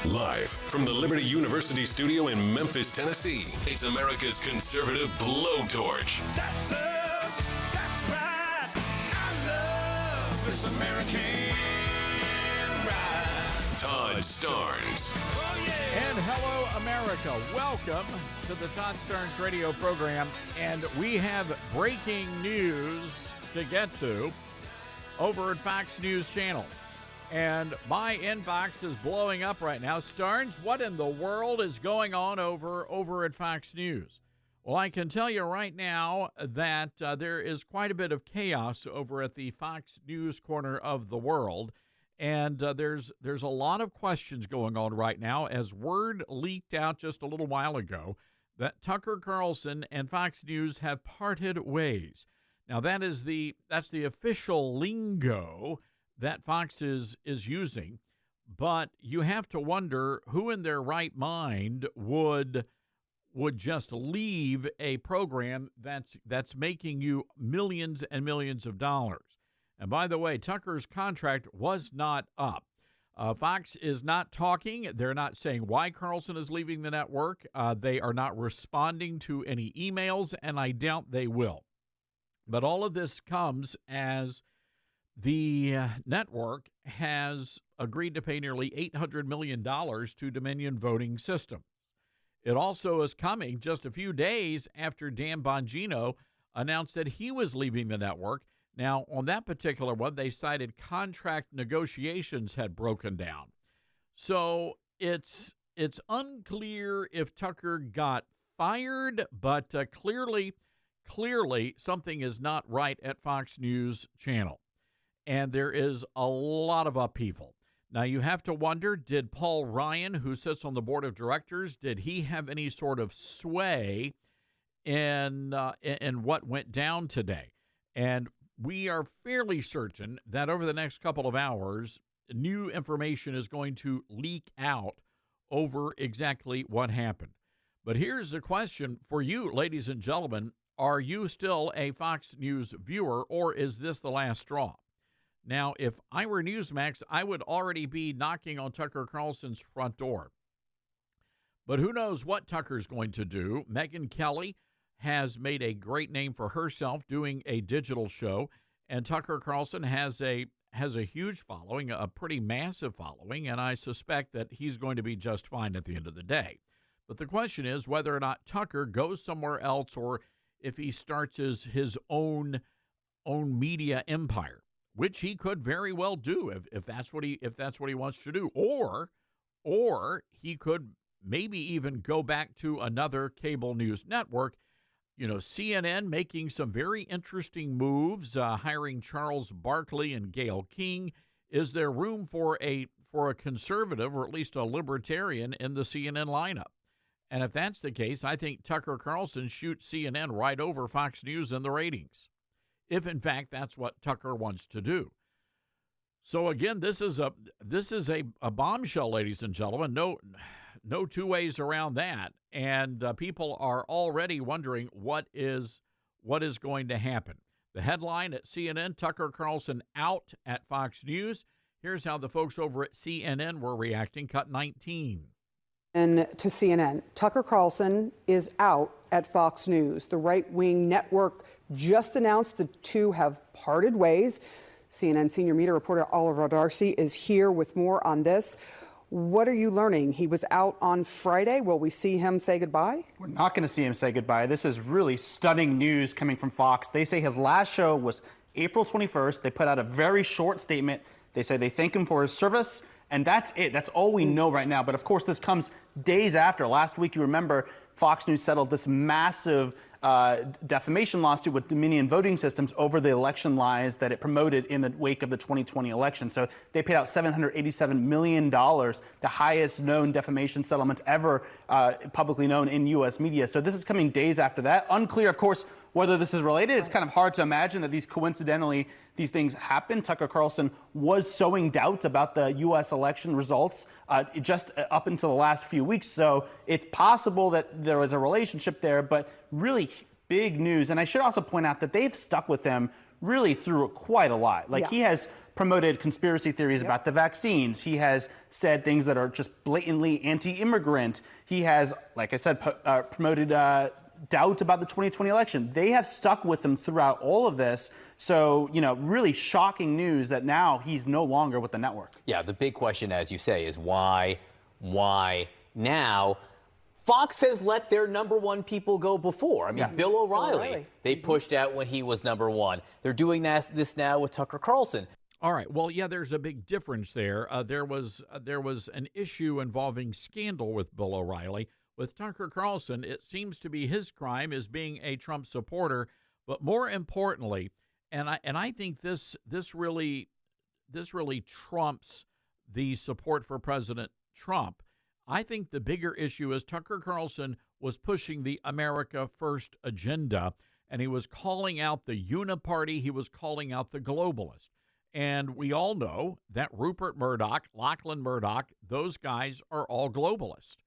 Live from the Liberty University studio in Memphis, Tennessee, it's America's conservative blowtorch. That's us. That's right. I love this American ride. Todd Starnes. Oh, yeah. And hello, America. Welcome to the Todd Starnes radio program. And we have breaking news to get to over at Fox News Channel. And my inbox is blowing up right now. Starnes, what in the world is going on over at Fox News? Well, I can tell you right now that there is quite a bit of chaos over at the Fox News corner of the world. And there's a lot of questions going on right now as word leaked out just a little while ago that Tucker Carlson and Fox News have parted ways. Now, that's the official lingo that Fox is using, but you have to wonder who in their right mind would just leave a program that's making you millions and millions of dollars. And by the way, Tucker's contract was not up. Fox is not talking. They're not saying why Carlson is leaving the network. They are not responding to any emails, and I doubt they will. But all of this comes as the network has agreed to pay nearly $800 million to Dominion Voting Systems. It also is coming just a few days after Dan Bongino announced that he was leaving the network. Now, on that particular one, they cited contract negotiations had broken down. So it's unclear if Tucker got fired, but clearly something is not right at Fox News Channel. And there is a lot of upheaval. Now, you have to wonder, did Paul Ryan, who sits on the board of directors, did he have any sort of sway in what went down today? And we are fairly certain that over the next couple of hours, new information is going to leak out over exactly what happened. But here's the question for you, ladies and gentlemen. Are you still a Fox News viewer, or is this the last straw? Now, if I were Newsmax, I would already be knocking on Tucker Carlson's front door. But who knows what Tucker's going to do? Megyn Kelly has made a great name for herself doing a digital show, and Tucker Carlson has a huge following, a pretty massive following, and I suspect that he's going to be just fine at the end of the day. But the question is whether or not Tucker goes somewhere else, or if he starts his own media empire, which he could very well do if that's what he wants to do, or he could maybe even go back to another cable news network. You know, CNN making some very interesting moves, hiring Charles Barkley and Gayle King. Is there room for a conservative, or at least a libertarian, in the CNN lineup? And if that's the case, I think Tucker Carlson shoots CNN right over Fox News in the ratings, if in fact that's what Tucker wants to do. So again, this is a bombshell, ladies and gentlemen. No two ways around that. And people are already wondering what is going to happen. The headline at CNN: Tucker Carlson out at Fox News. Here's how the folks over at CNN were reacting. Cut 19. And to CNN, Tucker Carlson is out at Fox News. The right-wing network just announced the two have parted ways. CNN senior media reporter Oliver Darcy is here with more on this. What are you learning? He was out on Friday. Will we see him say goodbye? We're not going to see him say goodbye. This is really stunning news coming from Fox. They say his last show was April 21st. They put out a very short statement. They say they thank him for his service. And that's it. That's all we know right now. But of course, this comes days after. Last week, you remember, Fox News settled this massive defamation lawsuit with Dominion Voting Systems over the election lies that it promoted in the wake of the 2020 election. So they paid out $787 million, the highest known defamation settlement ever publicly known in U.S. media. So this is coming days after that. Unclear, of course, whether this is related. It's kind of hard to imagine that these things happen. Tucker Carlson was sowing doubt about the U.S. election results just up until the last few weeks. So it's possible that there was a relationship there, but really big news. And I should also point out that they've stuck with him really through quite a lot. He has promoted conspiracy theories about the vaccines. He has said things that are just blatantly anti-immigrant. He has, like I said, promoted doubt about the 2020 election. They have stuck with him throughout all of this. So, really shocking news that now he's no longer with the network. Yeah, the big question, as you say, is why now? Fox has let their number one people go before. I mean, Bill O'Reilly, they pushed out when he was number one. They're doing this now with Tucker Carlson. All right. Well, yeah, there's a big difference there. There was an issue involving scandal with Bill O'Reilly. With Tucker Carlson, it seems to be his crime is being a Trump supporter. But more importantly, and I think this really trumps the support for President Trump. I think the bigger issue is Tucker Carlson was pushing the America First agenda, and he was calling out the uniparty. He was calling out the globalist. And we all know that Rupert Murdoch, Lachlan Murdoch, those guys are all globalists.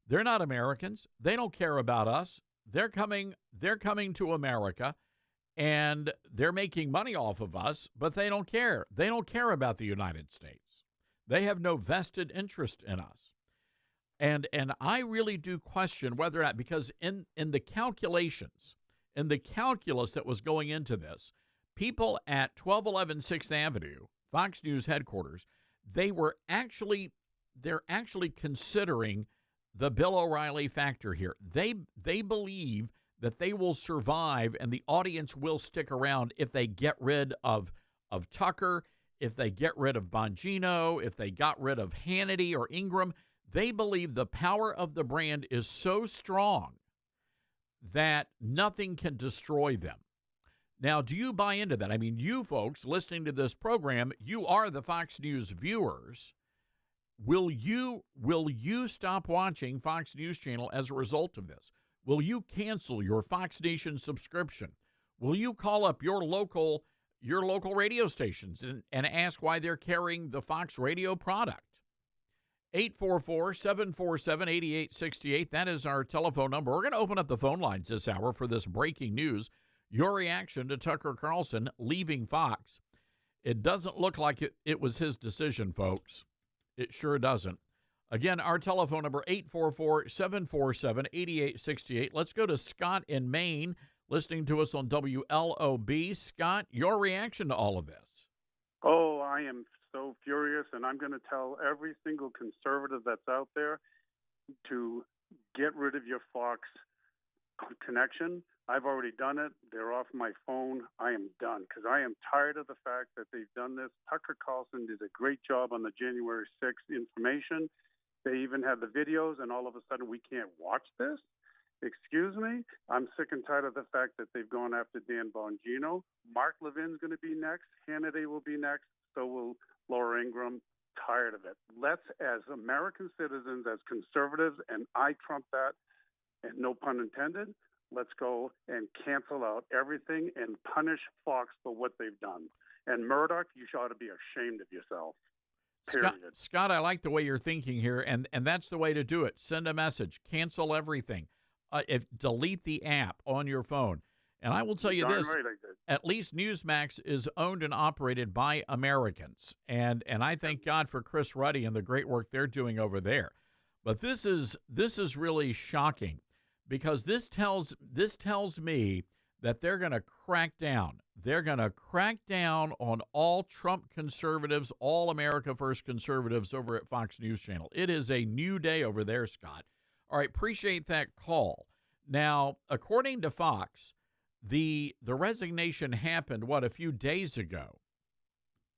They're not Americans. They don't care about us. They're coming to America, and they're making money off of us, but they don't care. They don't care about the United States. They have no vested interest in us. And I really do question whether or not, because in the calculations, in the calculus that was going into this, people at 1211 6th Avenue, Fox News headquarters, they're actually considering the Bill O'Reilly factor here. They believe that they will survive and the audience will stick around if they get rid of Tucker, if they get rid of Bongino, if they got rid of Hannity or Ingram. They believe the power of the brand is so strong that nothing can destroy them. Now, do you buy into that? I mean, you folks listening to this program, you are the Fox News viewers. Will you stop watching Fox News Channel as a result of this? Will you cancel your Fox Nation subscription? Will you call up your local radio stations and ask why they're carrying the Fox radio product? 844-747-8868. That is our telephone number. We're going to open up the phone lines this hour for this breaking news. Your reaction to Tucker Carlson leaving Fox. It doesn't look like it was his decision, folks. It sure doesn't. Again, our telephone number, 844-747-8868. Let's go to Scott in Maine, listening to us on WLOB. Scott, your reaction to all of this. Oh, I am so furious, and I'm going to tell every single conservative that's out there to get rid of your Fox connection. I've already done it. They're off my phone. I am done because I am tired of the fact that they've done this. Tucker Carlson did a great job on the January 6th information. They even had the videos, and all of a sudden we can't watch this? Excuse me? I'm sick and tired of the fact that they've gone after Dan Bongino. Mark Levin's going to be next. Hannity will be next. So will Laura Ingram. Tired of it. Let's, as American citizens, as conservatives, and I trump that, and no pun intended, let's go and cancel out everything and punish Fox for what they've done. And Murdoch, you ought to be ashamed of yourself. Period. Scott, I like the way you're thinking here, and that's the way to do it. Send a message. Cancel everything. Delete the app on your phone. And I will tell you this, right, at least Newsmax is owned and operated by Americans. And I thank God for Chris Ruddy and the great work they're doing over there. But this is really shocking because this tells me that they're going to crack down. They're going to crack down on all Trump conservatives, all America First conservatives over at Fox News Channel. It is a new day over there, Scott. All right, appreciate that call. Now, according to Fox, the resignation happened, a few days ago.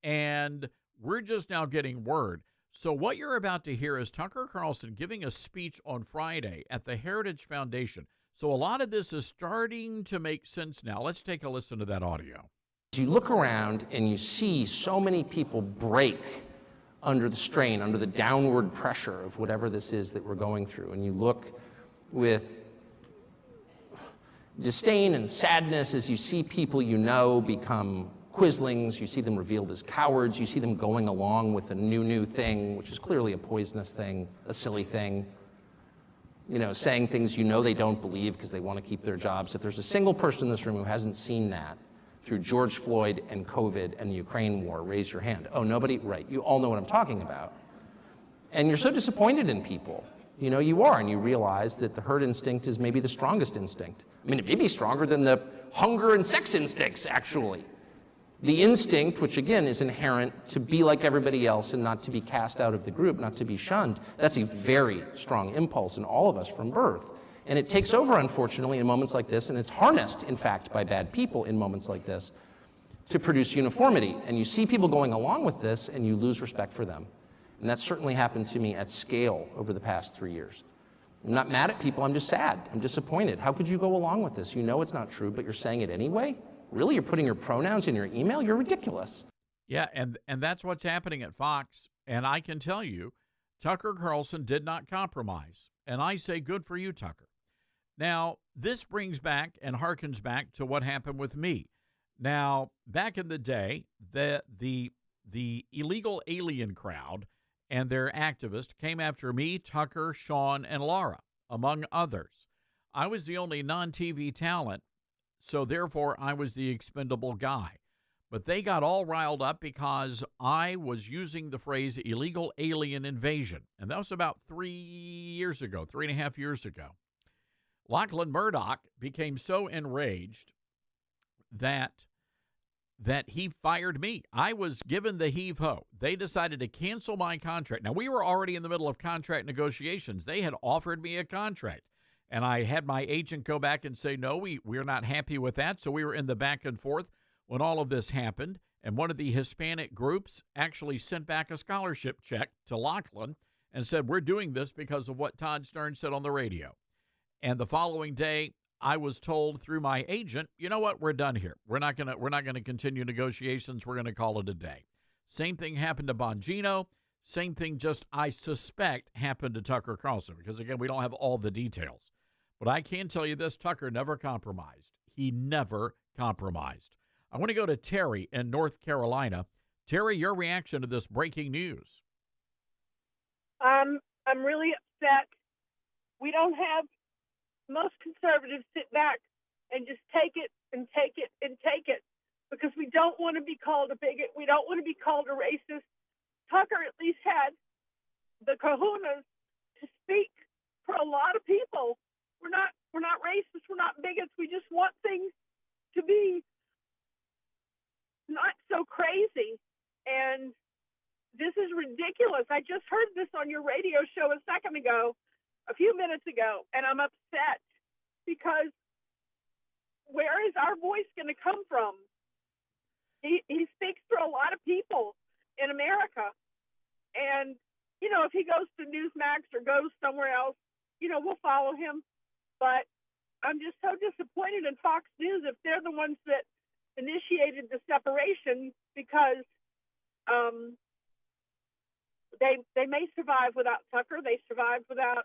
And we're just now getting word. So what you're about to hear is Tucker Carlson giving a speech on Friday at the Heritage Foundation. So a lot of this is starting to make sense now. Let's take a listen to that audio. You look around and you see so many people break under the strain, under the downward pressure of whatever this is that we're going through. And you look with disdain and sadness as you see people you know become quislings, you see them revealed as cowards, you see them going along with a new thing, which is clearly a poisonous thing, a silly thing, saying things they don't believe because they want to keep their jobs. If there's a single person in this room who hasn't seen that, through George Floyd and COVID and the Ukraine war? Raise your hand. Oh, nobody? Right. You all know what I'm talking about. And you're so disappointed in people. You know, you are, and you realize that the herd instinct is maybe the strongest instinct. I mean, it may be stronger than the hunger and sex instincts, actually. The instinct, which again is inherent to be like everybody else and not to be cast out of the group, not to be shunned, that's a very strong impulse in all of us from birth. And it takes over, unfortunately, in moments like this, and it's harnessed, in fact, by bad people in moments like this, to produce uniformity. And you see people going along with this, and you lose respect for them. And that certainly happened to me at scale over the past 3 years. I'm not mad at people, I'm just sad, I'm disappointed. How could you go along with this? You know it's not true, but you're saying it anyway? Really? You're putting your pronouns in your email? You're ridiculous. Yeah, and that's what's happening at Fox. And I can tell you, Tucker Carlson did not compromise. And I say good for you, Tucker. Now, this brings back and harkens back to what happened with me. Now, back in the day, the illegal alien crowd and their activists came after me, Tucker, Sean, and Laura, among others. I was the only non-TV talent, so therefore I was the expendable guy. But they got all riled up because I was using the phrase illegal alien invasion. And that was about 3.5 years ago. Lachlan Murdoch became so enraged that he fired me. I was given the heave-ho. They decided to cancel my contract. Now, we were already in the middle of contract negotiations. They had offered me a contract. And I had my agent go back and say, no, we're not happy with that. So we were in the back and forth when all of this happened. And one of the Hispanic groups actually sent back a scholarship check to Lachlan and said, we're doing this because of what Todd Stern said on the radio. And the following day, I was told through my agent, you know what, we're done here. We're not gonna continue negotiations. We're gonna call it a day. Same thing happened to Bongino. Same thing, just I suspect, happened to Tucker Carlson, because again, we don't have all the details. But I can tell you this: Tucker never compromised. He never compromised. I want to go to Terry in North Carolina. Terry, your reaction to this breaking news? I'm really upset. We don't have. Most conservatives sit back and just take it and take it and take it because we don't want to be called a bigot. We don't want to be called a racist. Tucker at least had the kahunas to speak for a lot of people. We're not racist. We're not bigots. We just want things to be not so crazy. And this is ridiculous. I just heard this on your radio show a few minutes ago, and I'm upset because where is our voice going to come from? He speaks for a lot of people in America. And, you know, if he goes to Newsmax or goes somewhere else, you know, we'll follow him. But I'm just so disappointed in Fox News if they're the ones that initiated the separation, because they may survive without Tucker. They survived without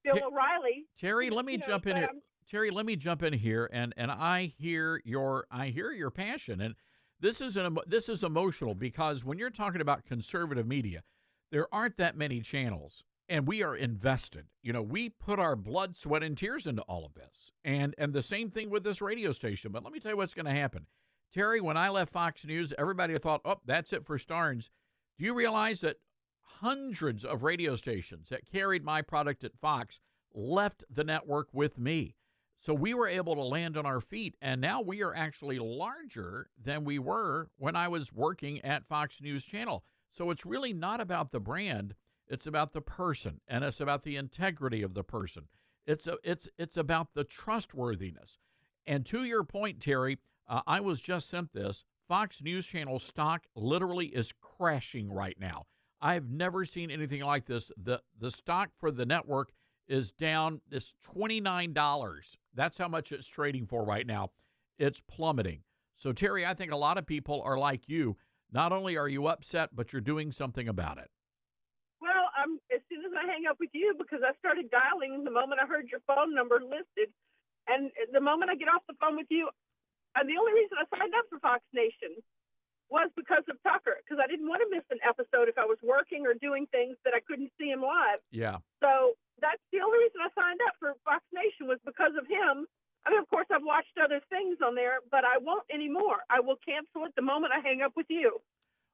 Bill O'Reilly. Terry, let me jump in here. Terry, let me jump in here, and I hear your passion, and this is emotional, because when you're talking about conservative media, there aren't that many channels, and we are invested. You know, we put our blood, sweat, and tears into all of this, and the same thing with this radio station. But let me tell you what's going to happen, Terry. When I left Fox News, everybody thought, oh, that's it for Starnes. Do you realize that hundreds of radio stations that carried my product at Fox left the network with me? So we were able to land on our feet, and now we are actually larger than we were when I was working at Fox News Channel. So it's really not about the brand. It's about the person, and it's about the integrity of the person. It's about the trustworthiness. And to your point, Terry, I was just sent this. Fox News Channel stock literally is crashing right now. I've never seen anything like this. The stock for the network is down. It's $29. That's how much it's trading for right now. It's plummeting. So, Terry, I think a lot of people are like you. Not only are you upset, but you're doing something about it. Well, as soon as I hang up with you, because I started dialing the moment I heard your phone number listed, and the moment I get off the phone with you, and the only reason I signed up for Fox Nation was because of Tucker, because I didn't want to miss an episode if I was working or doing things that I couldn't see him live. Yeah. So that's the only reason I signed up for Fox Nation, was because of him. I mean, of course, I've watched other things on there, but I won't anymore. I will cancel it the moment I hang up with you.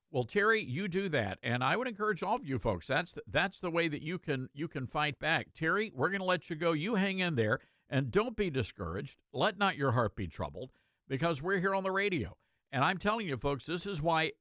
Well, Terry, you do that, and I would encourage all of you folks. That's the way that you can fight back. Terry, we're going to let you go. You hang in there, and don't be discouraged. Let not your heart be troubled, because we're here on the radio. And I'm telling you, folks, this is why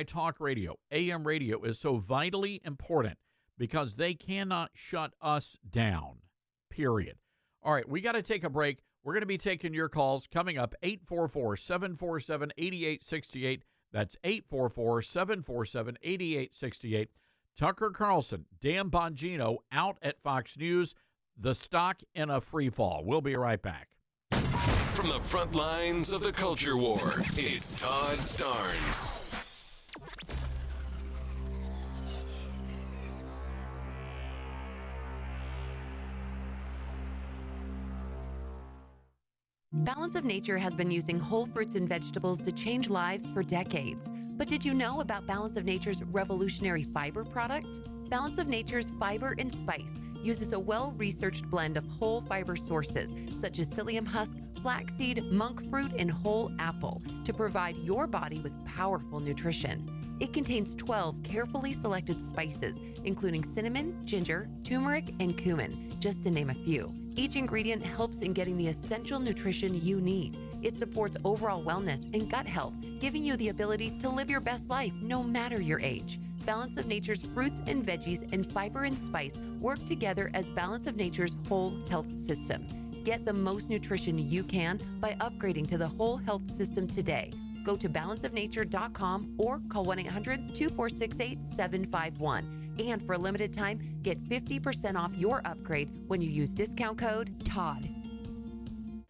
talk radio, AM radio, is so vitally important, because they cannot shut us down, period. All right, we got to take a break. We're going to be taking your calls coming up, 844-747-8868. That's 844-747-8868. Tucker Carlson, Dan Bongino out at Fox News. The stock in a free fall. We'll be right back. From the front lines of the culture war, it's Todd Starnes. Balance of Nature has been using whole fruits and vegetables to change lives for decades. But did you know about Balance of Nature's revolutionary fiber product? Balance of Nature's Fiber and Spice uses a well-researched blend of whole fiber sources, such as psyllium husk, flaxseed, monk fruit, and whole apple, to provide your body with powerful nutrition. It contains 12 carefully selected spices, including cinnamon, ginger, turmeric, and cumin, just to name a few. Each ingredient helps in getting the essential nutrition you need. It supports overall wellness and gut health, giving you the ability to live your best life no matter your age. Balance of Nature's fruits and veggies and fiber and spice work together as Balance of Nature's whole health system. Get the most nutrition you can by upgrading to the whole health system today. Go to balanceofnature.com or call 1-800-2468-751. And for a limited time, get 50% off your upgrade when you use discount code TODD.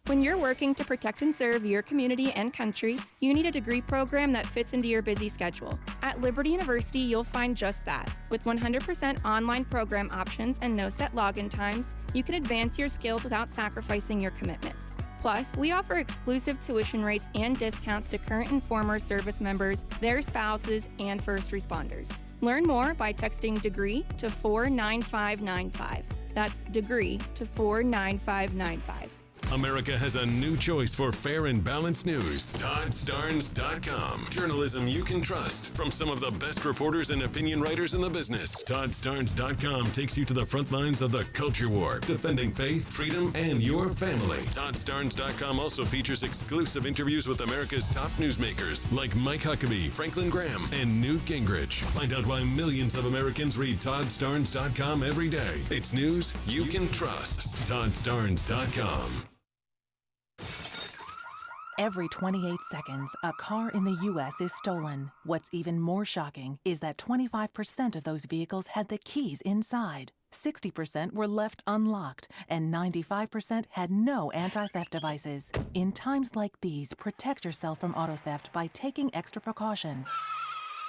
When you're working to protect and serve your community and country, you need a degree program that fits into your busy schedule. At Liberty University, you'll find just that. With 100% online program options and no set login times, you can advance your skills without sacrificing your commitments. Plus, we offer exclusive tuition rates and discounts to current and former service members, their spouses, and first responders. Learn more by texting DEGREE to 49595. That's DEGREE to 49595. America has a new choice for fair and balanced news. ToddStarnes.com. Journalism you can trust from some of the best reporters and opinion writers in the business. ToddStarnes.com takes you to the front lines of the culture war, defending faith, freedom, and your family. ToddStarnes.com also features exclusive interviews with America's top newsmakers like Mike Huckabee, Franklin Graham, and Newt Gingrich. Find out why millions of Americans read ToddStarnes.com every day. It's news you can trust. ToddStarnes.com. Every 28 seconds, a car in the U.S. is stolen. What's even more shocking is that 25% of those vehicles had the keys inside. 60% were left unlocked, and 95% had no anti-theft devices. In times like these, protect yourself from auto theft by taking extra precautions.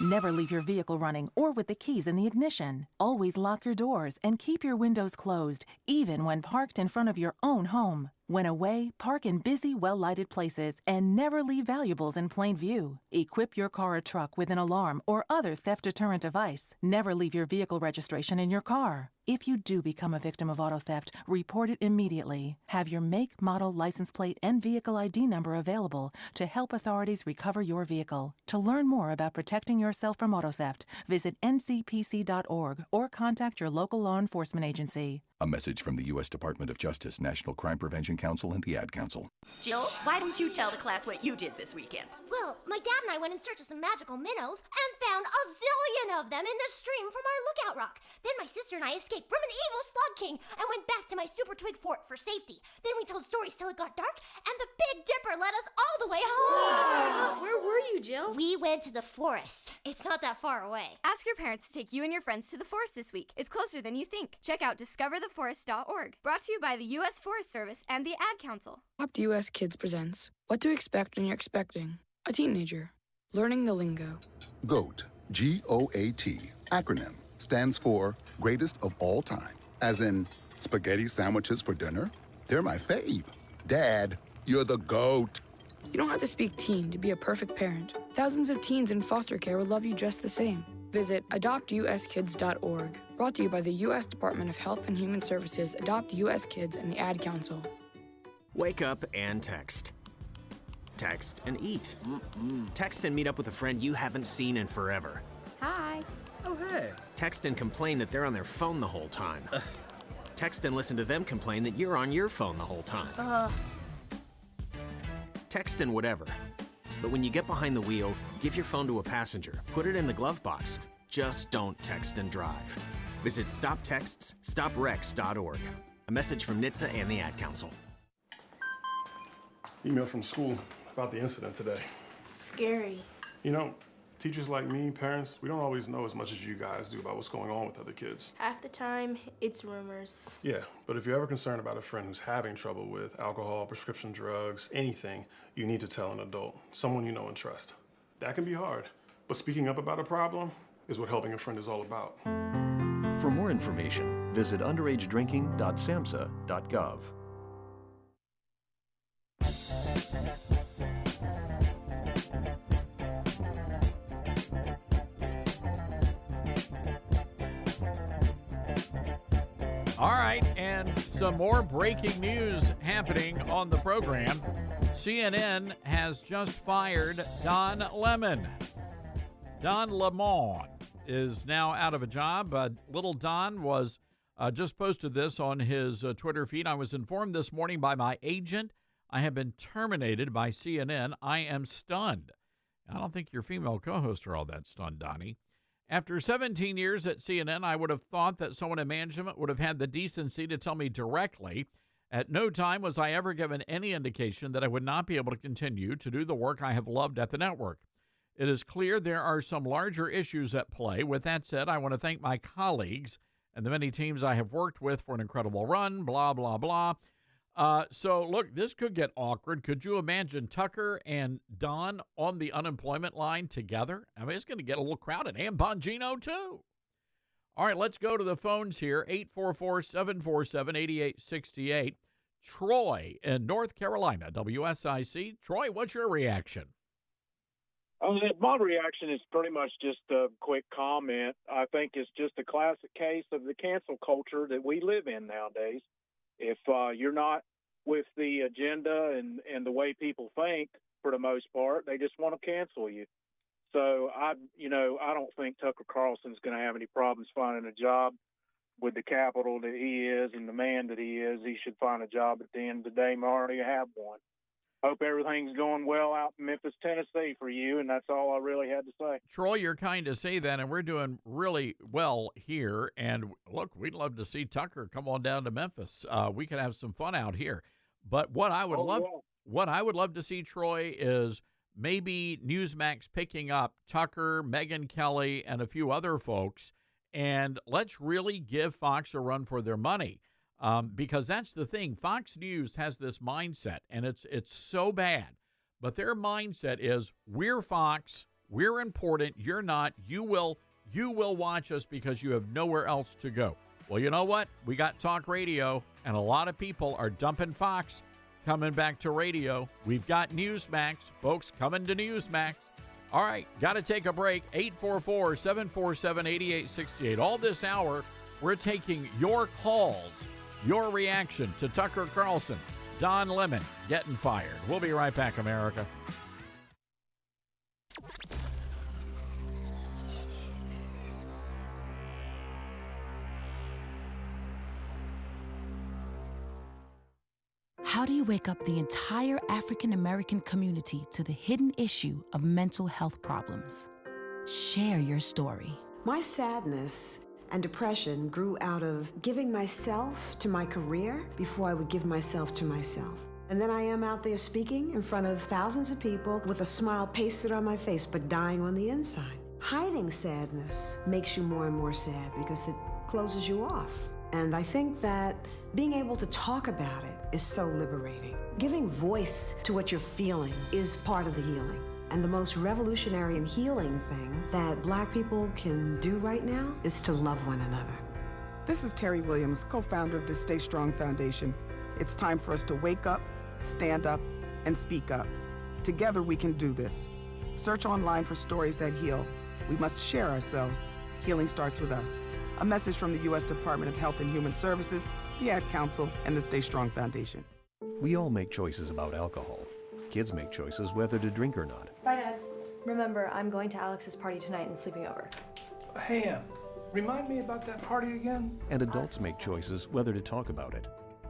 Never leave your vehicle running or with the keys in the ignition. Always lock your doors and keep your windows closed, even when parked in front of your own home. When away, park in busy, well-lighted places and never leave valuables in plain view. Equip your car or truck with an alarm or other theft deterrent device. Never leave your vehicle registration in your car. If you do become a victim of auto theft, report it immediately. Have your make, model, license plate, and vehicle ID number available to help authorities recover your vehicle. To learn more about protecting yourself from auto theft, visit ncpc.org or contact your local law enforcement agency. A message from the U.S. Department of Justice, National Crime Prevention Council, and the Ad Council. Jill, why don't you tell the class what you did this weekend? Well, my dad and I went in search of some magical minnows and found a zillion of them in the stream from our lookout rock. Then my sister and I escaped from an evil slug king and went back to my super twig fort for safety. Then we told stories till it got dark, and the Big Dipper led us all the way home. Wow. Where were you, Jill? We went to the forest. It's not that far away. Ask your parents to take you and your friends to the forest this week. It's closer than you think. Check out discovertheforest.org. Brought to you by the U.S. Forest Service and the Ad Council. Adopt US Kids presents What to Expect When You're Expecting a Teenager. Learning the lingo. GOAT, G-O-A-T, acronym, stands for Greatest of All Time. As in, spaghetti sandwiches for dinner? They're my fave. Dad, you're the GOAT. You don't have to speak teen to be a perfect parent. Thousands of teens in foster care will love you just the same. Visit adoptuskids.org. Brought to you by the U.S. Department of Health and Human Services, Adopt U.S. Kids, and the Ad Council. Wake up and text. Text and eat. Text and meet up with a friend you haven't seen in forever. Hi. Oh, hey. Text and complain that they're on their phone the whole time. Text and listen to them complain that you're on your phone the whole time. Text and whatever. But when you get behind the wheel, give your phone to a passenger. Put it in the glove box. Just don't text and drive. Visit StopTextsStopWrecks.org. A message from NHTSA and the Ad Council. Email from school about the incident today. Scary. You know, teachers like me, parents, we don't always know as much as you guys do about what's going on with other kids. Half the time, it's rumors. Yeah, but if you're ever concerned about a friend who's having trouble with alcohol, prescription drugs, anything, you need to tell an adult, someone you know and trust. That can be hard, but speaking up about a problem is what helping a friend is all about. For more information, visit underagedrinking.samhsa.gov. All right, and some more breaking news happening on the program. CNN has just fired Don Lemon. Don Lemon is now out of a job. Little Don was just posted this on his Twitter feed. I was informed this morning by my agent I have been terminated by CNN. I am stunned. I don't think your female co-hosts are all that stunned, Donnie. After 17 years at CNN, I would have thought that someone in management would have had the decency to tell me directly. At no time was I ever given any indication that I would not be able to continue to do the work I have loved at the network. It is clear there are some larger issues at play. With that said, I want to thank my colleagues and the many teams I have worked with for an incredible run, blah, blah, blah. So, look, this could get awkward. Could you imagine Tucker and Don on the unemployment line together? I mean, it's going to get a little crowded. And Bongino, too. All right, let's go to the phones here. 844-747-8868. Troy in North Carolina, WSIC. Troy, what's your reaction? My reaction is pretty much just a quick comment. I think it's just a classic case of the cancel culture that we live in nowadays. If you're not with the agenda and the way people think, for the most part, they just want to cancel you. So I don't think Tucker Carlson's going to have any problems finding a job with the capital that he is and the man that he is. He should find a job at the end of the day. He already have one. Hope everything's going well out in Memphis, Tennessee for you, and that's all I really had to say. Troy, you're kind to say that, and we're doing really well here. And look, we'd love to see Tucker come on down to Memphis. We could have some fun out here. But what I would love to see, Troy, is maybe Newsmax picking up Tucker, Megyn Kelly, and a few other folks, and let's really give Fox a run for their money. Because that's the thing. Fox News has this mindset, and it's so bad. But their mindset is, we're Fox, we're important, you're not. You will watch us because you have nowhere else to go. Well, you know what? We got talk radio, and a lot of people are dumping Fox, coming back to radio. We've got Newsmax. Folks coming to Newsmax. All right, got to take a break. 844-747-8868. All this hour, we're taking your calls. Your reaction to Tucker Carlson, Don Lemon getting fired. We'll be right back, America. How do you wake up the entire African American community to the hidden issue of mental health problems? Share your story. My sadness and depression grew out of giving myself to my career before I would give myself to myself. And then I am out there speaking in front of thousands of people with a smile pasted on my face, but dying on the inside. Hiding sadness makes you more and more sad because it closes you off. And I think that being able to talk about it is so liberating. Giving voice to what you're feeling is part of the healing. And the most revolutionary and healing thing that Black people can do right now is to love one another. This is Terry Williams, co-founder of the Stay Strong Foundation. It's time for us to wake up, stand up, and speak up. Together we can do this. Search online for stories that heal. We must share ourselves. Healing starts with us. A message from the U.S. Department of Health and Human Services, the Ad Council, and the Stay Strong Foundation. We all make choices about alcohol. Kids make choices whether to drink or not. Bye, Dad. Remember, I'm going to Alex's party tonight and sleeping over. Hey, Em, remind me about that party again? And adults make choices whether to talk about it.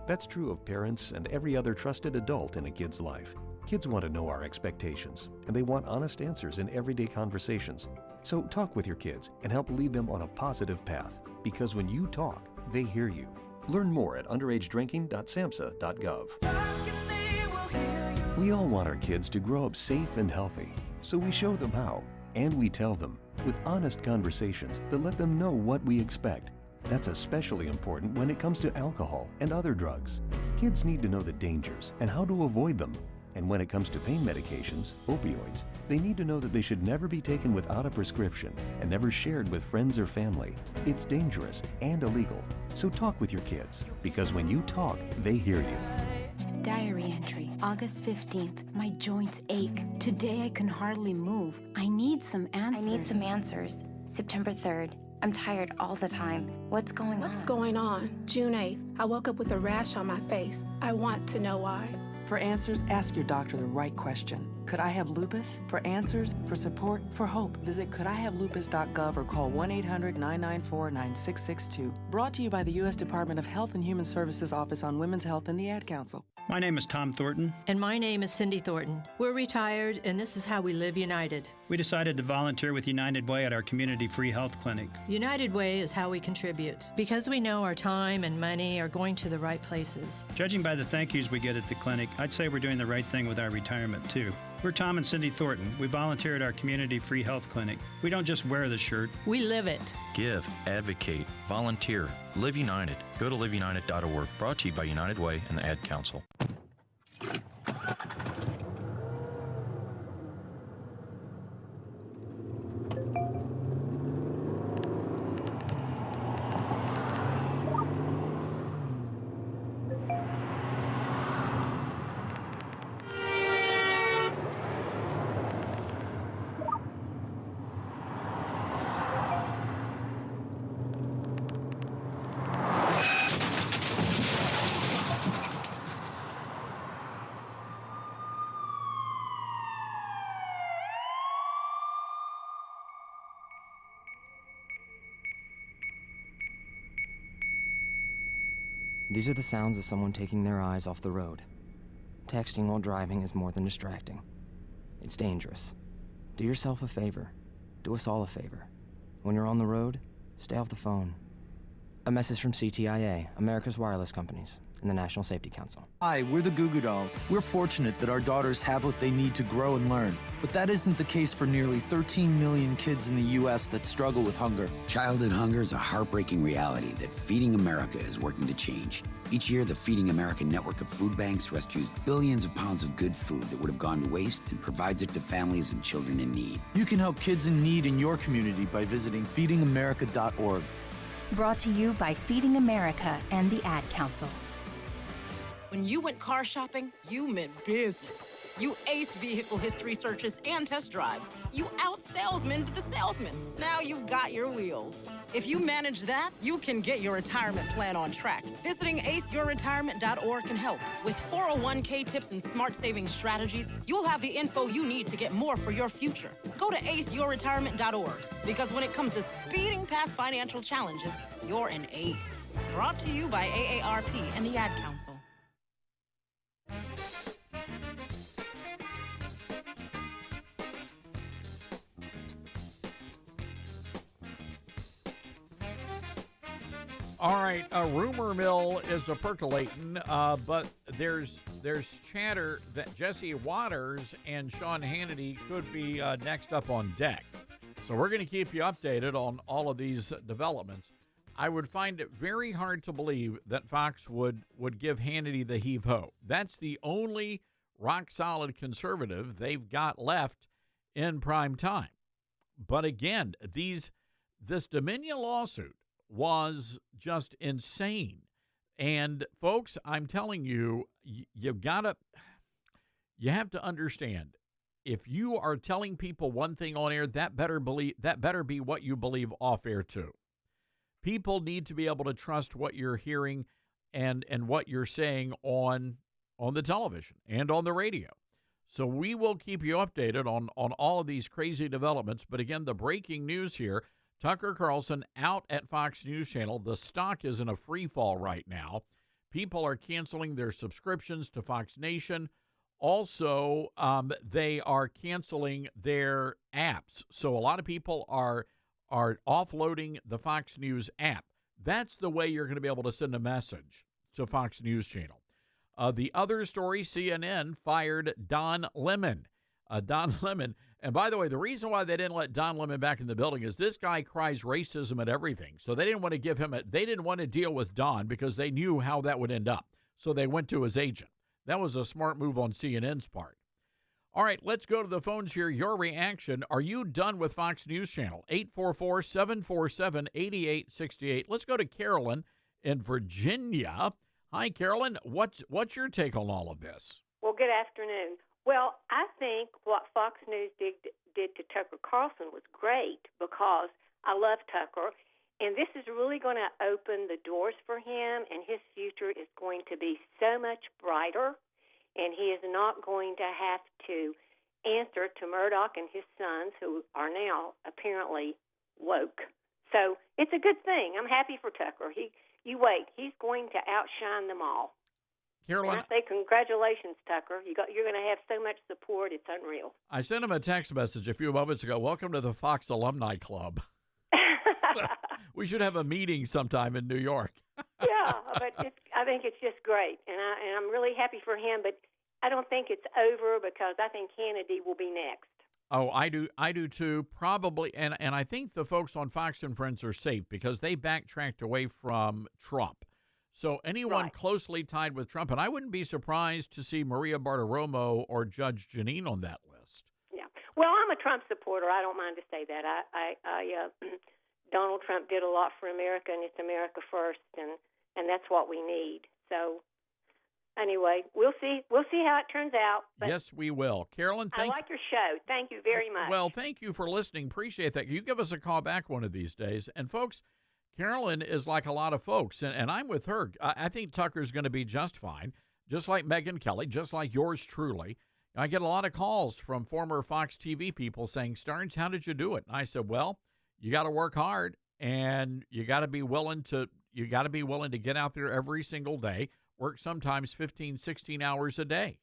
That's true of parents and every other trusted adult in a kid's life. Kids want to know our expectations, and they want honest answers in everyday conversations. So talk with your kids and help lead them on a positive path, because when you talk, they hear you. Learn more at underagedrinking.samhsa.gov. We all want our kids to grow up safe and healthy, so we show them how, and we tell them with honest conversations that let them know what we expect. That's especially important when it comes to alcohol and other drugs. Kids need to know the dangers and how to avoid them. And when it comes to pain medications, opioids, they need to know that they should never be taken without a prescription and never shared with friends or family. It's dangerous and illegal. So talk with your kids, because when you talk, they hear you. Diary entry, August 15th. My joints ache. Today I can hardly move. I need some answers. I need some answers. September 3rd. I'm tired all the time. What's going on? What's going on? June 8th. I woke up with a rash on my face. I want to know why. For answers, ask your doctor the right question. Could I have lupus? For answers, for support, for hope, visit couldIhavelupus.gov or call 1-800-994-9662. Brought to you by the U.S. Department of Health and Human Services Office on Women's Health and the Ad Council. My name is Tom Thornton. And my name is Cindy Thornton. We're retired, and this is how we live united. We decided to volunteer with United Way at our community free health clinic. United Way is how we contribute, because we know our time and money are going to the right places. Judging by the thank yous we get at the clinic, I'd say we're doing the right thing with our retirement, too. We're Tom and Cindy Thornton. We volunteer at our community free health clinic. We don't just wear the shirt. We live it. Give, advocate, volunteer, live united. Go to liveunited.org. Brought to you by United Way and the Ad Council. These are the sounds of someone taking their eyes off the road. Texting while driving is more than distracting. It's dangerous. Do yourself a favor. Do us all a favor. When you're on the road, stay off the phone. A message from CTIA, America's Wireless Companies, and the National Safety Council. Hi, we're the Goo Goo Dolls. We're fortunate that our daughters have what they need to grow and learn. But that isn't the case for nearly 13 million kids in the U.S. that struggle with hunger. Childhood hunger is a heartbreaking reality that Feeding America is working to change. Each year, the Feeding America network of food banks rescues billions of pounds of good food that would have gone to waste and provides it to families and children in need. You can help kids in need in your community by visiting feedingamerica.org. Brought to you by Feeding America and the Ad Council. When you went car shopping, you meant business. You aced vehicle history searches and test drives. You out-salesmaned the salesman. Now you've got your wheels. If you manage that, you can get your retirement plan on track. Visiting aceyourretirement.org can help. With 401k tips and smart saving strategies, you'll have the info you need to get more for your future. Go to aceyourretirement.org, because when it comes to speeding past financial challenges, you're an ace. Brought to you by AARP and the Ad Council. All right, a rumor mill is a percolating, but there's chatter that Jesse Waters and Sean Hannity could be next up on deck. So we're going to keep you updated on all of these developments. I would find it very hard to believe that Fox would give Hannity the heave-ho. That's the only rock-solid conservative they've got left in prime time. But again, this Dominion lawsuit was just insane. And folks, I'm telling you, you have to understand, if you are telling people one thing on air, that better be what you believe off air too. People need to be able to trust what you're hearing and what you're saying on on the television and on the radio. So we will keep you updated on all of these crazy developments. But again, the breaking news here, Tucker Carlson out at Fox News Channel. The stock is in a free fall right now. People are canceling their subscriptions to Fox Nation. Also, they are canceling their apps. So a lot of people are offloading the Fox News app. That's the way you're going to be able to send a message to Fox News Channel. The other story, CNN fired Don Lemon. Don Lemon. And by the way, the reason why they didn't let Don Lemon back in the building is this guy cries racism at everything. So they didn't want to give him they didn't want to deal with Don because they knew how that would end up. So they went to his agent. That was a smart move on CNN's part. All right, let's go to the phones here. Your reaction. Are you done with Fox News Channel? 844-747-8868. Let's go to Carolyn in Virginia. Hi, Carolyn. What's your take on all of this? Well, good afternoon. Well, I think what Fox News did to Tucker Carlson was great because I love Tucker, and this is really going to open the doors for him, and his future is going to be so much brighter, and he is not going to have to answer to Murdoch and his sons, who are now apparently woke. So it's a good thing. I'm happy for Tucker. You wait. He's going to outshine them all. Carolyn, and I say congratulations, Tucker. You're going to have so much support. It's unreal. I sent him a text message a few moments ago. Welcome to the Fox Alumni Club. So we should have a meeting sometime in New York. Yeah, but I think it's just great, and I'm really happy for him. But I don't think it's over because I think Hannity will be next. Oh, I do too, probably. And I think the folks on Fox and Friends are safe because they backtracked away from Trump. So anyone closely tied with Trump, and I wouldn't be surprised to see Maria Bartiromo or Judge Jeanine on that list. Yeah. Well, I'm a Trump supporter. I don't mind to say that. Donald Trump did a lot for America, and it's America first, and that's what we need. So anyway, we'll see how it turns out. But yes, we will. Carolyn, I like your show. Thank you very much. Well, thank you for listening. Appreciate that. You give us a call back one of these days. And folks, Carolyn is like a lot of folks, and I'm with her. I think Tucker's going to be just fine, just like Megyn Kelly, just like yours truly. I get a lot of calls from former Fox TV people saying, Stearns, how did you do it? And I said, well, you got to work hard, and you got to be willing to get out there every single day, work sometimes 15, 16 hours a day.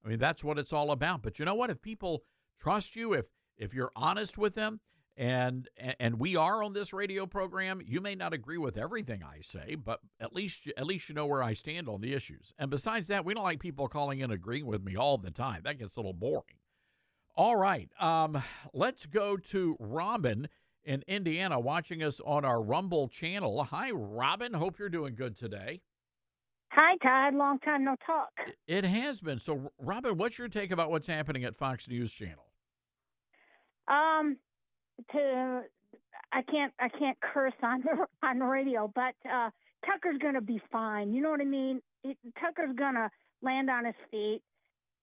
I mean, that's what it's all about. But you know what? If people trust you, if you're honest with them, and we are on this radio program, you may not agree with everything I say, but at least you know where I stand on the issues. And besides that, we don't like people calling in agreeing with me all the time. That gets a little boring. All right, let's go to Robin in Indiana watching us on our Rumble channel. Hi, Robin. Hope you're doing good today. Hi, Todd. Long time no talk. It has been. So, Robin, what's your take about what's happening at Fox News Channel? I can't curse on the radio, but Tucker's going to be fine. You know what I mean? Tucker's going to land on his feet.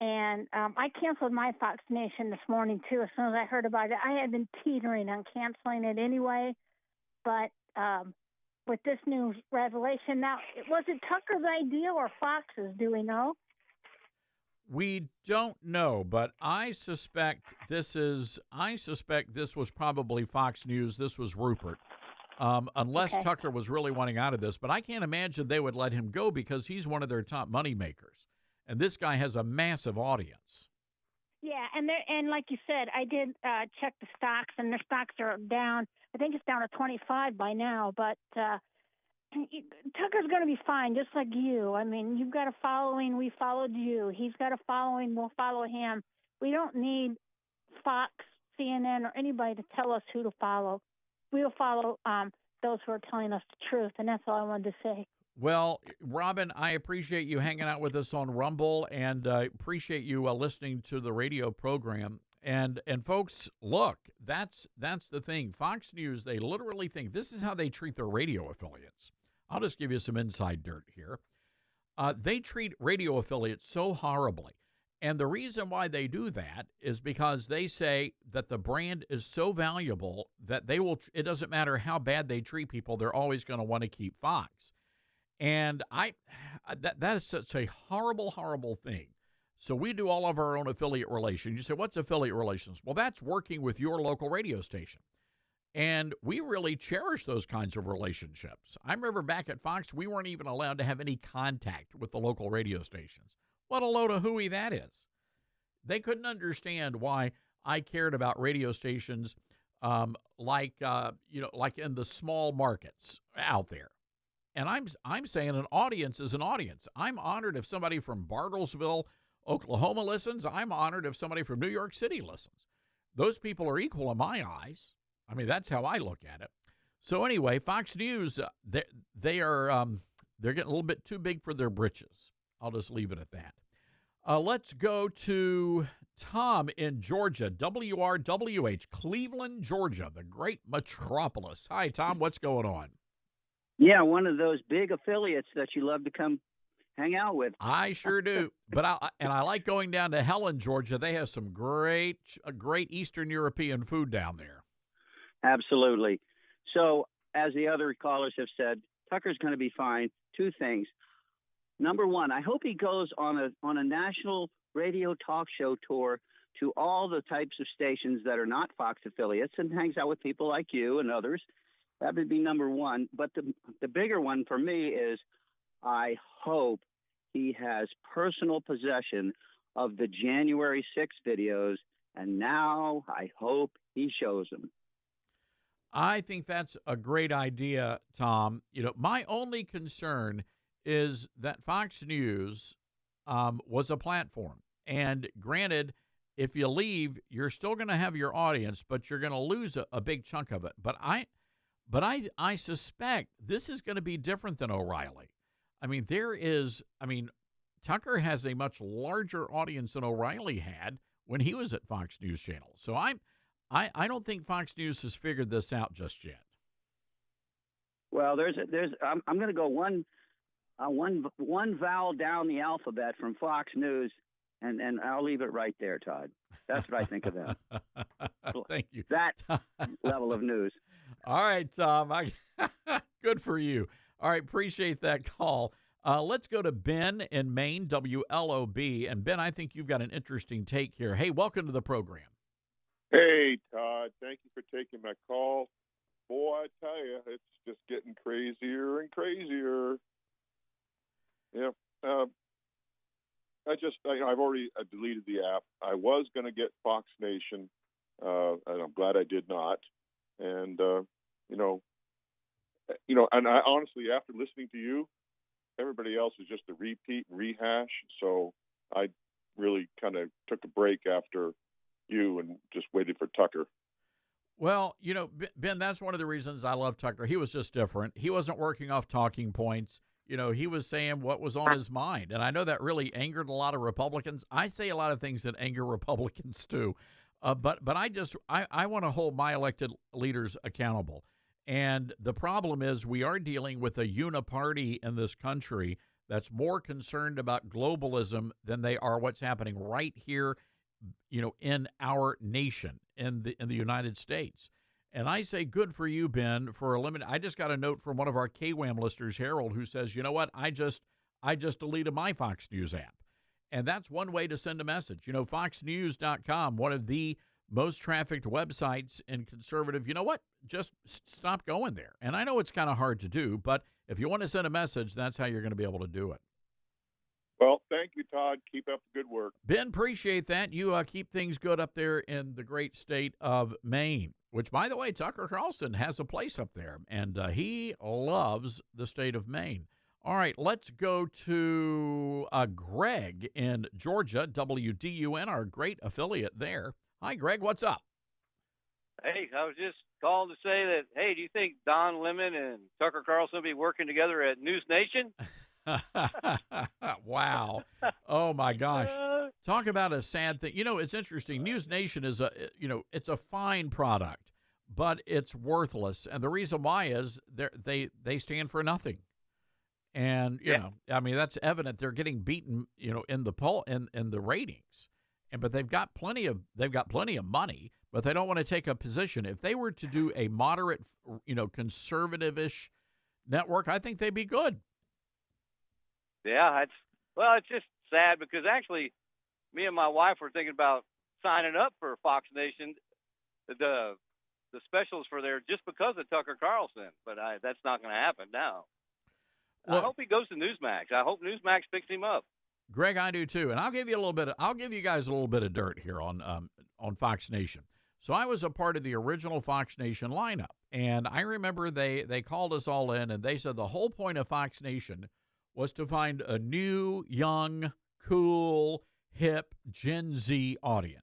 And I canceled my Fox Nation this morning, too, as soon as I heard about it. I had been teetering on canceling it anyway. But with this new revelation, now, was it Tucker's idea or Fox's? Do we know? We don't know, but I suspect this was probably Fox News. This was Rupert, unless Tucker was really wanting out of this. But I can't imagine they would let him go because he's one of their top money makers. And this guy has a massive audience. Yeah, and like you said, I did check the stocks, and their stocks are down. I think it's down to 25 by now, but Tucker's going to be fine, just like you. I mean, you've got a following. We followed you. He's got a following. We'll follow him. We don't need Fox, CNN, or anybody to tell us who to follow. We'll follow those who are telling us the truth, and that's all I wanted to say. Well, Robin, I appreciate you hanging out with us on Rumble, and appreciate you listening to the radio program. And folks, look, that's the thing. Fox News, they literally think this is how they treat their radio affiliates. I'll just give you some inside dirt here. They treat radio affiliates so horribly. And the reason why they do that is because they say that the brand is so valuable that it doesn't matter how bad they treat people, they're always going to want to keep Fox. And that is such a horrible, horrible thing. So we do all of our own affiliate relations. You say, what's affiliate relations? Well, that's working with your local radio station. And we really cherish those kinds of relationships. I remember back at Fox, we weren't even allowed to have any contact with the local radio stations. What a load of hooey that is. They couldn't understand why I cared about radio stations like in the small markets out there. And I'm saying an audience is an audience. I'm honored if somebody from Bartlesville, Oklahoma listens. I'm honored if somebody from New York City listens. Those people are equal in my eyes. I mean, that's how I look at it. So anyway, Fox News, they're getting a little bit too big for their britches. I'll just leave it at that. Let's go to Tom in Georgia, WRWH, Cleveland, Georgia, the great metropolis. Hi, Tom. What's going on? Yeah, one of those big affiliates that you love to come hang out with. I sure do. But I like going down to Helen, Georgia. They have some great Eastern European food down there. Absolutely. So, as the other callers have said, Tucker's going to be fine. Two things. Number one, I hope he goes on a national radio talk show tour to all the types of stations that are not Fox affiliates and hangs out with people like you and others. That would be number one. But the bigger one for me is I hope he has personal possession of the January 6th videos, and now I hope he shows them. I think that's a great idea, Tom. You know, my only concern is that Fox News was a platform. And granted, if you leave, you're still going to have your audience, but you're going to lose a big chunk of it. But I suspect this is going to be different than O'Reilly. I mean, Tucker has a much larger audience than O'Reilly had when he was at Fox News Channel. So I don't think Fox News has figured this out just yet. Well, I'm going to go one vowel down the alphabet from Fox News, and I'll leave it right there, Todd. That's what I think of that. Thank you. That level of news. All right, Tom. Good for you. All right, appreciate that call. Let's go to Ben in Maine, WLOB. And Ben, I think you've got an interesting take here. Hey, welcome to the program. Hey, Todd. Thank you for taking my call. Boy, I tell you, it's just getting crazier and crazier. Yeah. I've already deleted the app. I was going to get Fox Nation, and I'm glad I did not. And, and I honestly, after listening to you, everybody else is just a repeat and rehash. So I really kind of took a break after you and just waited for Tucker. Well, Ben, that's one of the reasons I love Tucker. He was just different. He wasn't working off talking points. He was saying what was on his mind. And I know that really angered a lot of Republicans. I say a lot of things that anger Republicans too. But I want to hold my elected leaders accountable. And the problem is we are dealing with a uniparty in this country that's more concerned about globalism than they are what's happening right here, in our nation, in the United States. And I say good for you, Ben, for eliminating. I just got a note from one of our KWAM listeners, Harold, who says, you know what, I just deleted my Fox News app. And that's one way to send a message. FoxNews.com, one of the most trafficked websites in conservative, you know what, just stop going there. And I know it's kind of hard to do, but if you want to send a message, that's how you're going to be able to do it. Well, thank you, Todd. Keep up the good work. Ben, appreciate that. You keep things good up there in the great state of Maine, which, by the way, Tucker Carlson has a place up there, and he loves the state of Maine. All right, let's go to Greg in Georgia, WDUN, our great affiliate there. Hi, Greg. What's up? Hey, I was just calling to say that, hey, do you think Don Lemon and Tucker Carlson will be working together at News Nation? Wow. Oh, my gosh. Talk about a sad thing. It's interesting. News Nation is it's a fine product, but it's worthless. And the reason why is they stand for nothing. And, that's evident. They're getting beaten, in the poll in the ratings. But they've got plenty of money, but they don't want to take a position. If they were to do a moderate, conservative-ish network, I think they'd be good. Yeah, it's just sad because actually, me and my wife were thinking about signing up for Fox Nation, the specials for there just because of Tucker Carlson, but that's not going to happen now. Well, I hope he goes to Newsmax. I hope Newsmax picks him up. Greg, I do too, and I'll give you guys a little bit of dirt here on Fox Nation. So I was a part of the original Fox Nation lineup, and I remember they called us all in, and they said the whole point of Fox Nation was to find a new, young, cool, hip Gen Z audience.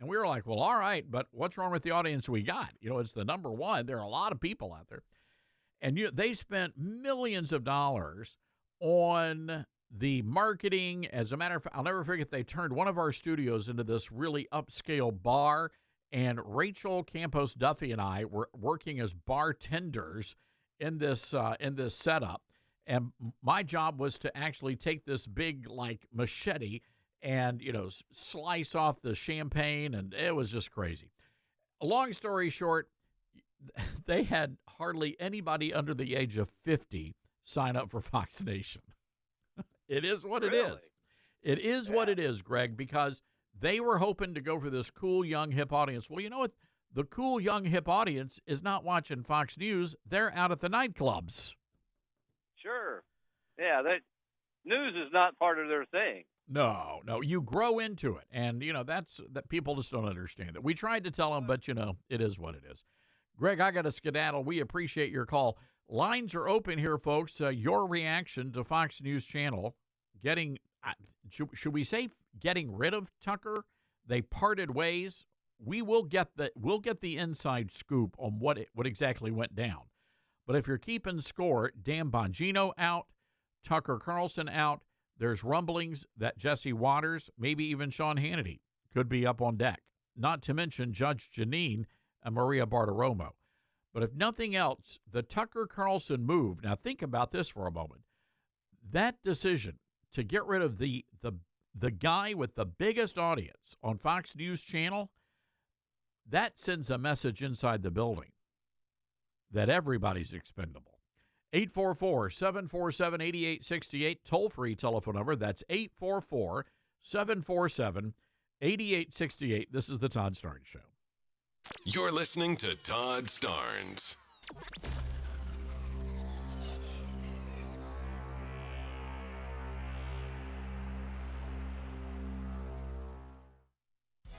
And we were like, well, all right, but what's wrong with the audience we got? It's the number one. There are a lot of people out there. And they spent millions of dollars on the marketing. As a matter of fact, I'll never forget, they turned one of our studios into this really upscale bar, and Rachel Campos Duffy and I were working as bartenders in this setup. And my job was to actually take this big, machete and, slice off the champagne, and it was just crazy. Long story short, they had hardly anybody under the age of 50 sign up for Fox Nation. It is what it is. It is what it is, Greg, because they were hoping to go for this cool, young, hip audience. Well, you know what? The cool, young, hip audience is not watching Fox News. They're out at the nightclubs. Sure. Yeah, that news is not part of their thing. No, you grow into it. And, that people just don't understand it. We tried to tell them, but, it is what it is. Greg, I got to skedaddle. We appreciate your call. Lines are open here, folks. Your reaction to Fox News Channel getting, should we say getting rid of Tucker? They parted ways. We'll get the inside scoop on what exactly went down. But if you're keeping score, Dan Bongino out, Tucker Carlson out. There's rumblings that Jesse Waters, maybe even Sean Hannity, could be up on deck. Not to mention Judge Janine and Maria Bartiromo. But if nothing else, the Tucker Carlson move, now think about this for a moment. That decision to get rid of the guy with the biggest audience on Fox News Channel, that sends a message inside the building that everybody's expendable. 844-747-8868, toll-free telephone number. That's 844-747-8868. This is the Todd Starnes Show. You're listening to Todd Starnes.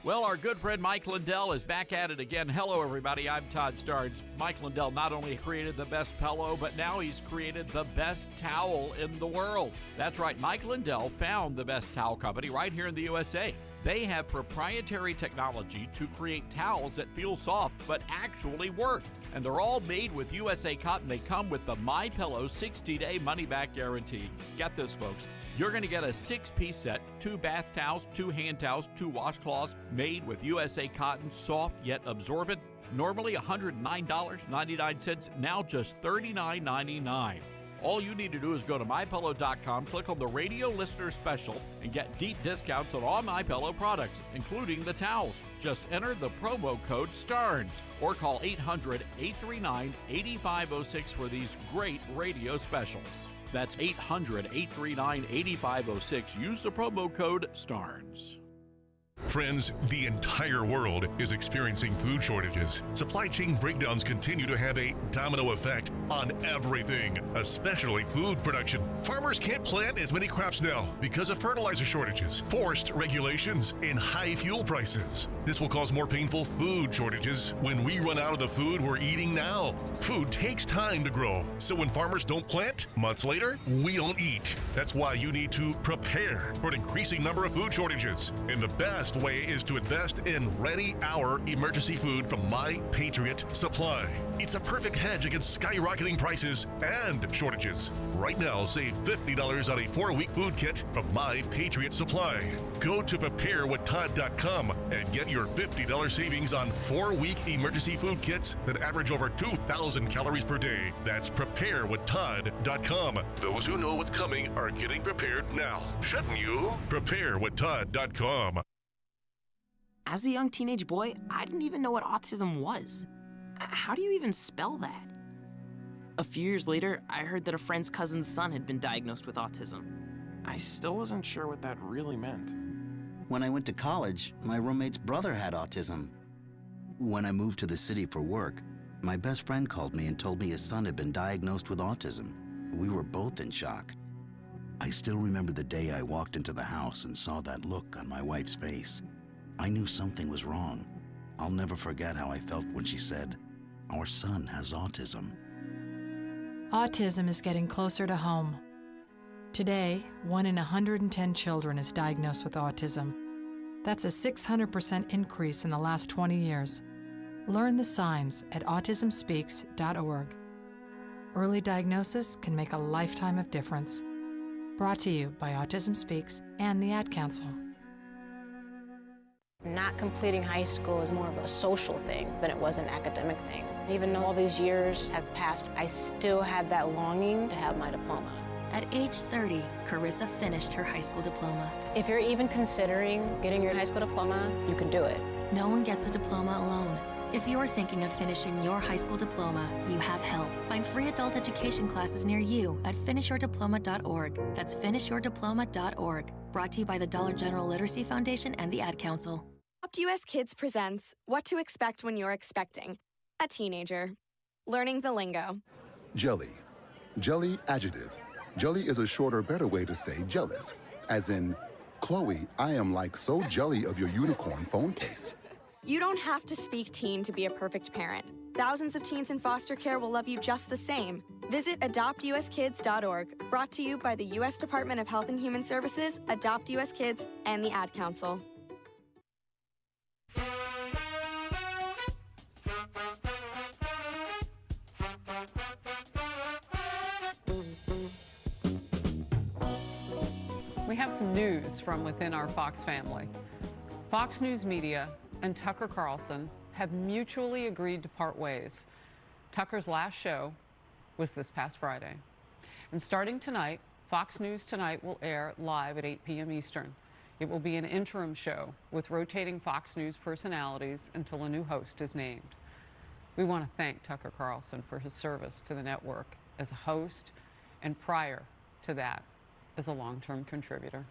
Well, our good friend Mike Lindell is back at it again. Hello, everybody. I'm Todd Starnes. Mike Lindell not only created the best pillow, but now he's created the best towel in the world. That's right. Mike Lindell found the best towel company right here in the USA. They have proprietary technology to create towels that feel soft but actually work. And they're all made with USA cotton. They come with the MyPillow 60-day money-back guarantee. Get this, folks. You're going to get a 6-piece set, 2 bath towels, 2 hand towels, 2 washcloths made with USA cotton, soft yet absorbent. Normally $109.99, now just $39.99. All you need to do is go to MyPillow.com, click on the radio listener special, and get deep discounts on all MyPillow products, including the towels. Just enter the promo code STARNS or call 800-839-8506 for these great radio specials. That's 800-839-8506. Use the promo code STARNS. Friends, the entire world is experiencing food shortages. Supply chain breakdowns continue to have a domino effect on everything, especially food production. Farmers can't plant as many crops now because of fertilizer shortages, forced regulations, and high fuel prices. This will cause more painful food shortages when we run out of the food we're eating now. Food takes time to grow, so when farmers don't plant, months later, we don't eat. That's why you need to prepare for an increasing number of food shortages. And the best way is to invest in Ready Hour emergency food from My Patriot Supply. It's a perfect hedge against skyrocketing prices and shortages. Right now, save $50 on a 4-week food kit from My Patriot Supply. Go to preparewithtodd.com and get your $50 savings on 4-week emergency food kits that average over 2,000 calories per day. That's preparewithtodd.com. Those who know what's coming are getting prepared now. Shouldn't you? Preparewithtodd.com. As a young teenage boy, I didn't even know what autism was. How do you even spell that? A few years later, I heard that a friend's cousin's son had been diagnosed with autism. I still wasn't sure what that really meant. When I went to college, my roommate's brother had autism. When I moved to the city for work, my best friend called me and told me his son had been diagnosed with autism. We were both in shock. I still remember the day I walked into the house and saw that look on my wife's face. I knew something was wrong. I'll never forget how I felt when she said, "Our son has autism." Autism is getting closer to home. Today, 1 in 110 children is diagnosed with autism. That's a 600% increase in the last 20 years. Learn the signs at autismspeaks.org. Early diagnosis can make a lifetime of difference. Brought to you by Autism Speaks and the Ad Council. Not completing high school is more of a social thing than it was an academic thing. Even though all these years have passed, I still had that longing to have my diploma. At age 30, Carissa finished her high school diploma. If you're even considering getting your high school diploma, you can do it. No one gets a diploma alone. If you're thinking of finishing your high school diploma, you have help. Find free adult education classes near you at finishyourdiploma.org. That's finishyourdiploma.org. Brought to you by the Dollar General Literacy Foundation and the Ad Council. Adopt US Kids presents What to Expect When You're Expecting a Teenager. Learning the lingo. Jelly. Jelly adjective. Jelly is a shorter, better way to say jealous. As in, Chloe, I am like so jelly of your unicorn phone case. You don't have to speak teen to be a perfect parent. Thousands of teens in foster care will love you just the same. Visit adoptuskids.org. Brought to you by the U.S. Department of Health and Human Services, Adopt US Kids, and the Ad Council. We have some news from within our Fox family. Fox News Media and Tucker Carlson have mutually agreed to part ways. Tucker's last show was this past Friday. And starting tonight, Fox News Tonight will air live at 8 p.m. Eastern. It will be an interim show with rotating Fox News personalities until a new host is named. We want to thank Tucker Carlson for his service to the network as a host and prior to that as a long-term contributor.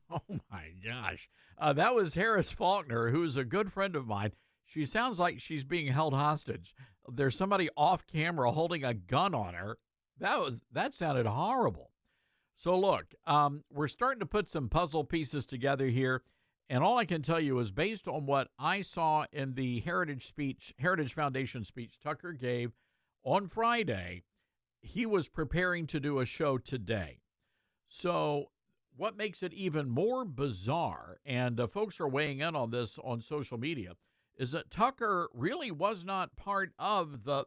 Oh, my gosh. That was Harris Faulkner, who is a good friend of mine. She sounds like she's being held hostage. There's somebody off camera holding a gun on her. That sounded horrible. So, look, we're starting to put some puzzle pieces together here, and all I can tell you is based on what I saw in the Heritage Foundation speech Tucker gave on Friday, he was preparing to do a show today. So what makes it even more bizarre, and folks are weighing in on this on social media, is that Tucker really was not part of the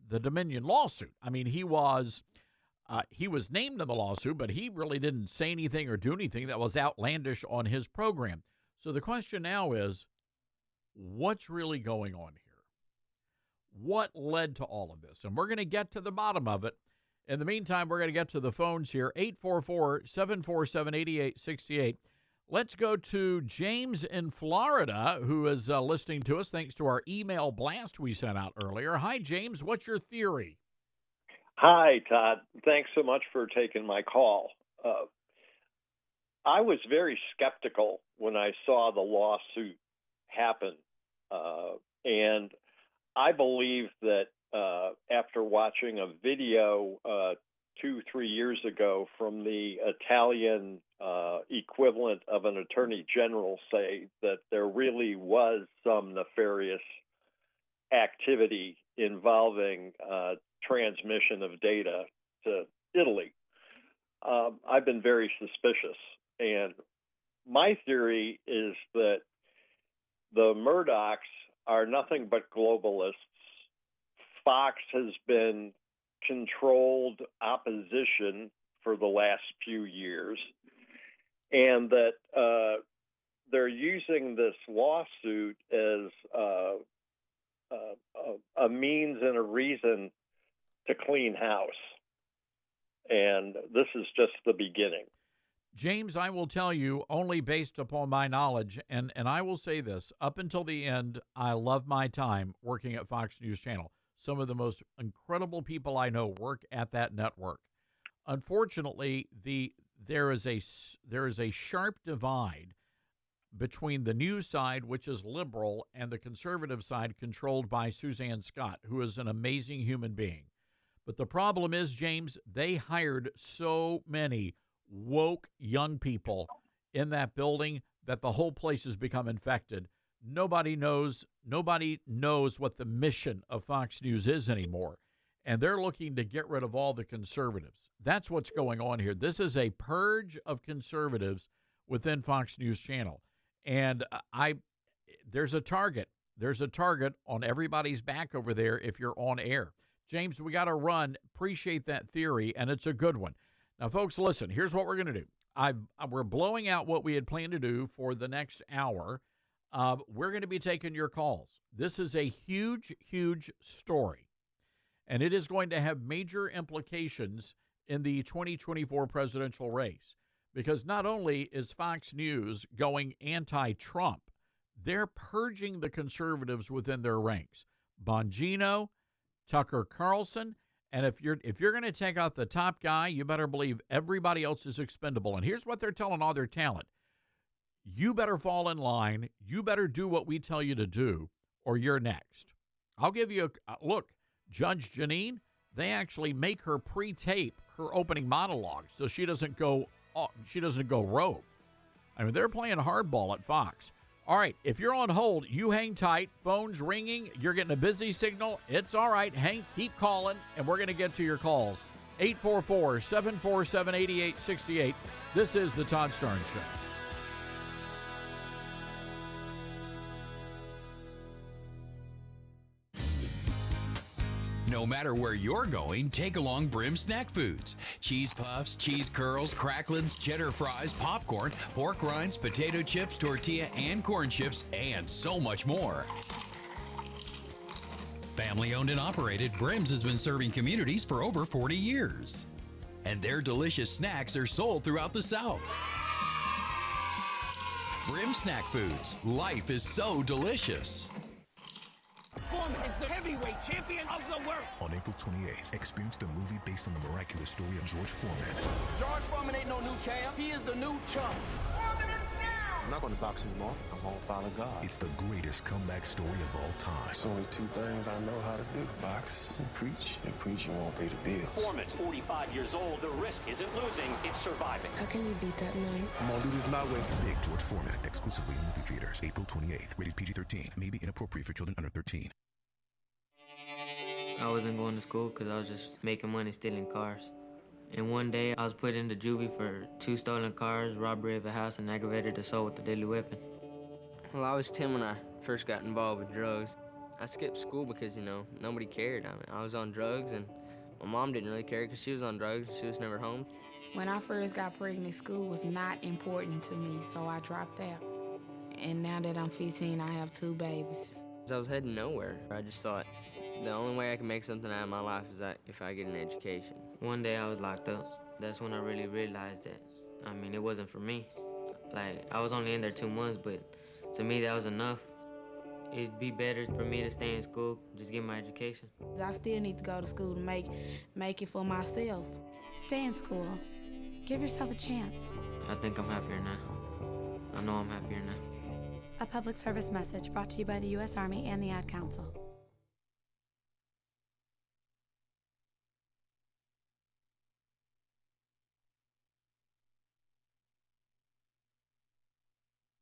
Dominion lawsuit. I mean, he was named in the lawsuit, but he really didn't say anything or do anything that was outlandish on his program. So the question now is, what's really going on here? What led to all of this? And we're going to get to the bottom of it. In the meantime, we're going to get to the phones here, 844-747-8868. Let's go to James in Florida, who is listening to us thanks to our email blast we sent out earlier. Hi, James. What's your theory? Hi, Todd. Thanks so much for taking my call. I was very skeptical when I saw the lawsuit happen, and I believe that after watching a video 2-3 years ago from the Italian equivalent of an attorney general say that there really was some nefarious activity involving transmission of data to Italy, I've been very suspicious. And my theory is that the Murdochs are nothing but globalists. Fox has been controlled opposition for the last few years, and that they're using this lawsuit as a means and a reason to clean house. And this is just the beginning. James, I will tell you, only based upon my knowledge, and I will say this, up until the end, I love my time working at Fox News Channel. Some of the most incredible people I know work at that network. Unfortunately, there is a sharp divide between the news side, which is liberal, and the conservative side controlled by Suzanne Scott, who is an amazing human being. But the problem is, James, they hired so many woke young people in that building that the whole place has become infected. Nobody knows what the mission of Fox News is anymore. And they're looking to get rid of all the conservatives. That's what's going on here. This is a purge of conservatives within Fox News Channel. And there's a target. There's a target on everybody's back over there if you're on air. James, we got to run. Appreciate that theory, and it's a good one. Now, folks, listen, here's what we're going to do. We're blowing out what we had planned to do for the next hour. We're going to be taking your calls. This is a huge, huge story, and it is going to have major implications in the 2024 presidential race, because not only is Fox News going anti-Trump, they're purging the conservatives within their ranks. Bongino, Tucker Carlson, and if you're going to take out the top guy, you better believe everybody else is expendable. And here's what they're telling all their talent. You better fall in line. You better do what we tell you to do, or you're next. I'll give you a look. Judge Janine, they actually make her pre-tape her opening monologue so she doesn't go rogue. I mean, they're playing hardball at Fox. All right, if you're on hold, you hang tight. Phone's ringing. You're getting a busy signal. It's all right. Keep calling, and we're going to get to your calls. 844-747-8868. This is the Todd Starnes Show. No matter where you're going, take along Brim Snack Foods. Cheese puffs, cheese curls, cracklins, cheddar fries, popcorn, pork rinds, potato chips, tortilla, and corn chips, and so much more. Family owned and operated, Brim's has been serving communities for over 40 years. And their delicious snacks are sold throughout the South. Brim Snack Foods. Life is so delicious. Foreman is the heavyweight champion of the world. On April 28th, experience the movie based on the miraculous story of George Foreman. George Foreman ain't no new champ. He is the new chump. Foreman is down. I'm not going to box anymore. I'm going to follow God. It's the greatest comeback story of all time. There's only two things I know how to do. Box and preach. And preaching won't pay the bills. Foreman's 45 years old. The risk isn't losing. It's surviving. How can you beat that man? I'm going to do this my way. Big George Foreman. Exclusively in movie theaters. April 28th. Rated PG-13. May be inappropriate for children under 13. I wasn't going to school because I was just making money stealing cars. And one day, I was put into juvie for 2 stolen cars, robbery of a house, and aggravated assault with a deadly weapon. Well, I was 10 when I first got involved with drugs. I skipped school because, nobody cared. I mean, I was on drugs, and my mom didn't really care because she was on drugs. She was never home. When I first got pregnant, school was not important to me, so I dropped out. And now that I'm 15, I have 2 babies. I was heading nowhere. I just thought, the only way I can make something out of my life is that if I get an education. One day I was locked up. That's when I really realized that, it wasn't for me. Like, I was only in there 2 months, but to me that was enough. It'd be better for me to stay in school, just get my education. I still need to go to school to make it for myself. Stay in school. Give yourself a chance. I think I'm happier now. I know I'm happier now. A public service message brought to you by the U.S. Army and the Ad Council.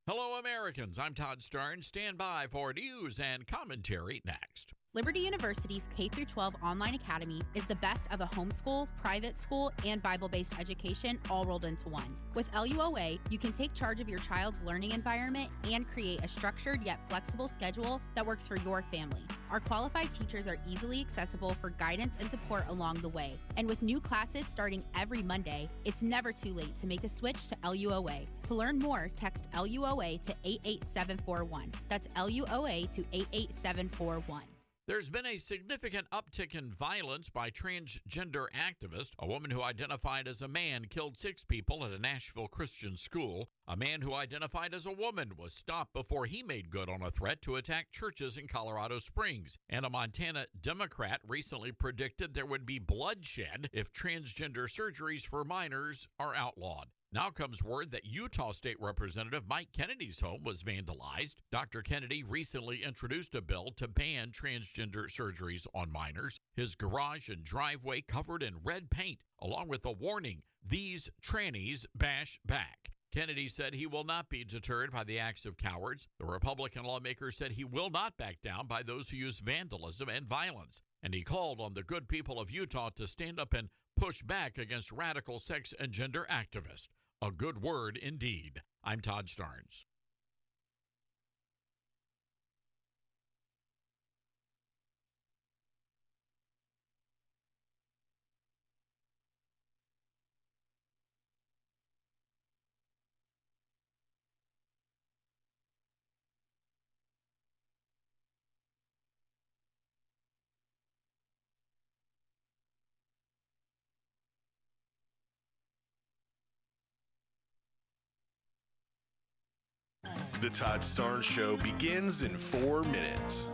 Hello, Americans. I'm Todd Starnes. Stand by for news and commentary next. Liberty University's K-12 online academy is the best of a homeschool, private school, and Bible-based education all rolled into one. With LUOA, you can take charge of your child's learning environment and create a structured yet flexible schedule that works for your family. Our qualified teachers are easily accessible for guidance and support along the way. And with new classes starting every Monday, it's never too late to make a switch to LUOA. To learn more, text LUOA to 88741. That's LUOA to 88741. There's been a significant uptick in violence by transgender activists. A woman who identified as a man killed 6 people at a Nashville Christian school. A man who identified as a woman was stopped before he made good on a threat to attack churches in Colorado Springs. And a Montana Democrat recently predicted there would be bloodshed if transgender surgeries for minors are outlawed. Now comes word that Utah State Representative Mike Kennedy's home was vandalized. Dr. Kennedy recently introduced a bill to ban transgender surgeries on minors. His garage and driveway covered in red paint, along with a warning, "These trannies bash back." Kennedy said he will not be deterred by the acts of cowards. The Republican lawmaker said he will not back down by those who use vandalism and violence. And he called on the good people of Utah to stand up and push back against radical sex and gender activists. A good word indeed. I'm Todd Starnes. The Todd Starnes Show begins in 4 minutes.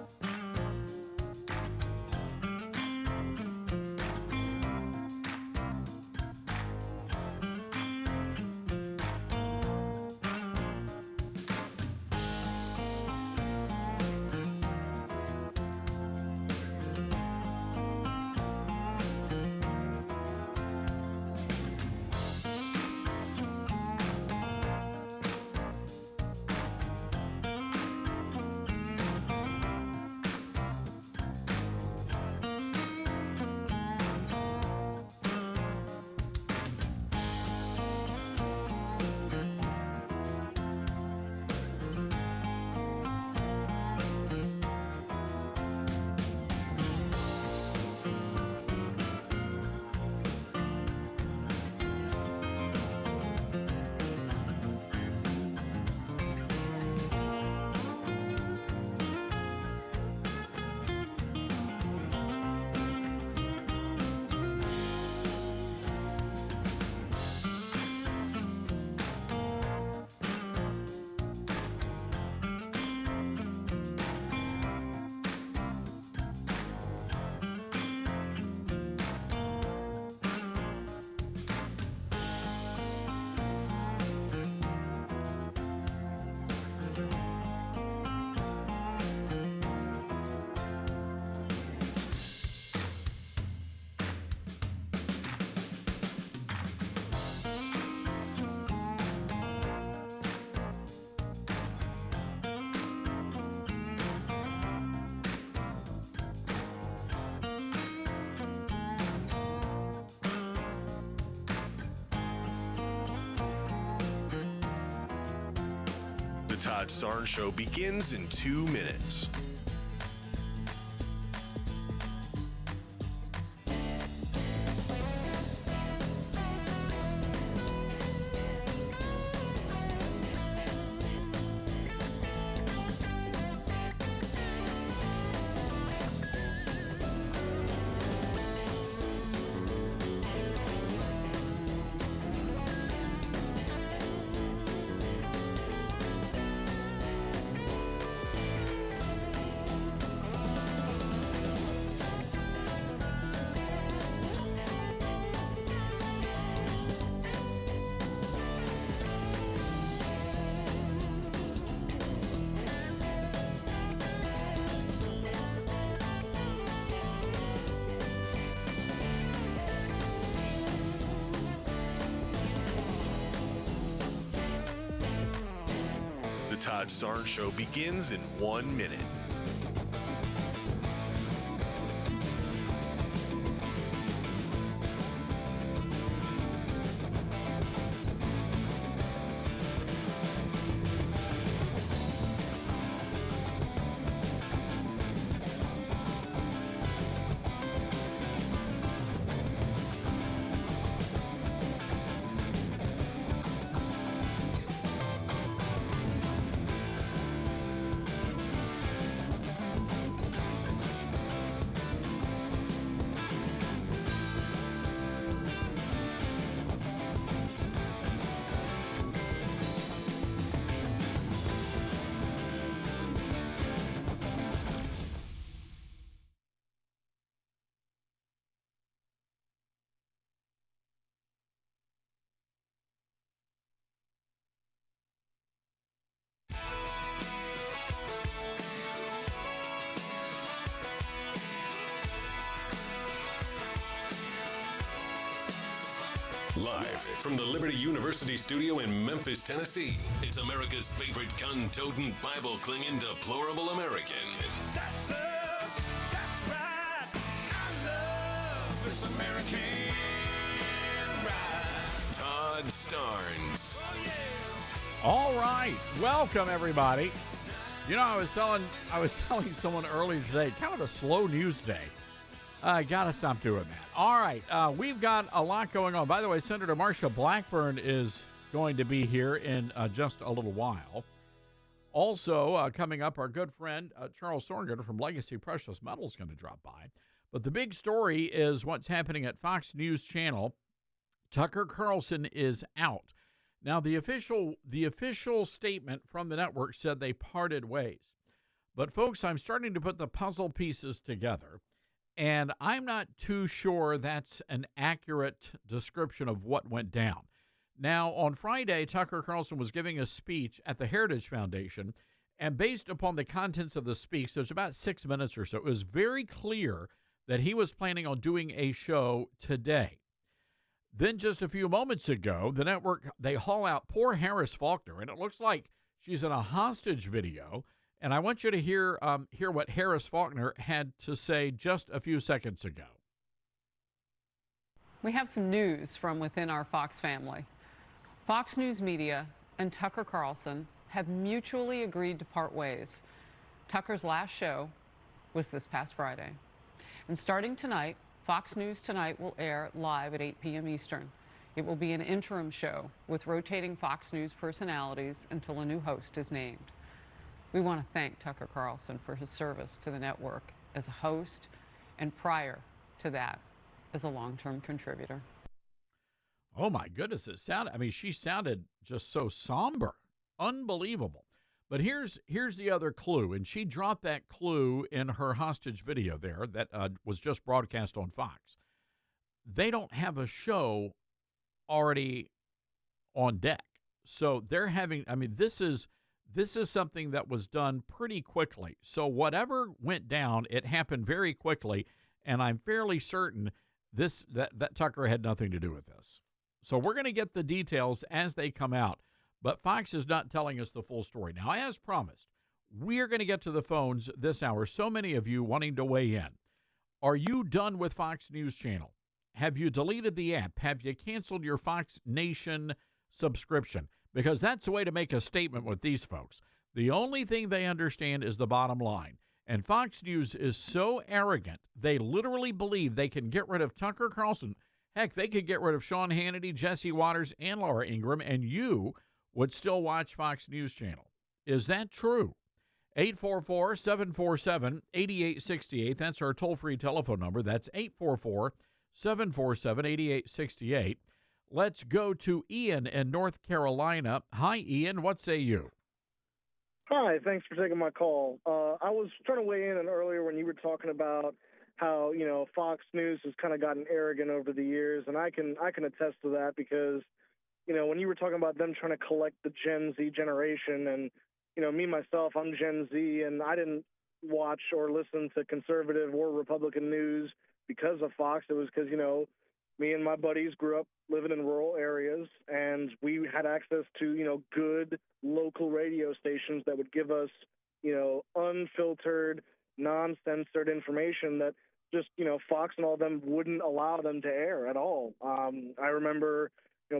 The Todd Starnes Show begins in 2 minutes. The Todd Starnes Show begins in 1 minute. Live from the Liberty University studio in Memphis, Tennessee, it's America's favorite gun-toting, Bible-clinging, deplorable American. That's us. That's right. I love this American ride. Todd Starnes. Oh, yeah. All right. Welcome, everybody. You know, I was telling someone earlier today, kind of a slow news day. I got to stop doing that. All right. We've got a lot going on. By the way, Senator Marsha Blackburn is going to be here in just a little while. Also, coming up, our good friend Charles Sorgen from Legacy Precious Metals is going to drop by. But the big story is what's happening at Fox News Channel. Tucker Carlson is out. Now, the official statement from the network said they parted ways. But, folks, I'm starting to put the puzzle pieces together. And I'm not too sure that's an accurate description of what went down. Now, on Friday, Tucker Carlson was giving a speech at the Heritage Foundation, and based upon the contents of the speech, there's about 6 minutes or so, it was very clear that he was planning on doing a show today. Then just a few moments ago, the network, they haul out poor Harris Faulkner, and it looks like she's in a hostage video. And I want you to hear what Harris Faulkner had to say just a few seconds ago. We have some news from within our Fox family. Fox News Media and Tucker Carlson have mutually agreed to part ways. Tucker's last show was this past Friday. And starting tonight, Fox News Tonight will air live at 8 p.m. Eastern. It will be an interim show with rotating Fox News personalities until a new host is named. We want to thank Tucker Carlson for his service to the network as a host and prior to that as a long-term contributor. Oh, my goodness. She sounded just so somber. Unbelievable. But here's the other clue, and she dropped that clue in her hostage video there that was just broadcast on Fox. They don't have a show already on deck. So they're having, this is something that was done pretty quickly. So whatever went down, it happened very quickly, and I'm fairly certain that Tucker had nothing to do with this. So we're going to get the details as they come out, but Fox is not telling us the full story. Now, as promised, we're going to get to the phones this hour. So many of you wanting to weigh in. Are you done with Fox News Channel? Have you deleted the app? Have you canceled your Fox Nation subscription? Because that's the way to make a statement with these folks. The only thing they understand is the bottom line. And Fox News is so arrogant, they literally believe they can get rid of Tucker Carlson. Heck, they could get rid of Sean Hannity, Jesse Waters, and Laura Ingraham, and you would still watch Fox News Channel. Is that true? 844-747-8868. That's our toll-free telephone number. That's 844-747-8868. Let's go to Ian in North Carolina. Hi, Ian. What say you? Hi. Thanks for taking my call. I was trying to weigh in earlier when you were talking about how, Fox News has kind of gotten arrogant over the years, and I can attest to that because, when you were talking about them trying to collect the Gen Z generation, and, me, myself, I'm Gen Z, and I didn't watch or listen to conservative or Republican news because of Fox. It was because, me and my buddies grew up living in rural areas, and we had access to, good local radio stations that would give us, unfiltered, non-censored information that just, Fox and all of them wouldn't allow them to air at all. I remember,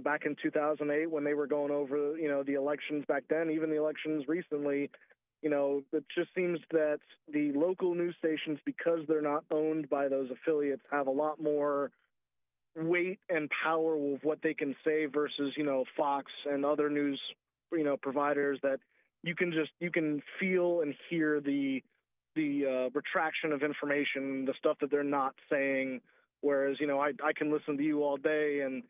back in 2008 when they were going over, the elections back then, even the elections recently, it just seems that the local news stations, because they're not owned by those affiliates, have a lot more weight and power of what they can say versus, Fox and other news, providers that you can feel and hear the retraction of information, the stuff that they're not saying. Whereas, I can listen to you all day and,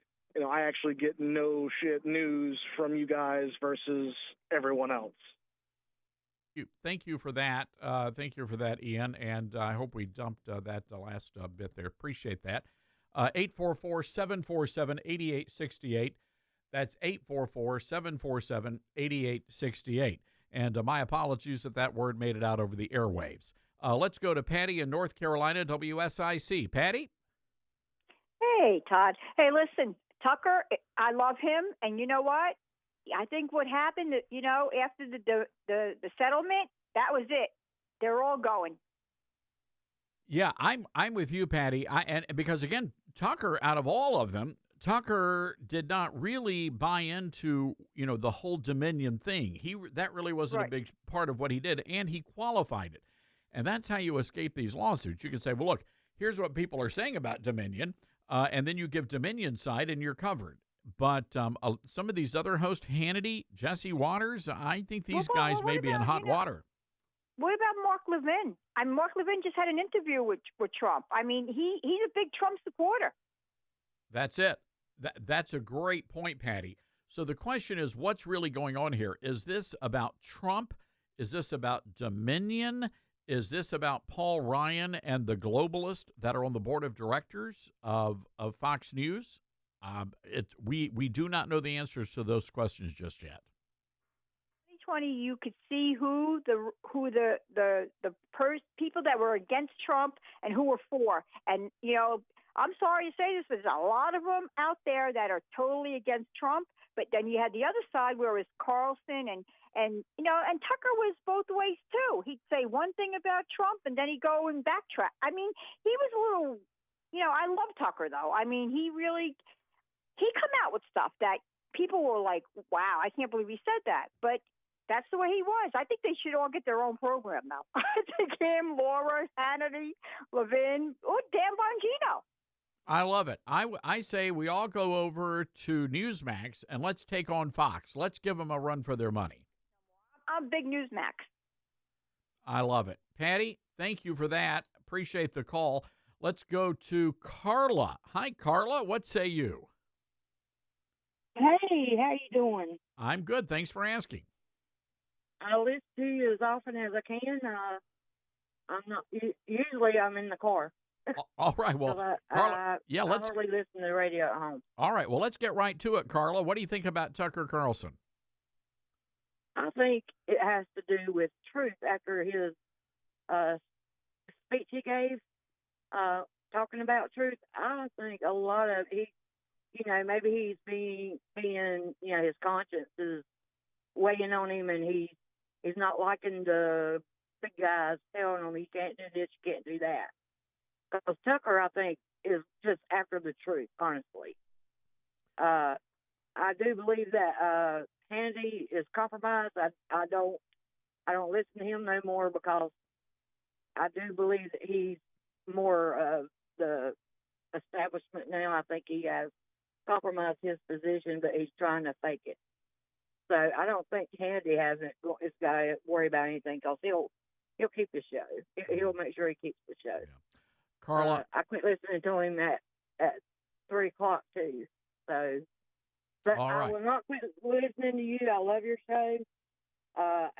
I actually get no shit news from you guys versus everyone else. Thank you for that. Thank you for that, Ian. And I hope we dumped that last bit there. Appreciate that. 844-747-8868. That's 844-747-8868. And my apologies if that word made it out over the airwaves. Let's go to Patty in North Carolina, WSIC. Patty? Hey, Todd. Hey, listen, Tucker, I love him, and you know what? I think what happened, after the settlement, that was it. They're all going. Yeah, I'm with you, Patty. And because again, Tucker, out of all of them, Tucker did not really buy into the whole Dominion thing. That really wasn't a big part of what he did, and he qualified it. And that's how you escape these lawsuits. You can say, well, look, here's what people are saying about Dominion, and then you give Dominion's side, and you're covered. But some of these other hosts, Hannity, Jesse Waters, I think these guys may be in hot water. What about Mark Levin? Mark Levin just had an interview with Trump. I mean, he's a big Trump supporter. That's it. That's a great point, Patty. So the question is, what's really going on here? Is this about Trump? Is this about Dominion? Is this about Paul Ryan and the globalists that are on the board of directors of Fox News? We do not know the answers to those questions just yet. 2020, you could see who the people that were against Trump and who were for. And I'm sorry to say this, but there's a lot of them out there that are totally against Trump. But then you had the other side where it was Carlson and Tucker was both ways too. He'd say one thing about Trump and then he'd go and backtrack. I mean, he was a little, I love Tucker though. I mean, he come out with stuff that people were like, wow, I can't believe he said that. But that's the way he was. I think they should all get their own program now. I think him, Laura, Hannity, Levin, Dan Bongino. I love it. I say we all go over to Newsmax and let's take on Fox. Let's give them a run for their money. I'm big Newsmax. I love it. Patty, thank you for that. Appreciate the call. Let's go to Carla. Hi, Carla. What say you? Hey, how you doing? I'm good. Thanks for asking. I listen to you as often as I can. I'm not usually I'm in the car. All right. Well, Carla, I hardly listen to the radio at home. All right. Well, let's get right to it, Carla. What do you think about Tucker Carlson? I think it has to do with truth after his speech he gave, talking about truth. I think a lot of maybe he's being his conscience is weighing on him, and he's not liking the big guys telling him he can't do this, you can't do that. Because Tucker, I think, is just after the truth, honestly. I do believe that Hannity is compromised. I don't listen to him no more because I do believe that he's more of the establishment now. I think he has compromised his position, but he's trying to fake it. So I don't think Hannity is got to worry about anything because he'll keep the show. He'll make sure he keeps the show. Yeah. Carla, I quit listening to him at 3 o'clock too. So, but all right. I will not quit listening to you. I love your show,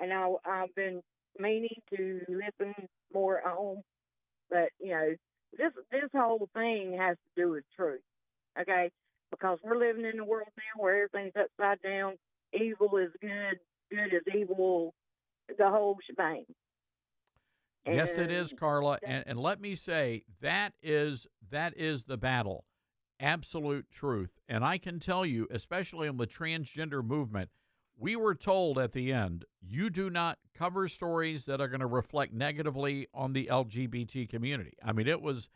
and I've been meaning to listen more at home. But this whole thing has to do with truth, okay? Because we're living in a world now where everything's upside down. Evil is good, good is evil, the whole shebang. Yes, it is, Carla. And let me say, that is the battle. Absolute truth. And I can tell you, especially in the transgender movement, we were told at the end, you do not cover stories that are going to reflect negatively on the LGBT community. I mean, that was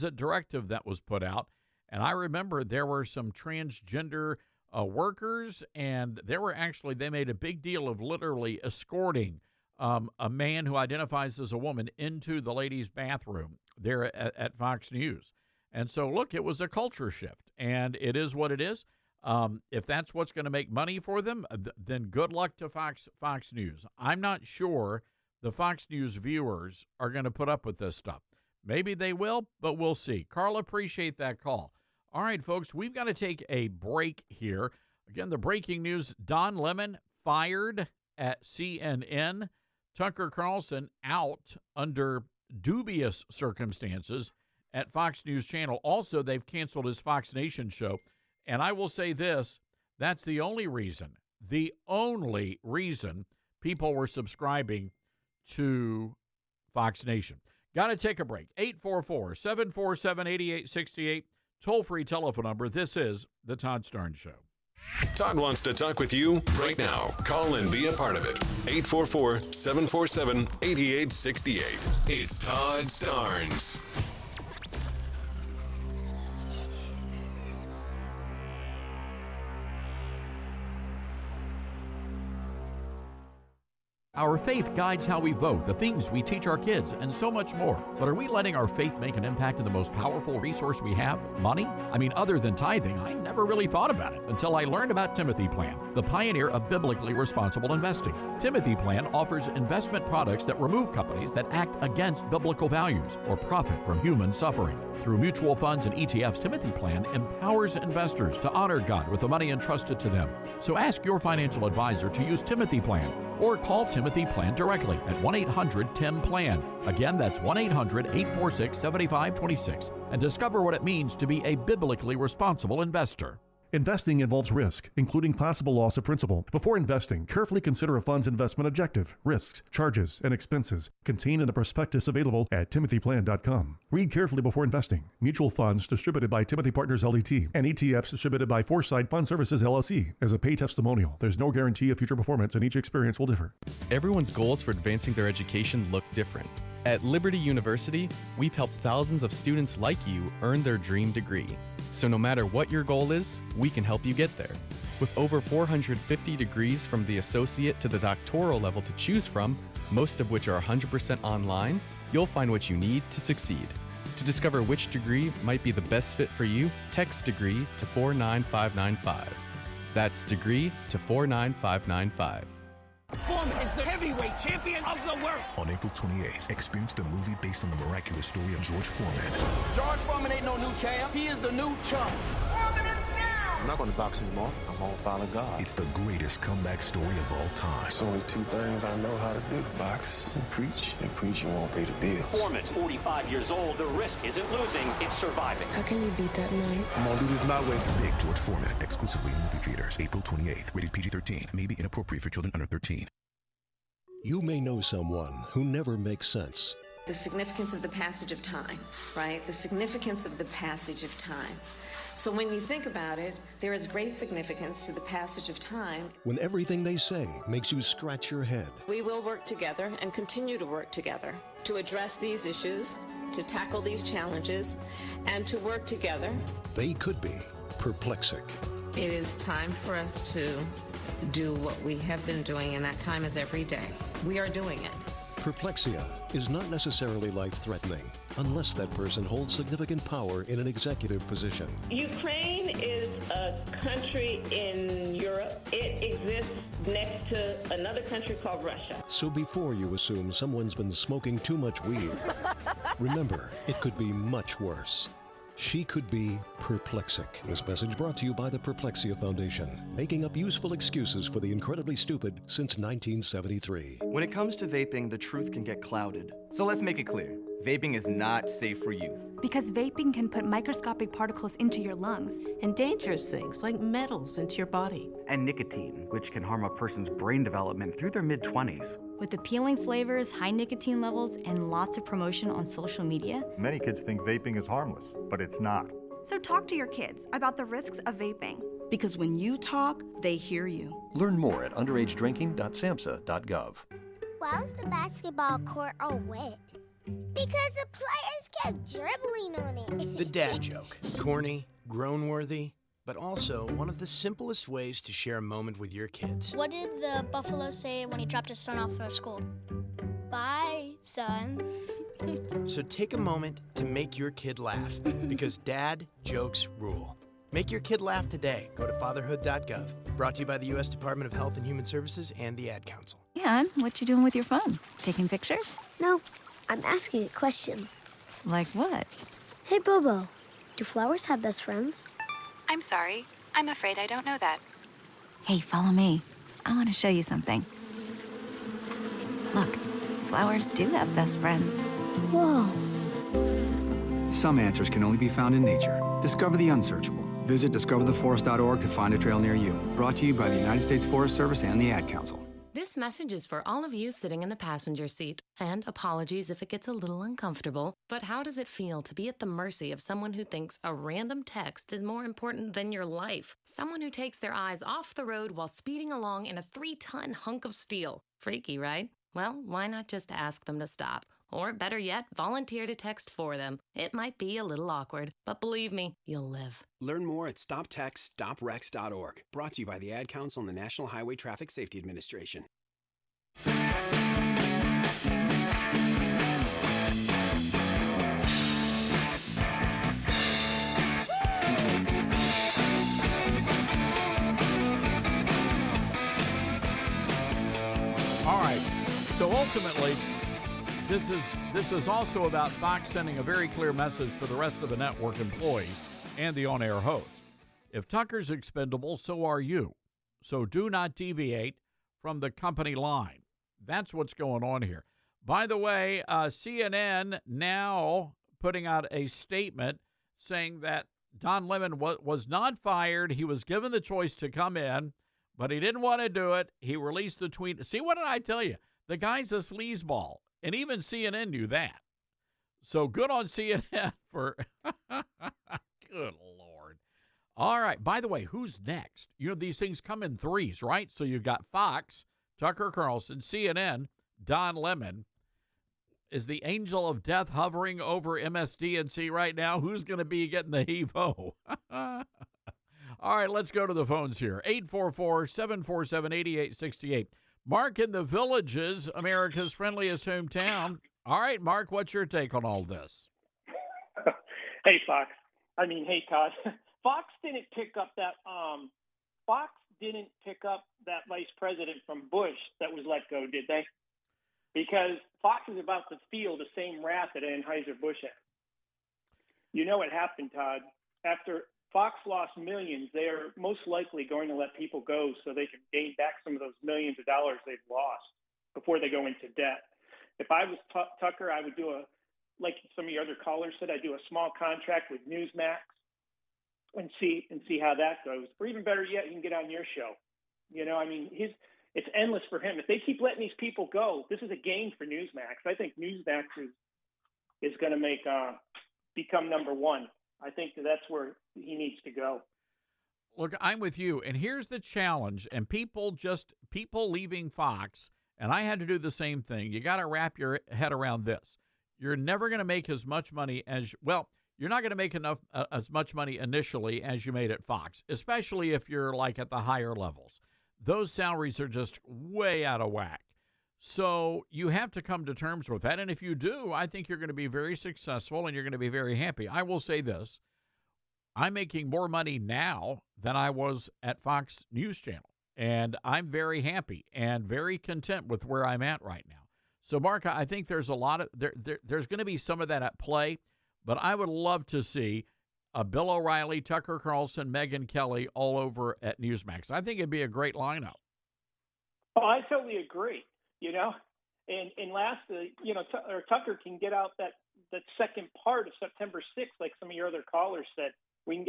a directive that was put out. And I remember there were some transgender workers, and they made a big deal of literally escorting a man who identifies as a woman into the ladies' bathroom there at Fox News. And so, look, it was a culture shift, and it is what it is. If that's what's going to make money for them, then good luck to Fox News. I'm not sure the Fox News viewers are going to put up with this stuff. Maybe they will, but we'll see. Carla, appreciate that call. All right, folks, we've got to take a break here. Again, the breaking news, Don Lemon fired at CNN. Tucker Carlson out under dubious circumstances at Fox News Channel. Also, they've canceled his Fox Nation show. And I will say this, that's the only reason people were subscribing to Fox Nation. Got to take a break. 844-747-8868, toll-free telephone number. This is The Todd Stern Show. Todd wants to talk with you right now. Call and be a part of it. 844-747-8868. It's Todd Starnes. Our faith guides how we vote, the things we teach our kids, and so much more. But are we letting our faith make an impact in the most powerful resource we have, money? I mean, other than tithing, I never really thought about it until I learned about Timothy Plan, the pioneer of biblically responsible investing. Timothy Plan offers investment products that remove companies that act against biblical values or profit from human suffering. Through mutual funds and ETFs, Timothy Plan empowers investors to honor God with the money entrusted to them. So ask your financial advisor to use Timothy Plan or call Timothy Plan directly at 1-800-10-PLAN. Again, that's 1-800-846-7526 and discover what it means to be a biblically responsible investor. Investing involves risk, including possible loss of principal. Before investing, carefully consider a fund's investment objective, risks, charges, and expenses contained in the prospectus available at timothyplan.com. Read carefully before investing. Mutual funds distributed by Timothy Partners LLC and ETFs distributed by Foresight Fund Services LLC as a pay testimonial. There's no guarantee of future performance and each experience will differ. Everyone's goals for advancing their education look different. At Liberty University, we've helped thousands of students like you earn their dream degree. So no matter what your goal is, we can help you get there. With over 450 degrees from the associate to the doctoral level to choose from, most of which are 100% online, you'll find what you need to succeed. To discover which degree might be the best fit for you, text degree to 49595. That's degree to 49595. Foreman is the heavyweight champion of the world. On April 28th, experience the movie based on the miraculous story of George Foreman. George Foreman ain't no new champ. He is the new chump. Foreman is down. I'm not going to box anymore. I'm going to follow God. It's the greatest comeback story of all time. There's only two things I know how to do. Box and preaching won't pay the bills. Foreman's 45 years old. The risk isn't losing, it's surviving. How can you beat that man? I'm going to do this my way. Big George Foreman, exclusively in movie theaters, April 28th. Rated PG-13. May be inappropriate for children under 13. You may know someone who never makes sense. The significance of the passage of time, right? The significance of the passage of time. So when you think about it, there is great significance to the passage of time. When everything they say makes you scratch your head. We will work together and continue to work together to address these issues, to tackle these challenges, and to work together. They could be perplexing. It is time for us to do what we have been doing, and that time is every day. We are doing it. Perplexia is not necessarily life-threatening unless that person holds significant power in an executive position. Ukraine is a country in Europe. It exists next to another country called Russia. So before you assume someone's been smoking too much weed, remember, it could be much worse. She could be perplexic. This message brought to you by the Perplexia Foundation, making up useful excuses for the incredibly stupid since 1973. When it comes to vaping, the truth can get clouded. So let's make it clear. Vaping is not safe for youth. Because vaping can put microscopic particles into your lungs. And dangerous things like metals into your body. And nicotine, which can harm a person's brain development through their mid-20s. With appealing flavors, high nicotine levels, and lots of promotion on social media, many kids think vaping is harmless, but it's not. So talk to your kids about the risks of vaping. Because when you talk, they hear you. Learn more at underagedrinking.samhsa.gov. Why was the basketball court all wet? Because the players kept dribbling on it. The dad joke. Corny, groan-worthy, but also one of the simplest ways to share a moment with your kids. What did the buffalo say when he dropped his son off for school? Bye, son. So take a moment to make your kid laugh, because dad jokes rule. Make your kid laugh today. Go to fatherhood.gov. Brought to you by the U.S. Department of Health and Human Services and the Ad Council. And what you doing with your phone? Taking pictures? No, I'm asking it questions. Like what? Hey, Bobo, do flowers have best friends? I'm sorry. I'm afraid I don't know that. Hey, follow me. I want to show you something. Look, flowers do have best friends. Whoa. Some answers can only be found in nature. Discover the unsearchable. Visit discovertheforest.org to find a trail near you. Brought to you by the United States Forest Service and the Ad Council. This message is for all of you sitting in the passenger seat. And apologies if it gets a little uncomfortable, but how does it feel to be at the mercy of someone who thinks a random text is more important than your life? Someone who takes their eyes off the road while speeding along in a 3-ton hunk of steel. Freaky, right? Well, why not just ask them to stop? Or better yet, volunteer to text for them. It might be a little awkward, but believe me, you'll live. Learn more at stoptextstoprex.org. Brought to you by the Ad Council and the National Highway Traffic Safety Administration. All right. So ultimately, this is also about Fox sending a very clear message for the rest of the network employees and the on-air host. If Tucker's expendable, so are you. So do not deviate from the company line. That's what's going on here. By the way, CNN now putting out a statement saying that Don Lemon was not fired. He was given the choice to come in, but he didn't want to do it. He released the tweet. See, what did I tell you? The guy's a sleazeball. And even CNN knew that. So good on CNN for good Lord. All right. By the way, who's next? You know, these things come in threes, right? So you've got Fox, Tucker Carlson, CNN, Don Lemon. Is the angel of death hovering over MSDNC right now? Who's going to be getting the heave-ho? All right, let's go to the phones here. 844-747-8868. Mark in the Villages, America's friendliest hometown. All right, Mark, what's your take on all this? Hey, Todd. Fox didn't pick up that vice president from Bush that was let go, did they? Because Fox is about to feel the same wrath that Anheuser-Busch had. You know what happened, Todd? After Fox lost millions, they are most likely going to let people go so they can gain back some of those millions of dollars they've lost before they go into debt. If I was Tucker, I would do like some of your other callers said, I'd do a small contract with Newsmax and see how that goes. Or even better yet, he can get on your show. You know, I mean, it's endless for him. If they keep letting these people go, this is a gain for Newsmax. I think Newsmax is going to become number one. I think that's where he needs to go. Look, I'm with you. And here's the challenge. And people leaving Fox, and I had to do the same thing. You got to wrap your head around this. You're never going to make as much money you're not going to make as much money initially as you made at Fox, especially if you're like at the higher levels. Those salaries are just way out of whack. So you have to come to terms with that. And if you do, I think you're going to be very successful and you're going to be very happy. I will say this. I'm making more money now than I was at Fox News Channel. And I'm very happy and very content with where I'm at right now. So, Mark, I think there's a lot of there's going to be some of that at play. But I would love to see Bill O'Reilly, Tucker Carlson, Megyn Kelly all over at Newsmax. I think it'd be a great lineup. Oh, I totally agree. You know, and Tucker can get out that second part of September 6th, like some of your other callers said. We can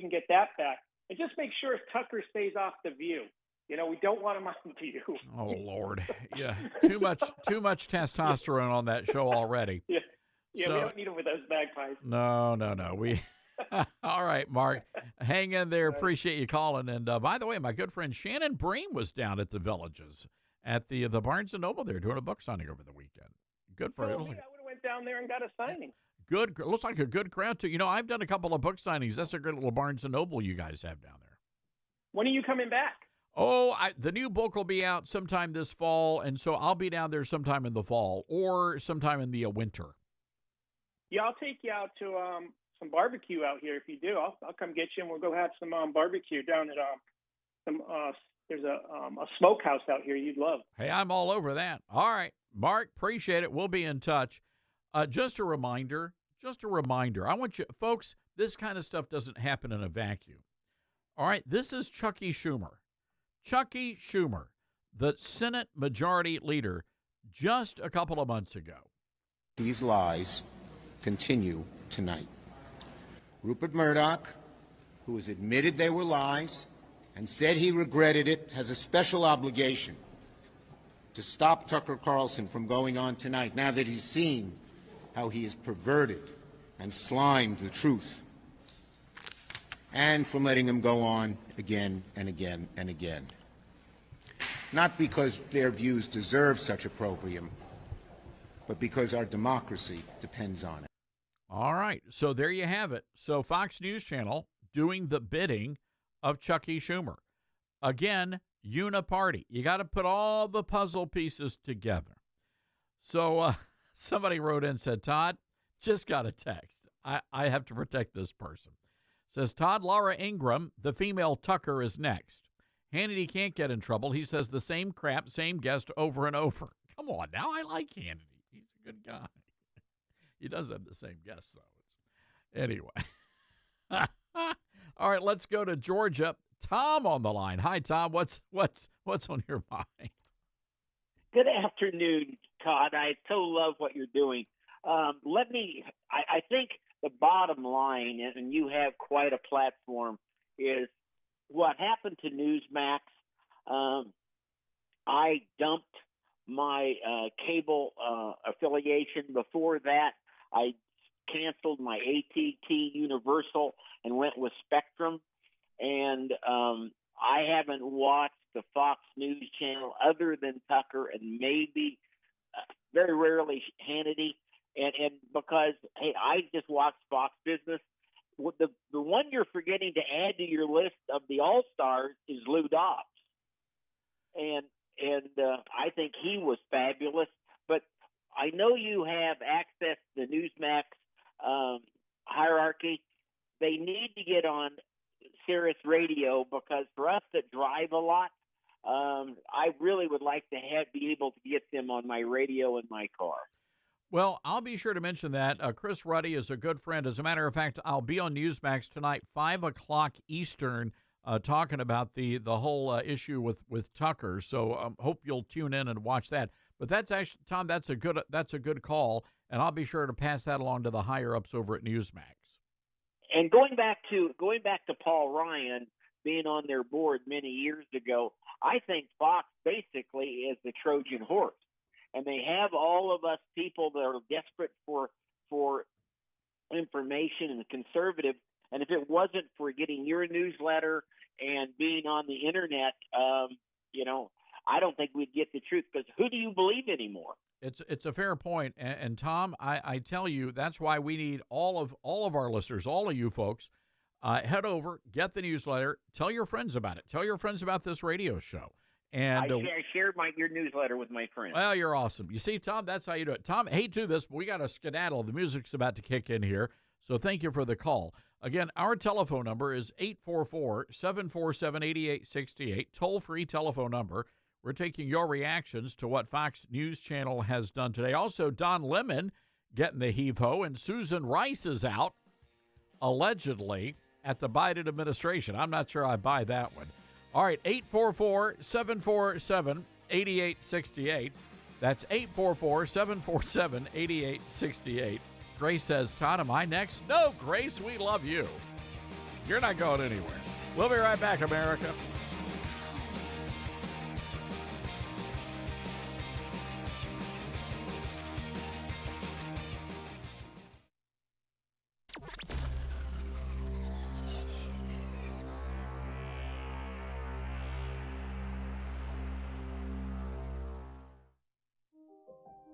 get that back, and just make sure Tucker stays off The View. You know, we don't want him on The View. Oh Lord, yeah, too much testosterone on that show already. Yeah, so, we don't need him with those bagpipes. No. We. All right, Mark, hang in there. Appreciate you calling. And by the way, my good friend Shannon Bream was down at the Villages. At the Barnes & Noble, they're doing a book signing over the weekend. Good for it. I would have went down there and got a signing. Good. Looks like a good crowd, too. You know, I've done a couple of book signings. That's a good little Barnes & Noble you guys have down there. When are you coming back? Oh, the new book will be out sometime this fall, and so I'll be down there sometime in the fall or sometime in the winter. Yeah, I'll take you out to some barbecue out here if you do. I'll come get you, and we'll go have some barbecue down at there's a smokehouse out here you'd love. Hey, I'm all over that. All right, Mark, appreciate it. We'll be in touch. Just a reminder. I want you, folks, this kind of stuff doesn't happen in a vacuum. All right, this is Chucky Schumer. Chucky Schumer, the Senate Majority Leader, just a couple of months ago. These lies continue tonight. Rupert Murdoch, who has admitted they were lies and said he regretted it, has a special obligation to stop Tucker Carlson from going on tonight, now that he's seen how he has perverted and slimed the truth, and from letting him go on again and again and again. Not because their views deserve such opprobrium, but because our democracy depends on it. All right, so there you have it. So Fox News Channel doing the bidding of Chucky Schumer. Again, uniparty. You got to put all the puzzle pieces together. So somebody wrote in and said, Todd, just got a text. I have to protect this person. Says, Todd, Laura Ingraham, the female Tucker, is next. Hannity can't get in trouble. He says the same crap, same guest over and over. Come on now. I like Hannity. He's a good guy. He does have the same guest, though. Anyway. All right, let's go to Georgia. Tom on the line. Hi, Tom. What's on your mind? Good afternoon, Todd. I so love what you're doing. I think the bottom line, and you have quite a platform, is what happened to Newsmax. I dumped my cable affiliation. Before that, I canceled my AT&T Universal and went with Spectrum. And I haven't watched the Fox News Channel other than Tucker and maybe very rarely Hannity. And because, hey, I just watch Fox Business. The one you're forgetting to add to your list of the All-Stars is Lou Dobbs. And I think he was fabulous. But I know you have access to the Newsmax hierarchy. They need to get on Sirius Radio, because for us that drive a lot, I really would like to be able to get them on my radio in my car. Well, I'll be sure to mention that. Chris Ruddy is a good friend. As a matter of fact, I'll be on Newsmax tonight, 5 o'clock Eastern, talking about the whole issue with Tucker. So hope you'll tune in and watch that. But that's actually, Tom, that's a good call, and I'll be sure to pass that along to the higher ups over at Newsmax. And going back to Paul Ryan being on their board many years ago, I think Fox basically is the Trojan horse. And they have all of us people that are desperate for information and conservative. And if it wasn't for getting your newsletter and being on the internet, I don't think we'd get the truth, because who do you believe anymore? It's a fair point. And Tom, I tell you, that's why we need all of our listeners, all of you folks, head over, get the newsletter, tell your friends about it. Tell your friends about this radio show. And I share your newsletter with my friends. Well, you're awesome. You see, Tom, that's how you do it. Tom, hate to do this, but we got a skedaddle. The music's about to kick in here, so thank you for the call. Again, our telephone number is 844-747-8868, toll-free telephone number. We're taking your reactions to what Fox News Channel has done today. Also, Don Lemon getting the heave-ho, and Susan Rice is out, allegedly, at the Biden administration. I'm not sure I buy that one. All right, 844-747-8868. That's 844-747-8868. Grace says, Todd, am I next? No, Grace, we love you. You're not going anywhere. We'll be right back, America.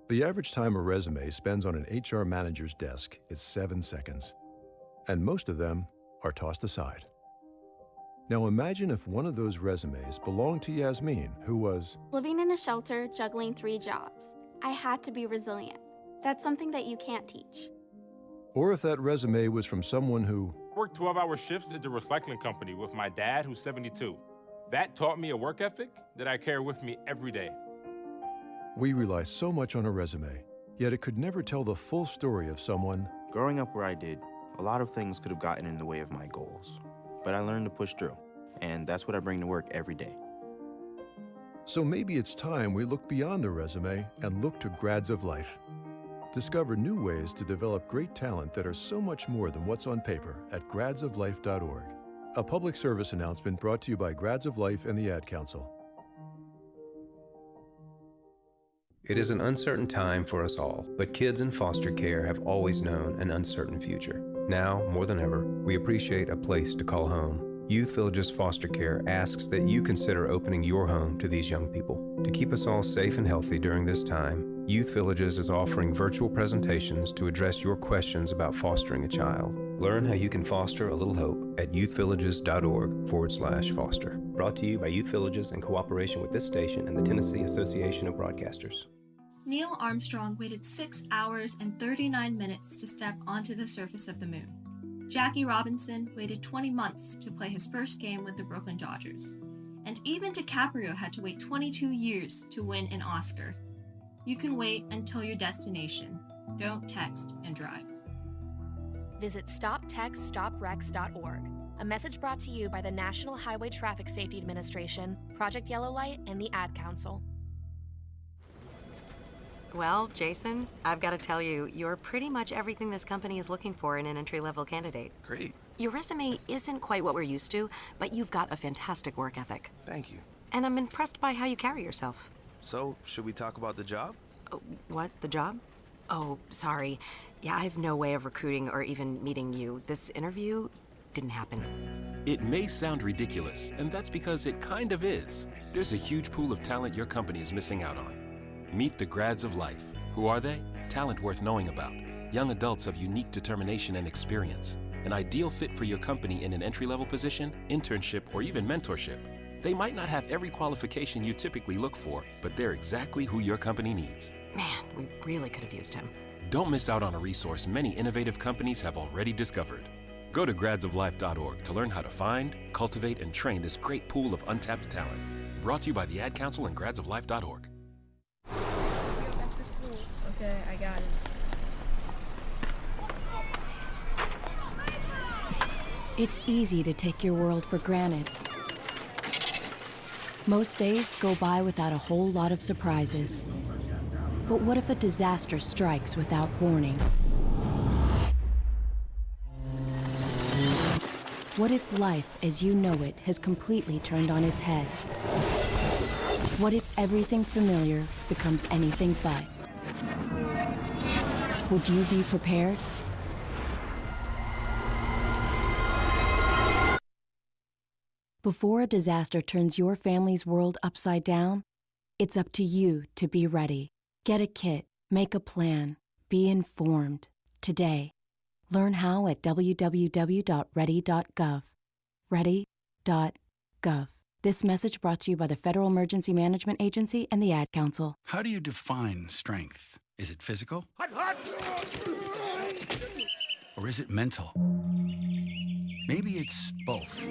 The average time a resume spends on an HR manager's desk is 7 seconds, and most of them are tossed aside. Now imagine if one of those resumes belonged to Yasmin, who was living in a shelter, juggling 3 jobs. I had to be resilient. That's something that you can't teach. Or if that resume was from someone who worked 12-hour shifts at the recycling company with my dad, who's 72. That taught me a work ethic that I carry with me every day. We rely so much on a resume, yet it could never tell the full story of someone. Growing up where I did, a lot of things could have gotten in the way of my goals. But I learned to push through, and that's what I bring to work every day. So maybe it's time we look beyond the resume and look to Grads of Life. Discover new ways to develop great talent that are so much more than what's on paper at gradsoflife.org. A public service announcement brought to you by Grads of Life and the Ad Council. It is an uncertain time for us all, but kids in foster care have always known an uncertain future. Now, more than ever, we appreciate a place to call home. Youth Villages Foster Care asks that you consider opening your home to these young people. To keep us all safe and healthy during this time, Youth Villages is offering virtual presentations to address your questions about fostering a child. Learn how you can foster a little hope at youthvillages.org/foster. Brought to you by Youth Villages in cooperation with this station and the Tennessee Association of Broadcasters. Neil Armstrong waited 6 hours and 39 minutes to step onto the surface of the moon. Jackie Robinson waited 20 months to play his first game with the Brooklyn Dodgers. And even DiCaprio had to wait 22 years to win an Oscar. You can wait until your destination. Don't text and drive. Visit StopTextStopWrecks.org. A message brought to you by the National Highway Traffic Safety Administration, Project Yellow Light, and the Ad Council. Well, Jason, I've got to tell you, you're pretty much everything this company is looking for in an entry-level candidate. Great. Your resume isn't quite what we're used to, but you've got a fantastic work ethic. Thank you. And I'm impressed by how you carry yourself. So, should we talk about the job? What? The job? Oh, sorry. Yeah, I have no way of recruiting or even meeting you. This interview didn't happen. It may sound ridiculous, and that's because it kind of is. There's a huge pool of talent your company is missing out on. Meet the grads of life. Who are they? Talent worth knowing about. Young adults of unique determination and experience. An ideal fit for your company in an entry-level position, internship, or even mentorship. They might not have every qualification you typically look for, but they're exactly who your company needs. Man, we really could have used him. Don't miss out on a resource many innovative companies have already discovered. Go to gradsoflife.org to learn how to find, cultivate, and train this great pool of untapped talent. Brought to you by the Ad Council and gradsoflife.org. Okay, I got it. It's easy to take your world for granted. Most days go by without a whole lot of surprises. But what if a disaster strikes without warning? What if life as you know it has completely turned on its head? What if everything familiar becomes anything but? Would you be prepared? Before a disaster turns your family's world upside down, it's up to you to be ready. Get a kit, make a plan, be informed today. Learn how at www.ready.gov. Ready.gov. This message brought to you by the Federal Emergency Management Agency and the Ad Council. How do you define strength? Is it physical? Or is it mental? Maybe it's both.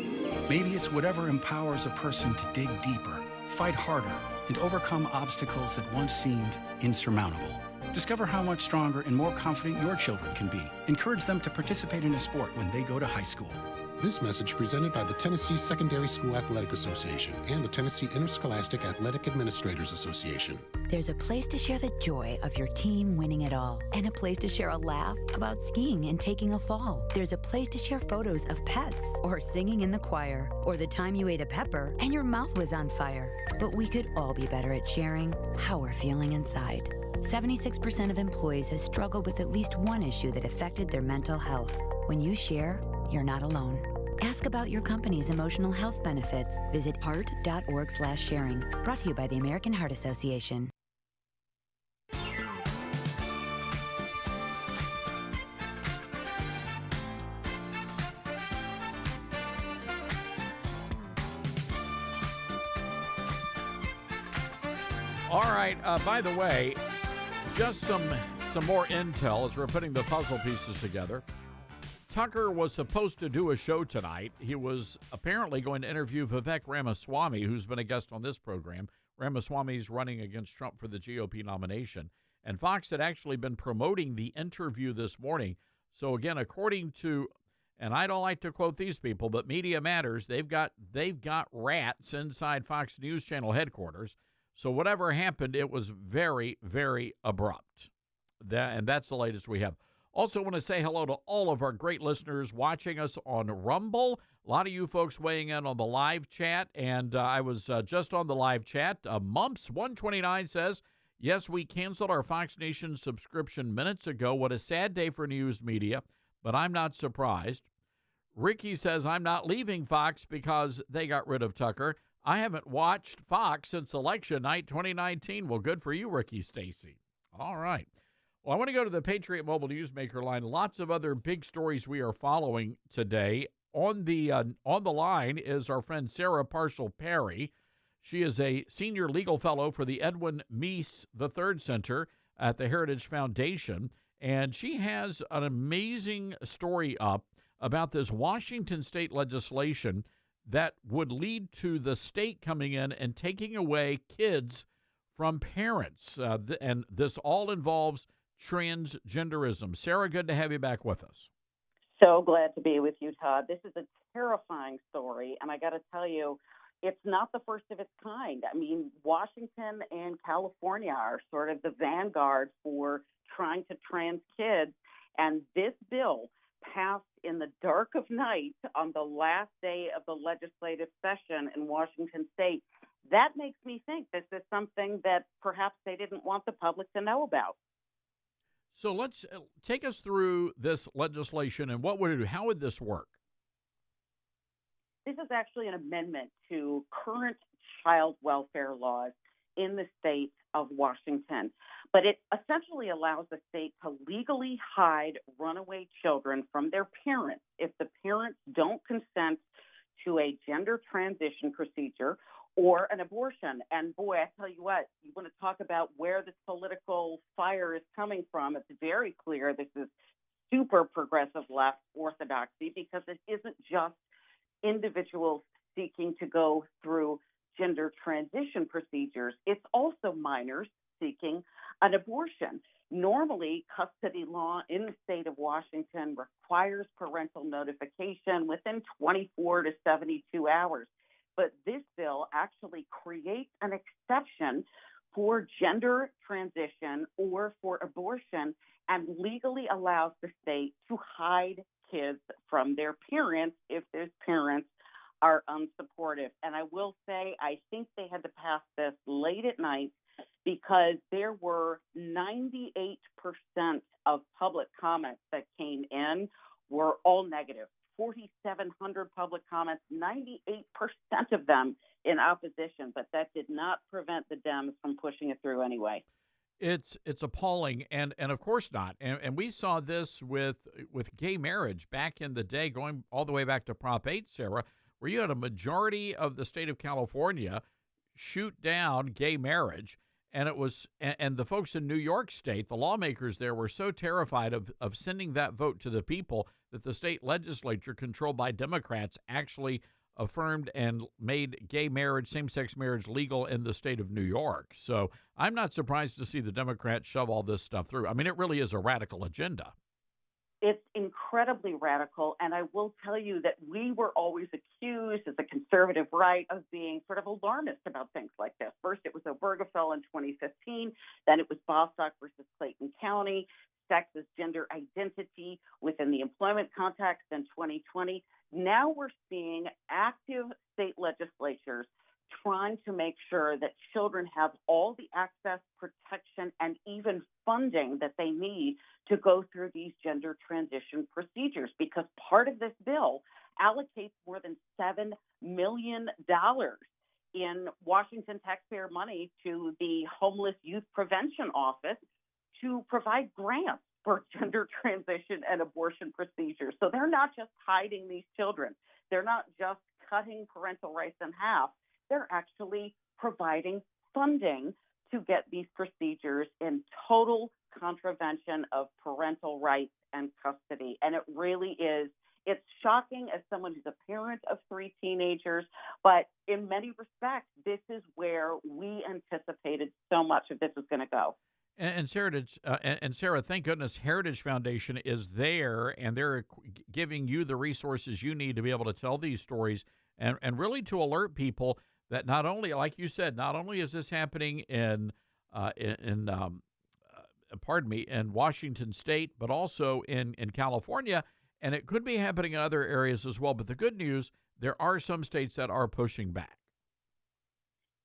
Maybe it's whatever empowers a person to dig deeper, fight harder, and overcome obstacles that once seemed insurmountable. Discover how much stronger and more confident your children can be. Encourage them to participate in a sport when they go to high school. This message presented by the Tennessee Secondary School Athletic Association and the Tennessee Interscholastic Athletic Administrators Association. There's a place to share the joy of your team winning it all, and a place to share a laugh about skiing and taking a fall. There's a place to share photos of pets, or singing in the choir, or the time you ate a pepper and your mouth was on fire. But we could all be better at sharing how we're feeling inside. 76% of employees have struggled with at least one issue that affected their mental health. When you share, you're not alone. Ask about your company's emotional health benefits. Visit heart.org/sharing. Brought to you by the American Heart Association. All right, by the way, just some more intel as we're putting the puzzle pieces together. Tucker was supposed to do a show tonight. He was apparently going to interview Vivek Ramaswamy, who's been a guest on this program. Ramaswamy's running against Trump for the GOP nomination. And Fox had actually been promoting the interview this morning. So again, according to, and I don't like to quote these people, but Media Matters, they've got rats inside Fox News Channel headquarters. So whatever happened, it was very, very abrupt. And that's the latest we have. Also want to say hello to all of our great listeners watching us on Rumble. A lot of you folks weighing in on the live chat, and I was just on the live chat. Mumps129 says, Yes, we canceled our Fox Nation subscription minutes ago. What a sad day for news media, but I'm not surprised. Ricky says, I'm not leaving Fox because they got rid of Tucker. I haven't watched Fox since election night 2019. Well, good for you, Ricky Stacy. All right. Well, I want to go to the Patriot Mobile Newsmaker line. Lots of other big stories we are following today. On the line is our friend Sarah Parcell-Perry. She is a senior legal fellow for the Edwin Meese III Center at the Heritage Foundation, and she has an amazing story up about this Washington state legislation that would lead to the state coming in and taking away kids from parents. And this all involves transgenderism. Sarah, good to have you back with us. So glad to be with you, Todd. This is a terrifying story, and I got to tell you, it's not the first of its kind. I mean, Washington and California are sort of the vanguard for trying to trans kids, and this bill passed in the dark of night on the last day of the legislative session in Washington state. That makes me think this is something that perhaps they didn't want the public to know about. So let's take us through this legislation and what would it do? How would this work? This is actually an amendment to current child welfare laws in the state of Washington, but it essentially allows the state to legally hide runaway children from their parents if the parents don't consent to a gender transition procedure or an abortion. And boy, I tell you what, you want to talk about where this political fire is coming from. It's very clear this is super progressive left orthodoxy, because it isn't just individuals seeking to go through gender transition procedures. It's also minors seeking an abortion. Normally, custody law in the state of Washington requires parental notification within 24 to 72 hours. But this bill actually creates an exception for gender transition or for abortion and legally allows the state to hide kids from their parents if those parents are unsupportive. And I will say, I think they had to pass this late at night because there were 98% of public comments that came in were all negative. 4,700 public comments, 98% of them in opposition, but that did not prevent the Dems from pushing it through anyway. It's appalling, and of course not. And we saw this with gay marriage back in the day, going all the way back to Prop 8, Sarah, where you had a majority of the state of California shoot down gay marriage. And it was, and the folks in New York State, the lawmakers there, were so terrified of sending that vote to the people that the state legislature, controlled by Democrats, actually affirmed and made gay marriage, same-sex marriage, legal in the state of New York. So I'm not surprised to see the Democrats shove all this stuff through. I mean, it really is a radical agenda. It's incredibly radical, and I will tell you that we were always accused as a conservative right of being sort of alarmist about things like this. First, it was Obergefell in 2015, then it was Bostock versus Clayton County, sex as gender identity within the employment context in 2020. Now we're seeing active state legislatures trying to make sure that children have all the access, protection, and even funding that they need to go through these gender transition procedures, because part of this bill allocates more than $7 million in Washington taxpayer money to the Homeless Youth Prevention Office to provide grants for gender transition and abortion procedures. So they're not just hiding these children. They're not just cutting parental rights in half. They're actually providing funding to get these procedures in total contravention of parental rights and custody. And it really is, it's shocking as someone who's a parent of 3 teenagers, but in many respects, this is where we anticipated so much of this was going to go. And Sarah, thank goodness Heritage Foundation is there, and they're giving you the resources you need to be able to tell these stories and really to alert people that not only, like you said, not only is this happening in Washington State, but also in California, and it could be happening in other areas as well. But the good news, there are some states that are pushing back.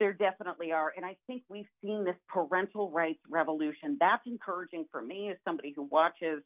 There definitely are. And I think we've seen this parental rights revolution. That's encouraging for me as somebody who watches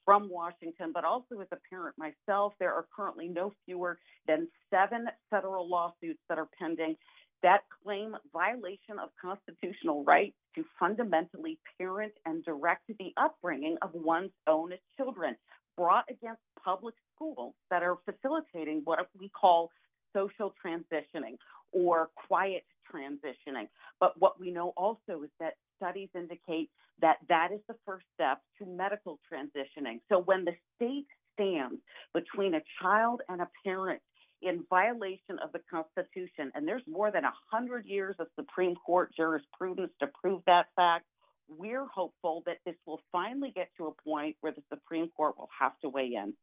from Washington, but also as a parent myself. There are currently no fewer than 7 federal lawsuits that are pending that claim violation of constitutional rights to fundamentally parent and direct the upbringing of one's own children, brought against public schools that are facilitating what we call social transitioning or quiet transitioning. But what we know also is that studies indicate that that is the first step to medical transitioning. So when the state stands between a child and a parent in violation of the Constitution, and there's more than 100 years of Supreme Court jurisprudence to prove that fact, we're hopeful that this will finally get to a point where the Supreme Court will have to weigh in.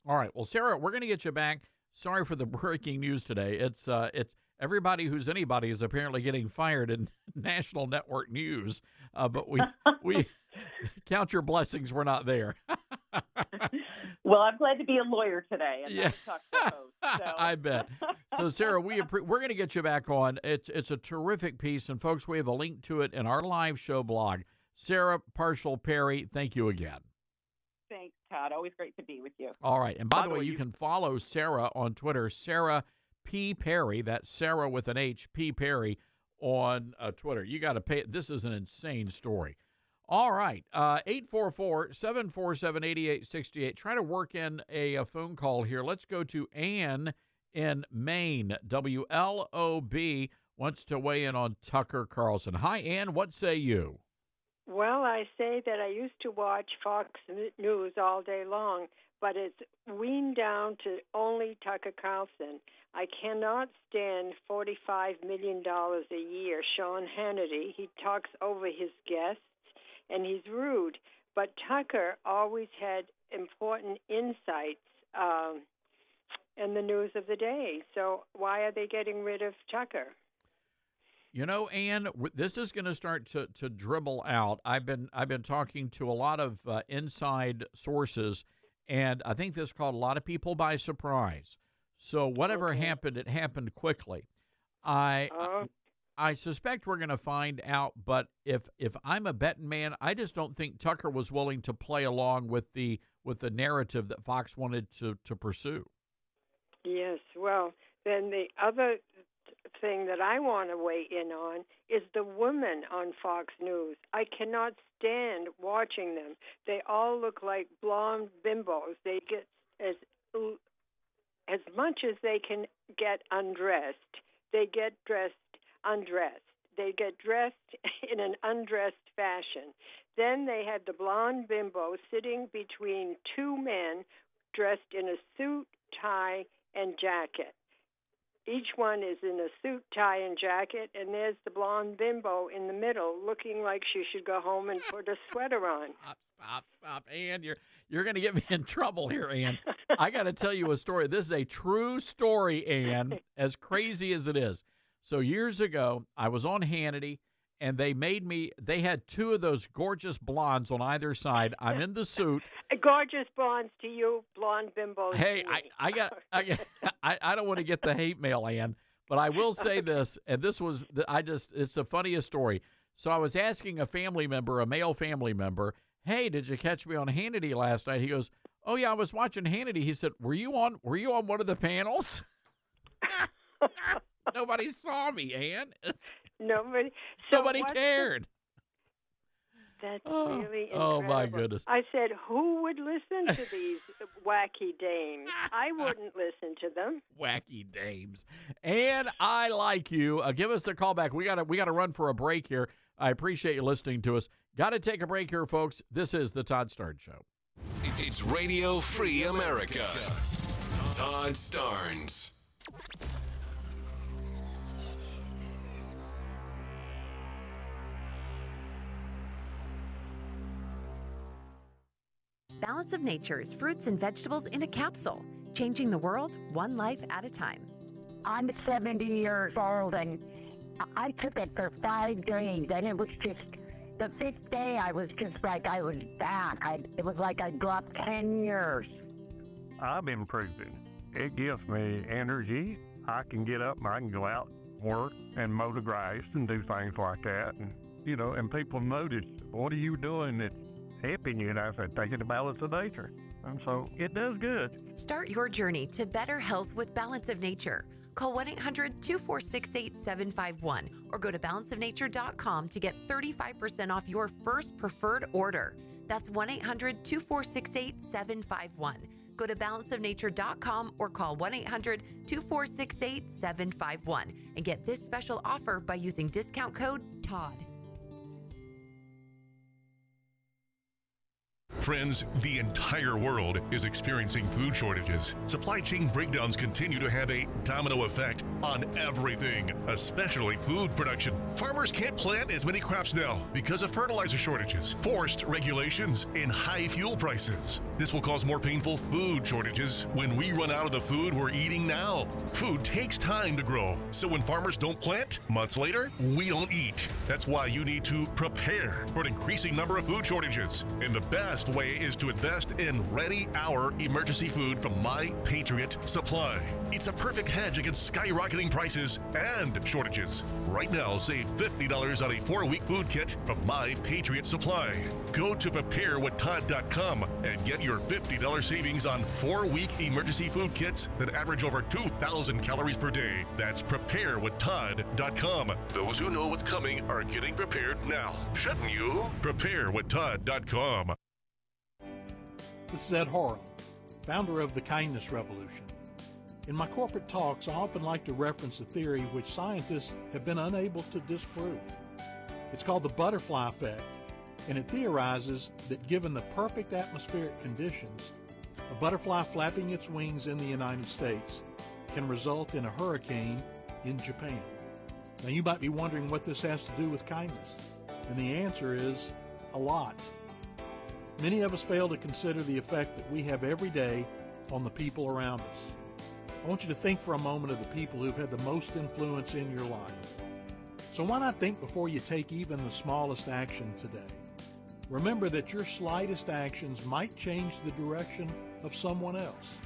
All right. Well, Sarah, we're going to get you back. Sorry for the breaking news today. It's everybody who's anybody is apparently getting fired in national network news. But we count your blessings. We're not there. Well, I'm glad to be a lawyer today and yeah. not a talk show host. So. I bet. So, Sarah, we're going to get you back on. It's a terrific piece, and folks, we have a link to it in our live show blog. Sarah Parshall-Perry, thank you again. Thanks, Todd. Always great to be with you. All right. And by the way, you can follow Sarah on Twitter, Sarah P. Perry. That's Sarah with an H, P. Perry on Twitter. You got to pay. This is an insane story. All right. 844-747-8868. Try to work in a phone call here. Let's go to Ann in Maine. WLOB wants to weigh in on Tucker Carlson. Hi, Ann. What say you? Well, I say that I used to watch Fox News all day long, but it's weaned down to only Tucker Carlson. I cannot stand $45 million a year. Sean Hannity, he talks over his guests, and he's rude. But Tucker always had important insights in the news of the day. So why are they getting rid of Tucker? You know, Ann, this is going to start to dribble out. I've been talking to a lot of inside sources, and I think this caught a lot of people by surprise. So whatever happened, it happened quickly. I suspect we're going to find out, but if I'm a betting man, I just don't think Tucker was willing to play along with the narrative that Fox wanted to pursue. Yes, well, then the other thing that I want to weigh in on is the women on Fox News. I cannot stand watching them. They all look like blonde bimbos. They get as much as they can get undressed. They get undressed. They get dressed in an undressed fashion. Then they had the blonde bimbo sitting between two men dressed in a suit, tie, and jacket. Each one is in a suit, tie, and jacket, and there's the blonde bimbo in the middle looking like she should go home and put a sweater on. Stop, Ann. You're going to get me in trouble here, Ann. I got to tell you a story. This is a true story, Ann, as crazy as it is. So years ago, I was on Hannity, and they had two of those gorgeous blondes on either side. I'm in the suit. Gorgeous blondes to you, blonde bimbos. Hey, I don't want to get the hate mail, Ann, but I will say this, and this was, it's the funniest story. So I was asking a family member, a male family member, hey, did you catch me on Hannity last night? He goes, oh yeah, I was watching Hannity. He said, were you on one of the panels? Nobody saw me, Ann. Nobody cared. That's really incredible. Oh, my goodness. I said, who would listen to these wacky dames? I wouldn't listen to them. Wacky dames. And I like you. Give us a call back. We got to run for a break here. I appreciate you listening to us. Got to take a break here, folks. This is the Todd Starnes Show. It's Radio Free America. Todd Starnes. Balance of Nature's fruits and vegetables in a capsule, changing the world one life at a time. I'm 70 years old, and I took it for 5 days, and it was just, the 5th day I was just like I was back. It was like I dropped 10 years. I'm improving. It gives me energy. I can get up and I can go out work and mow the grass and do things like that. And, and people notice, what are you doing that's helping you? And I said, taking the balance of nature. And so it does good. Start your journey to better health with Balance of Nature. Call 1-800-246-8751 or go to balanceofnature.com to get 35% off your first preferred order. That's 1-800-246-8751. Go to balanceofnature.com or call 1-800-246-8751 and get this special offer by using discount code TODD. Friends, the entire world is experiencing food shortages. Supply chain breakdowns continue to have a domino effect on everything, especially food production. Farmers can't plant as many crops now because of fertilizer shortages, forced regulations, and high fuel prices. This will cause more painful food shortages when we run out of the food we're eating now. Food takes time to grow, so when farmers don't plant, months later, we don't eat. That's why you need to prepare for an increasing number of food shortages. And the best way is to invest in Ready Hour emergency food from My Patriot Supply. It's a perfect hedge against skyrocketing prices and shortages. Right now, save $50 on a 4-week food kit from My Patriot Supply. Go to preparewithtodd.com and get your $50 savings on 4-week emergency food kits that average over 2,000 calories per day. That's preparewithtodd.com. Those who know what's coming are getting prepared now. Shouldn't you? Preparewithtodd.com. This is Ed Horrell, founder of the Kindness Revolution. In my corporate talks, I often like to reference a theory which scientists have been unable to disprove. It's called the butterfly effect, and it theorizes that given the perfect atmospheric conditions, a butterfly flapping its wings in the United States can result in a hurricane in Japan. Now you might be wondering what this has to do with kindness, and the answer is a lot. Many of us fail to consider the effect that we have every day on the people around us. I want you to think for a moment of the people who've had the most influence in your life. So why not think before you take even the smallest action today? Remember that your slightest actions might change the direction of someone else.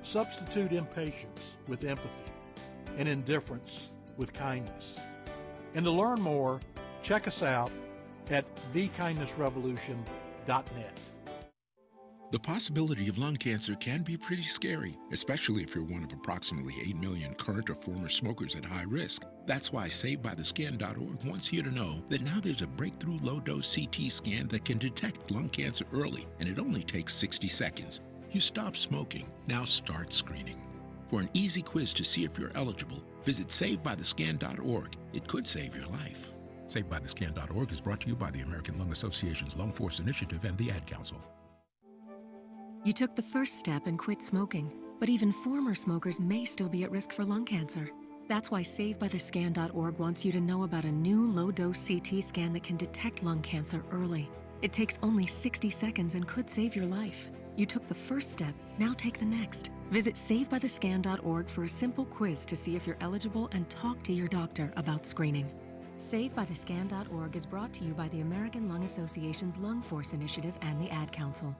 Substitute impatience with empathy and indifference with kindness. And to learn more, check us out at thekindnessrevolution.net. The possibility of lung cancer can be pretty scary, especially if you're one of approximately 8 million current or former smokers at high risk. That's why SaveByTheScan.org wants you to know that now there's a breakthrough low-dose CT scan that can detect lung cancer early, and it only takes 60 seconds. You stop smoking, now start screening. For an easy quiz to see if you're eligible, visit SaveByTheScan.org. It could save your life. SaveByTheScan.org is brought to you by the American Lung Association's Lung Force Initiative and the Ad Council. You took the first step and quit smoking, but even former smokers may still be at risk for lung cancer. That's why SaveByTheScan.org wants you to know about a new low-dose CT scan that can detect lung cancer early. It takes only 60 seconds and could save your life. You took the first step, now take the next. Visit SaveByTheScan.org for a simple quiz to see if you're eligible and talk to your doctor about screening. SaveByTheScan.org is brought to you by the American Lung Association's Lung Force Initiative and the Ad Council.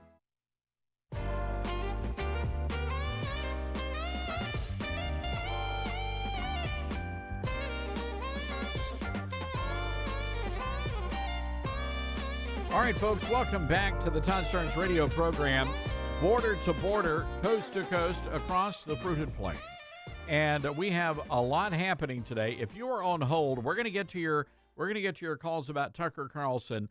All right, folks, welcome back to the Todd Starnes radio program, border to border, coast to coast, across the fruited plain. And we have a lot happening today. If you are on hold, we're going to get to your calls about Tucker Carlson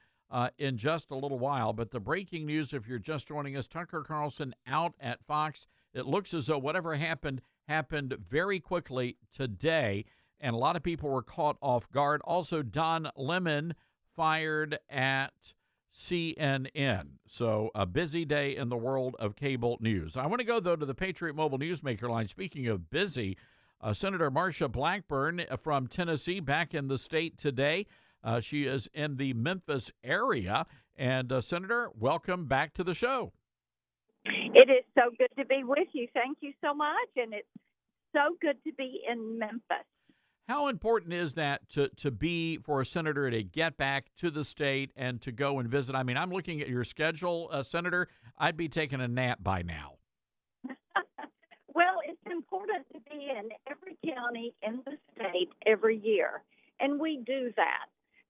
in just a little while. But the breaking news, if you're just joining us, Tucker Carlson out at Fox. It looks as though whatever happened very quickly today, and a lot of people were caught off guard. Also, Don Lemon fired at CNN. So a busy day in the world of cable news. I want to go, though, to the Patriot Mobile Newsmaker line. Speaking of busy, Senator Marsha Blackburn from Tennessee back in the state today. She is in the Memphis area. And, Senator, welcome back to the show. It is so good to be with you. Thank you so much. And it's so good to be in Memphis. How important is that to be for a senator to get back to the state and to go and visit? I mean, I'm looking at your schedule, Senator. I'd be taking a nap by now. Well, it's important to be in every county in the state every year. And we do that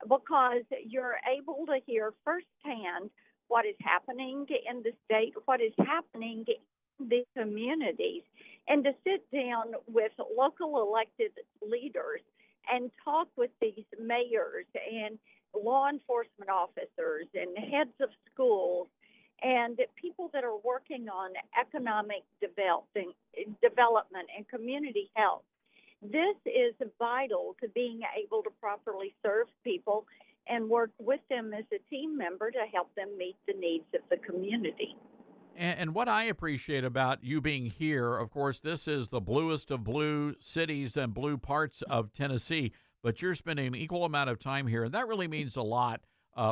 because you're able to hear firsthand what is happening in the state, what is happening in the communities, and to sit down with local elected leaders and talk with these mayors and law enforcement officers and heads of schools and people that are working on economic development and community health. This is vital to being able to properly serve people and work with them as a team member to help them meet the needs of the community. And what I appreciate about you being here, of course, this is the bluest of blue cities and blue parts of Tennessee, but you're spending an equal amount of time here, and that really means a lot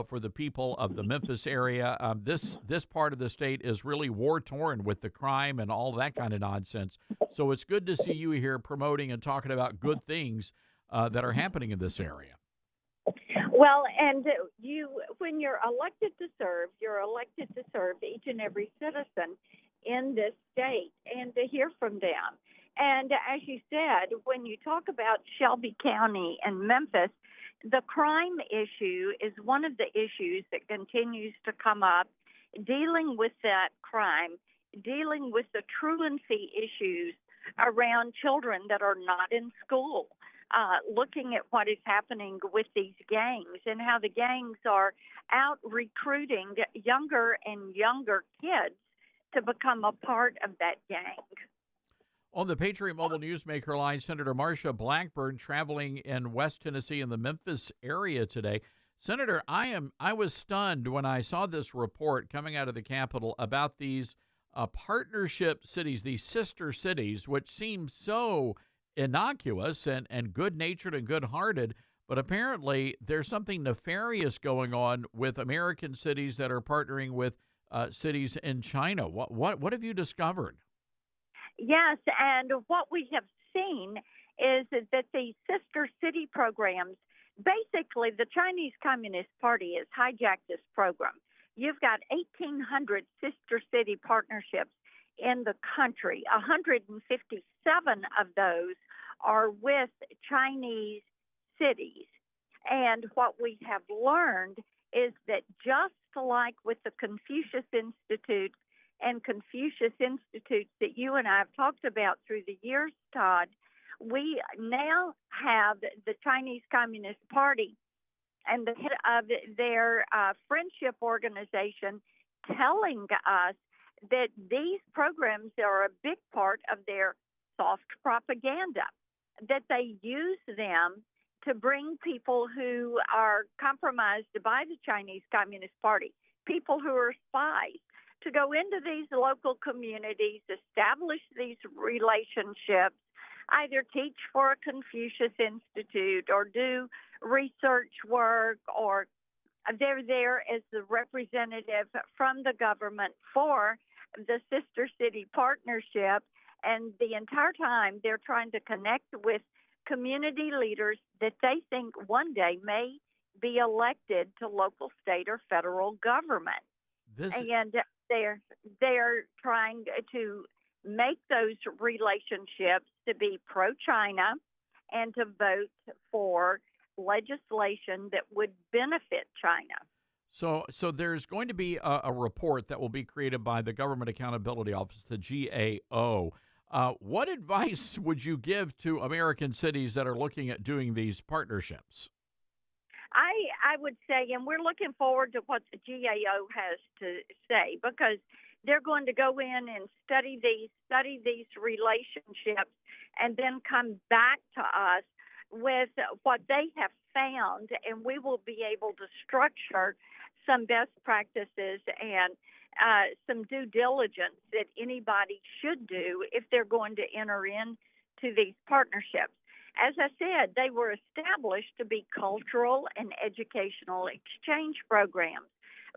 for the people of the Memphis area. This part of the state is really war-torn with the crime and all that kind of nonsense. So it's good to see you here promoting and talking about good things that are happening in this area. Well, and when you're elected to serve, you're elected to serve each and every citizen in this state and to hear from them. And as you said, when you talk about Shelby County and Memphis, the crime issue is one of the issues that continues to come up, dealing with that crime, dealing with the truancy issues around children that are not in school. Looking at what is happening with these gangs and how the gangs are out recruiting younger and younger kids to become a part of that gang. On the Patriot Mobile Newsmaker line, Senator Marsha Blackburn traveling in West Tennessee in the Memphis area today. Senator, I was stunned when I saw this report coming out of the Capitol about these partnership cities, these sister cities, which seem so innocuous and good-natured and good-hearted, but apparently there's something nefarious going on with American cities that are partnering with cities in China. What have you discovered? Yes, and what we have seen is that these sister city programs, basically the Chinese Communist Party has hijacked this program. You've got 1,800 sister city partnerships in the country. 157 of those are with Chinese cities. And what we have learned is that just like with the Confucius Institute and Confucius Institutes that you and I have talked about through the years, Todd, we now have the Chinese Communist Party and the head of their friendship organization telling us that these programs are a big part of their soft propaganda, that they use them to bring people who are compromised by the Chinese Communist Party, people who are spies, to go into these local communities, establish these relationships, either teach for a Confucius Institute or do research work, or they're there as the representative from the government for the Sister City Partnership. And the entire time they're trying to connect with community leaders that they think one day may be elected to local, state, or federal government. And they're trying to make those relationships to be pro-China and to vote for legislation that would benefit China. So there's going to be a report that will be created by the Government Accountability Office, the GAO. What advice would you give to American cities that are looking at doing these partnerships? I would say, and we're looking forward to what the GAO has to say, because they're going to go in and study these relationships and then come back to us with what they have found, and we will be able to structure some best practices and some due diligence that anybody should do if they're going to enter into these partnerships. As I said, they were established to be cultural and educational exchange programs,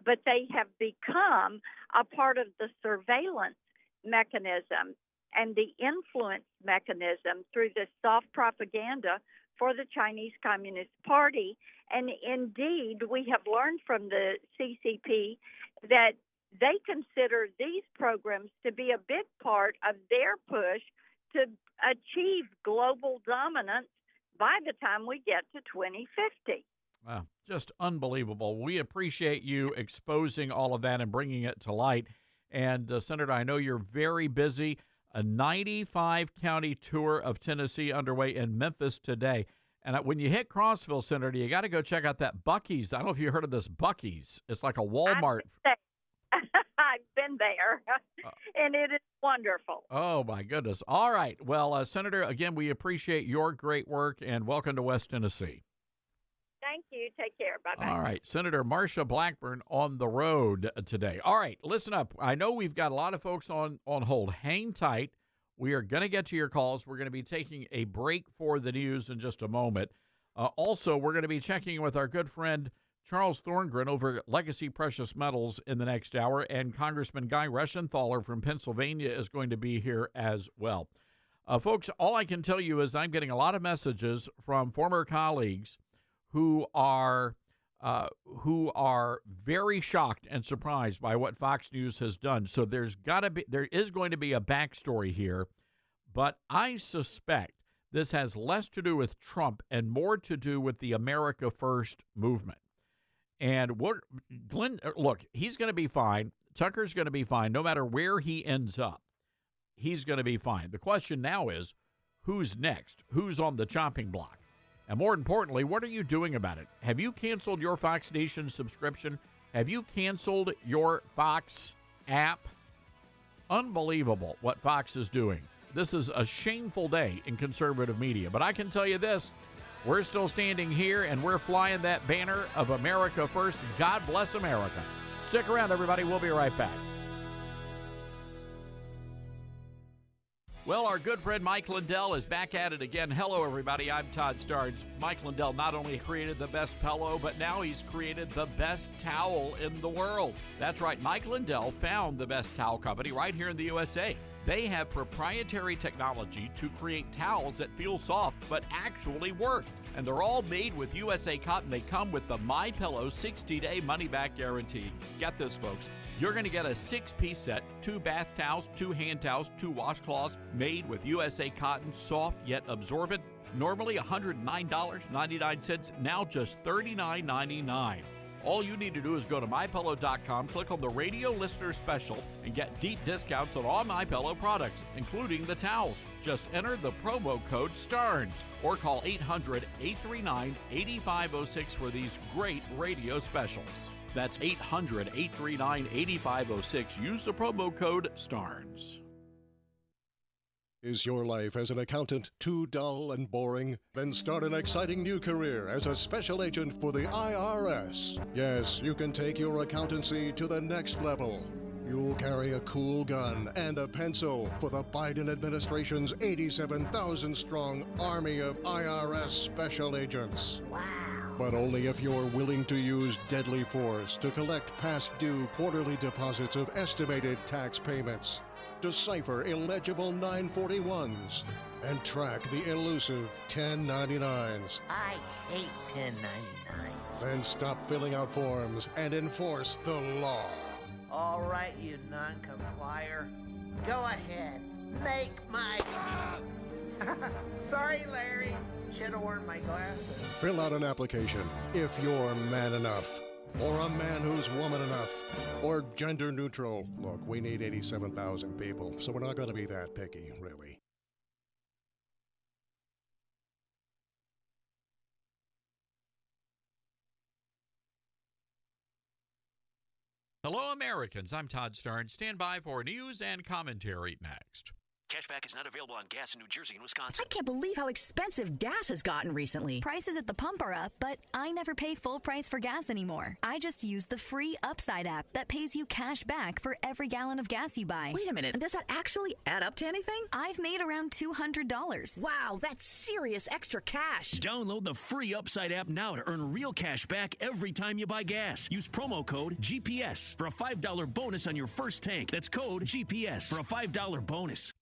but they have become a part of the surveillance mechanism and the influence mechanism through the soft propaganda for the Chinese Communist Party. And indeed, we have learned from the CCP that they consider these programs to be a big part of their push to achieve global dominance by the time we get to 2050. Wow, just unbelievable. We appreciate you exposing all of that and bringing it to light. And, Senator, I know you're very busy. A 95-county tour of Tennessee underway in Memphis today. And when you hit Crossville, Senator, you got to go check out that Buc-ee's. I don't know if you heard of this Buc-ee's. It's like a Walmart. I've been there, and it is wonderful. Oh, my goodness. All right. Well, Senator, again, we appreciate your great work, and welcome to West Tennessee. Thank you. Take care. Bye-bye. All right. Senator Marsha Blackburn on the road today. All right. Listen up. I know we've got a lot of folks on hold. Hang tight. We are going to get to your calls. We're going to be taking a break for the news in just a moment. Also, we're going to be checking with our good friend Charles Thorngren over at Legacy Precious Metals in the next hour, and Congressman Guy Reschenthaler from Pennsylvania is going to be here as well. Folks, all I can tell you is I'm getting a lot of messages from former colleagues who are very shocked and surprised by what Fox News has done. So there is going to be a backstory here, but I suspect this has less to do with Trump and more to do with the America First movement. And look, he's going to be fine. Tucker's going to be fine. No matter where he ends up, he's going to be fine. The question now is, who's next? Who's on the chopping block? And more importantly, what are you doing about it? Have you canceled your Fox Nation subscription? Have you canceled your Fox app? Unbelievable what Fox is doing. This is a shameful day in conservative media. But I can tell you this, we're still standing here and we're flying that banner of America First. God bless America. Stick around, everybody. We'll be right back. Well, our good friend Mike Lindell is back at it again. Hello, everybody. I'm Todd Starnes. Mike Lindell not only created the best pillow, but now he's created the best towel in the world. That's right. Mike Lindell found the best towel company right here in the USA. They have proprietary technology to create towels that feel soft but actually work. And they're all made with USA cotton. They come with the MyPillow 60-day money-back guarantee. Get this, folks. You're going to get a 6-piece set, 2 bath towels, 2 hand towels, 2 washcloths made with USA cotton, soft yet absorbent. Normally $109.99, now just $39.99. All you need to do is go to MyPillow.com, click on the radio listener special, and get deep discounts on all MyPillow products, including the towels. Just enter the promo code STARNS or call 800-839-8506 for these great radio specials. That's 800-839-8506. Use the promo code STARNS. Is your life as an accountant too dull and boring? Then start an exciting new career as a special agent for the IRS. Yes, you can take your accountancy to the next level. You'll carry a cool gun and a pencil for the Biden administration's 87,000-strong army of IRS special agents. Wow. But only if you're willing to use deadly force to collect past due quarterly deposits of estimated tax payments, decipher illegible 941s, and track the elusive 1099s. I hate 1099s. Then stop filling out forms and enforce the law. All right, you non-complier. Go ahead. Make my... Sorry, Larry. Should have worn my glasses. Fill out an application if you're man enough. Or a man who's woman enough. Or gender neutral. Look, we need 87,000 people, so we're not going to be that picky, really. Hello, Americans. I'm Todd Starnes. Stand by for news and commentary next. Cashback is not available on gas in New Jersey and Wisconsin. I can't believe how expensive gas has gotten recently. Prices at the pump are up, but I never pay full price for gas anymore. I just use the free Upside app that pays you cash back for every gallon of gas you buy. Wait a minute, does that actually add up to anything? I've made around $200. Wow, that's serious extra cash. Download the free Upside app now to earn real cash back every time you buy gas. Use promo code GPS for a $5 bonus on your first tank. That's code GPS for a $5 bonus.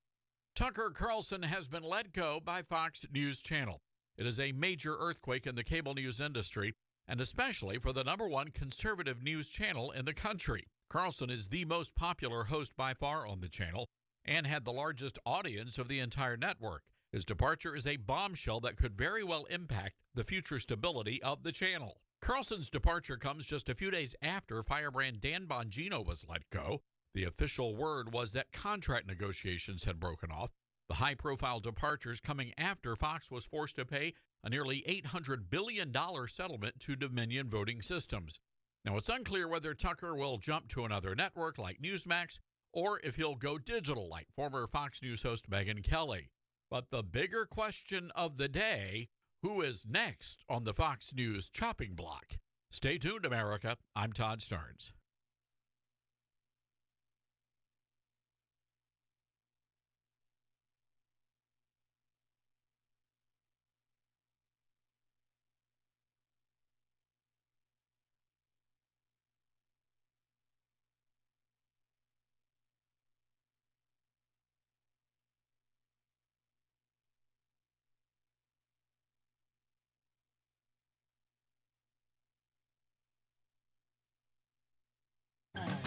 Tucker Carlson has been let go by Fox News Channel. It is a major earthquake in the cable news industry, and especially for the #1 conservative news channel in the country. Carlson is the most popular host by far on the channel and had the largest audience of the entire network. His departure is a bombshell that could very well impact the future stability of the channel. Carlson's departure comes just a few days after firebrand Dan Bongino was let go. The official word was that contract negotiations had broken off. The high-profile departures coming after Fox was forced to pay a nearly $800 billion settlement to Dominion Voting Systems. Now, it's unclear whether Tucker will jump to another network like Newsmax or if he'll go digital like former Fox News host Megyn Kelly. But the bigger question of the day, who is next on the Fox News chopping block? Stay tuned, America. I'm Todd Starnes.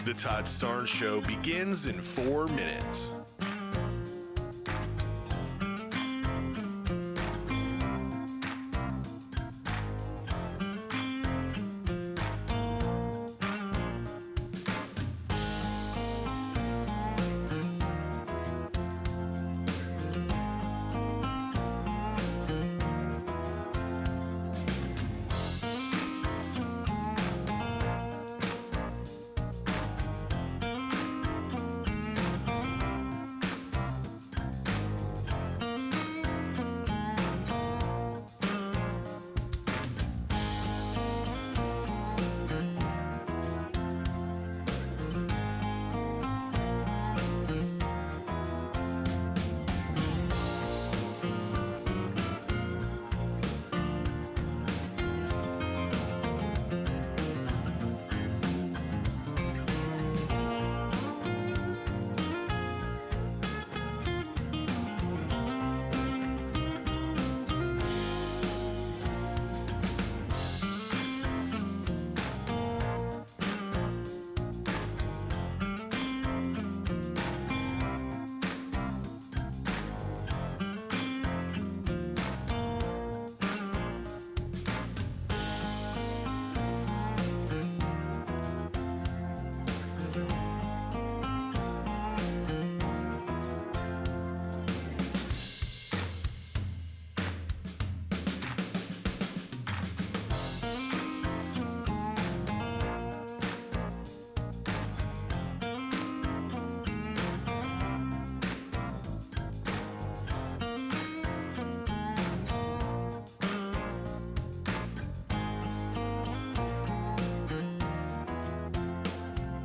The Todd Starnes Show begins in 4 minutes.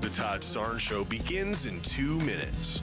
The Todd Starnes Show begins in 2 minutes.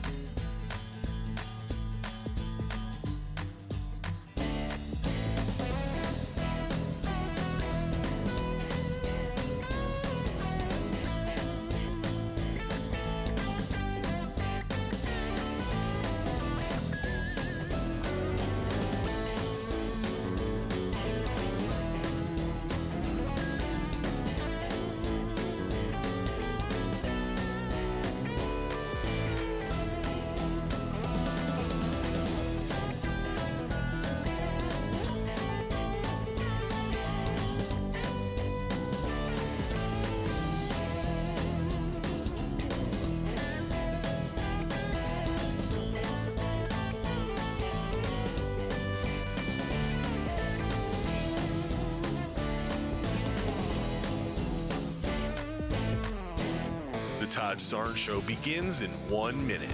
The Todd Starnes Show begins in 1 minute.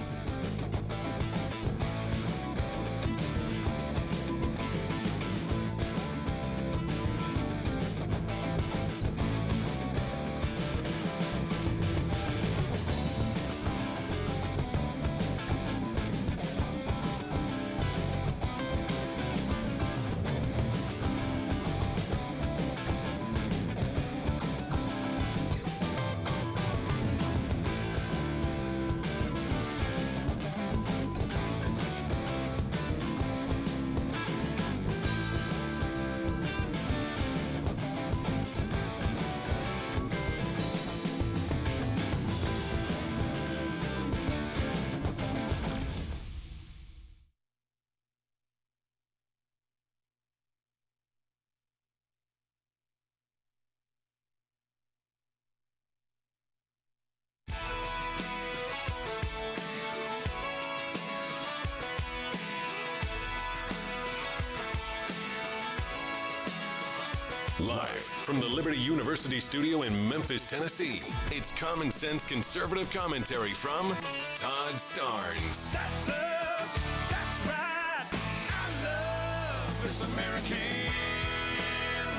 Live from the Liberty University studio in Memphis, Tennessee, it's Common Sense Conservative Commentary from Todd Starnes. That's us. That's right. I love this American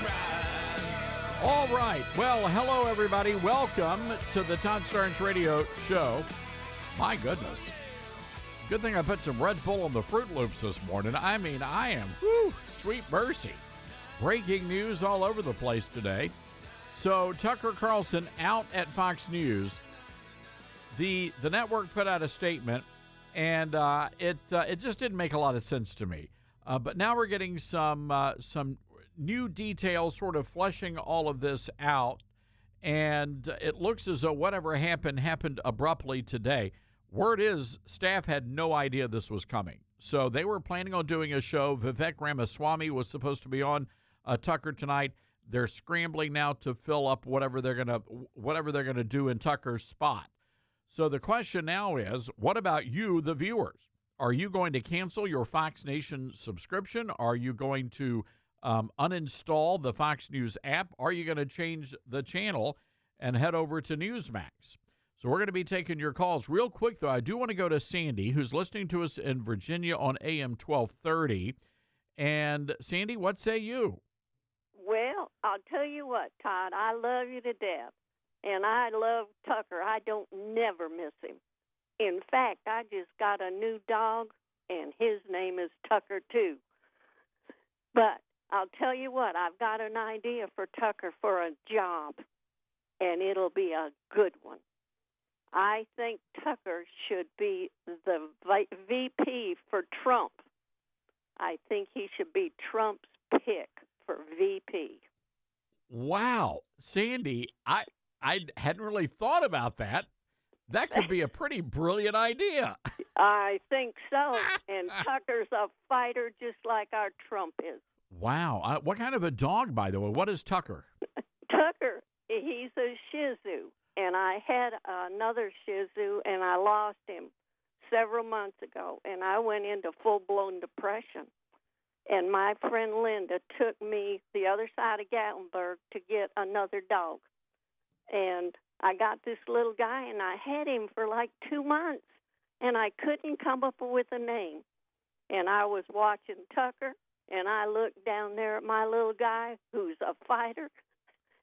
ride. All right. Well, hello, everybody. Welcome to the Todd Starnes Radio Show. My goodness. Good thing I put some Red Bull on the Fruit Loops this morning. I mean, I am, sweet mercy. Breaking news all over the place today. So Tucker Carlson out at Fox News. The network put out a statement, and it just didn't make a lot of sense to me. But now we're getting some new details, sort of fleshing all of this out, and it looks as though whatever happened abruptly today. Word is, staff had no idea this was coming. So they were planning on doing a show. Vivek Ramaswamy was supposed to be on Tucker tonight. They're scrambling now to fill up whatever they're gonna do in Tucker's spot. So the question now is, what about you, the viewers? Are you going to cancel your Fox Nation subscription? Are you going to uninstall the Fox News app? Are you going to change the channel and head over to Newsmax? So we're going to be taking your calls real quick, though. I do want to go to Sandy, who's listening to us in Virginia on AM 1230. And Sandy, what say you? Well, I'll tell you what, Todd, I love you to death, and I love Tucker. I don't never miss him. In fact, I just got a new dog, and his name is Tucker, too. But I'll tell you what, I've got an idea for Tucker for a job, and it'll be a good one. I think Tucker should be the VP for Trump. I think he should be Trump's pick for VP. Wow. Sandy, I hadn't really thought about that. That could be a pretty brilliant idea. I think so. And Tucker's a fighter just like our Trump is. Wow. What kind of a dog, by the way? What is Tucker? Tucker, he's a Shih Tzu. And I had another Shih Tzu, and I lost him several months ago. And I went into full-blown depression. And my friend Linda took me the other side of Gatlinburg to get another dog. And I got this little guy, and I had him for like 2 months. And I couldn't come up with a name. And I was watching Tucker, and I looked down there at my little guy, who's a fighter,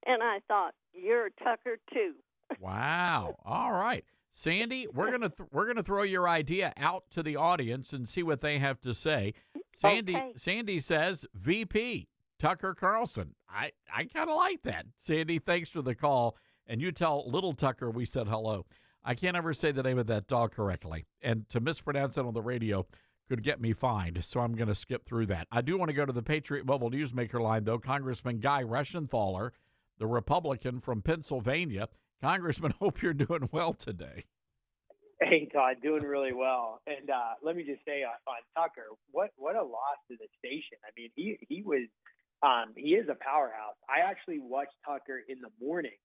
and I thought, you're Tucker, too. Wow. All right. Sandy, we're gonna throw your idea out to the audience and see what they have to say. Sandy says VP Tucker Carlson. I kind of like that. Sandy, thanks for the call. And you tell little Tucker we said hello. I can't ever say the name of that dog correctly, and to mispronounce it on the radio could get me fined, so I'm going to skip through that. I do want to go to the Patriot Mobile Newsmaker line, though. Congressman Guy Reschenthaler, the Republican from Pennsylvania. Congressman, hope you're doing well today. Hey, Todd, doing really well. And let me just say on Tucker, what a loss to the station. I mean, he is a powerhouse. I actually watched Tucker in the morning,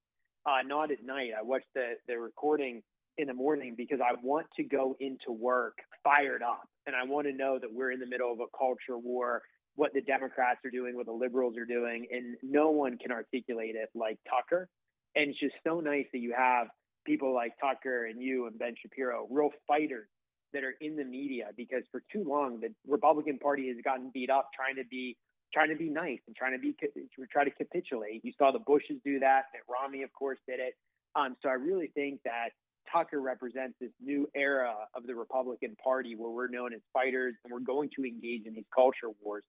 not at night. I watched the recording in the morning because I want to go into work fired up. And I want to know that we're in the middle of a culture war, what the Democrats are doing, what the liberals are doing. And no one can articulate it like Tucker. And it's just so nice that you have people like Tucker and you and Ben Shapiro, real fighters that are in the media, because for too long the Republican Party has gotten beat up trying to be nice and try to capitulate. You saw the Bushes do that. Mitt Romney, of course, did it. So I really think that Tucker represents this new era of the Republican Party where we're known as fighters and we're going to engage in these culture wars.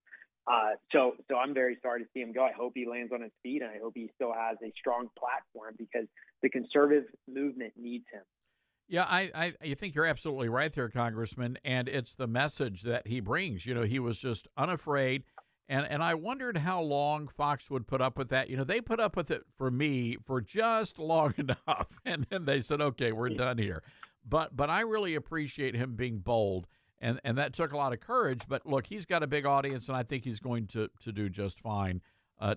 So I'm very sorry to see him go. I hope he lands on his feet, and I hope he still has a strong platform because the conservative movement needs him. Yeah, I think you're absolutely right there, Congressman, and it's the message that he brings. You know, he was just unafraid, and I wondered how long Fox would put up with that. You know, they put up with it for me for just long enough, and then they said, okay, we're done here. But I really appreciate him being bold. And that took a lot of courage. But, look, he's got a big audience, and I think he's going to do just fine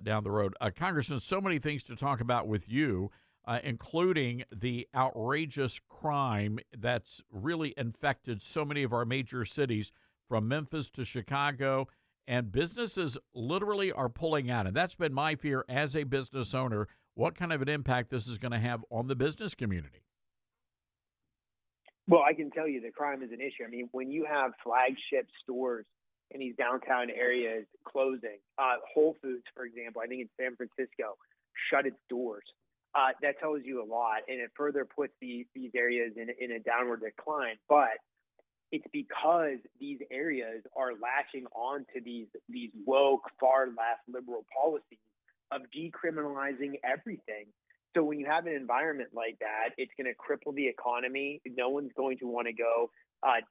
down the road. Congressman, so many things to talk about with you, including the outrageous crime that's really infected so many of our major cities, from Memphis to Chicago and businesses literally are pulling out. And that's been my fear as a business owner, what kind of an impact this is going to have on the business community. Well, I can tell you that crime is an issue. I mean, when you have flagship stores in these downtown areas closing, Whole Foods, for example, I think in San Francisco, shut its doors. That tells you a lot, and it further puts these areas in a downward decline. But it's because these areas are latching on to these woke, far left liberal policies of decriminalizing everything. So when you have an environment like that, it's going to cripple the economy. No one's going to want to go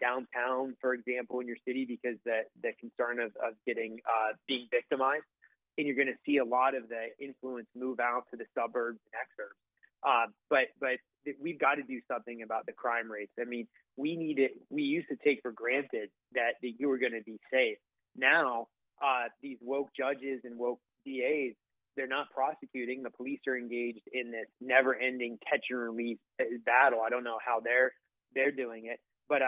downtown, for example, in your city because the concern of getting being victimized. And you're going to see a lot of the influence move out to the suburbs and exurbs. But we've got to do something about the crime rates. I mean, we used to take for granted that you were going to be safe. Now, these woke judges and woke DAs, they're not prosecuting. The police are engaged in this never-ending catch and release battle. I don't know how they're doing it, but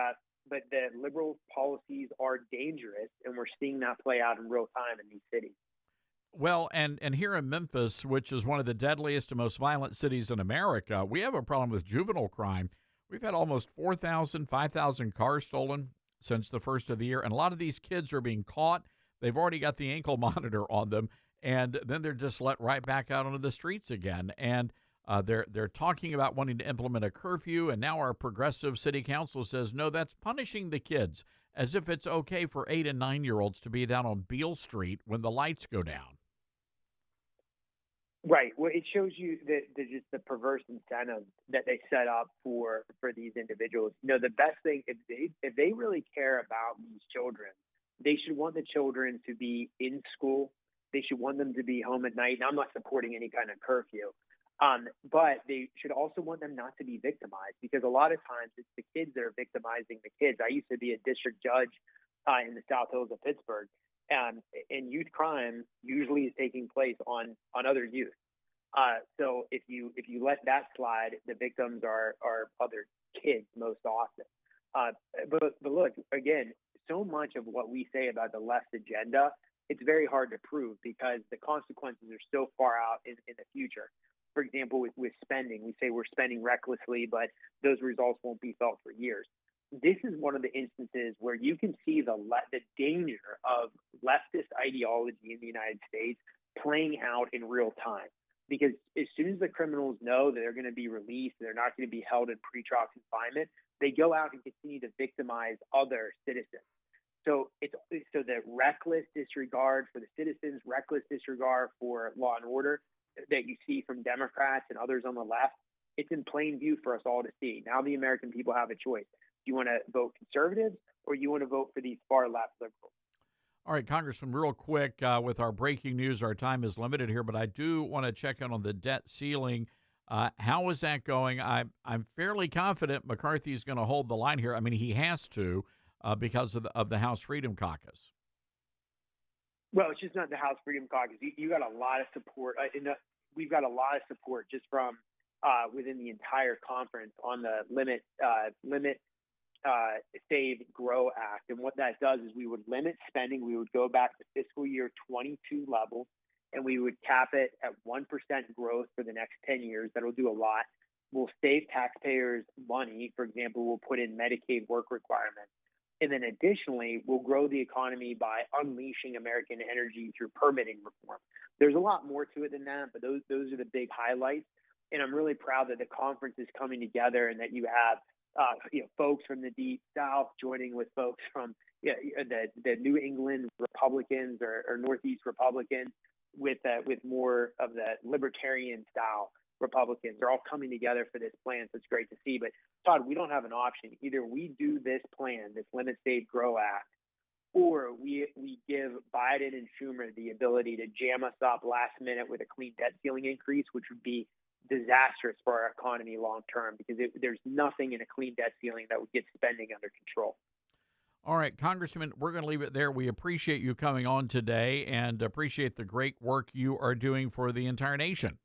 the liberal policies are dangerous, and we're seeing that play out in real time in these cities. Well, and here in Memphis, which is one of the deadliest and most violent cities in America, we have a problem with juvenile crime. We've had almost 4,000, 5,000 cars stolen since the first of the year, and a lot of these kids are being caught. They've already got the ankle monitor on them, and then they're just let right back out onto the streets again. And they're talking about wanting to implement a curfew, and now our progressive city council says, no, that's punishing the kids, as if it's okay for 8- and 9-year-olds to be down on Beale Street when the lights go down. Right. Well, it shows you just the perverse incentive that they set up for these individuals. You know, the best thing, if they really care about these children, they should want the children to be in school. They should want them to be home at night. Now, I'm not supporting any kind of curfew, but they should also want them not to be victimized, because a lot of times it's the kids that are victimizing the kids. I used to be a district judge in the South Hills of Pittsburgh. And youth crime usually is taking place on other youth. So if you let that slide, the victims are other kids most often. But look, again, so much of what we say about the left agenda, it's very hard to prove because the consequences are so far out in the future. For example, with spending, we say we're spending recklessly, but those results won't be felt for years. This is one of the instances where you can see the danger of leftist ideology in the United States playing out in real time. Because as soon as the criminals know that they're going to be released, they're not going to be held in pretrial confinement, they go out and continue to victimize other citizens. So the reckless disregard for the citizens, reckless disregard for law and order that you see from Democrats and others on the left, it's in plain view for us all to see. Now the American people have a choice. Do you want to vote conservative or you want to vote for these far left liberals? All right, Congressman, real quick, with our breaking news, our time is limited here, but I do want to check in on the debt ceiling. How is that going? I'm fairly confident McCarthy's going to hold the line here. I mean, he has to because of the House Freedom Caucus. Well, it's just not the House Freedom Caucus. You got a lot of support. We've got a lot of support just from within the entire conference on the limit Save, Grow Act. And what that does is we would limit spending. We would go back to fiscal year 22 levels, and we would cap it at 1% growth for the next 10 years. That'll do a lot. We'll save taxpayers money. For example, we'll put in Medicaid work requirements. And then additionally, we'll grow the economy by unleashing American energy through permitting reform. There's a lot more to it than that, but those are the big highlights. And I'm really proud that the conference is coming together and that you have folks from the Deep South joining with folks from the New England Republicans or Northeast Republicans with more of the libertarian style Republicans. They're all coming together for this plan, so it's great to see. But Todd, we don't have an option. Either we do this plan, this Limit, Save, Grow Act, or we give Biden and Schumer the ability to jam us up last minute with a clean debt ceiling increase, which would be disastrous for our economy long term, because there's nothing in a clean debt ceiling that would get spending under control. All right, Congressman, we're going to leave it there. We appreciate you coming on today and appreciate the great work you are doing for the entire nation.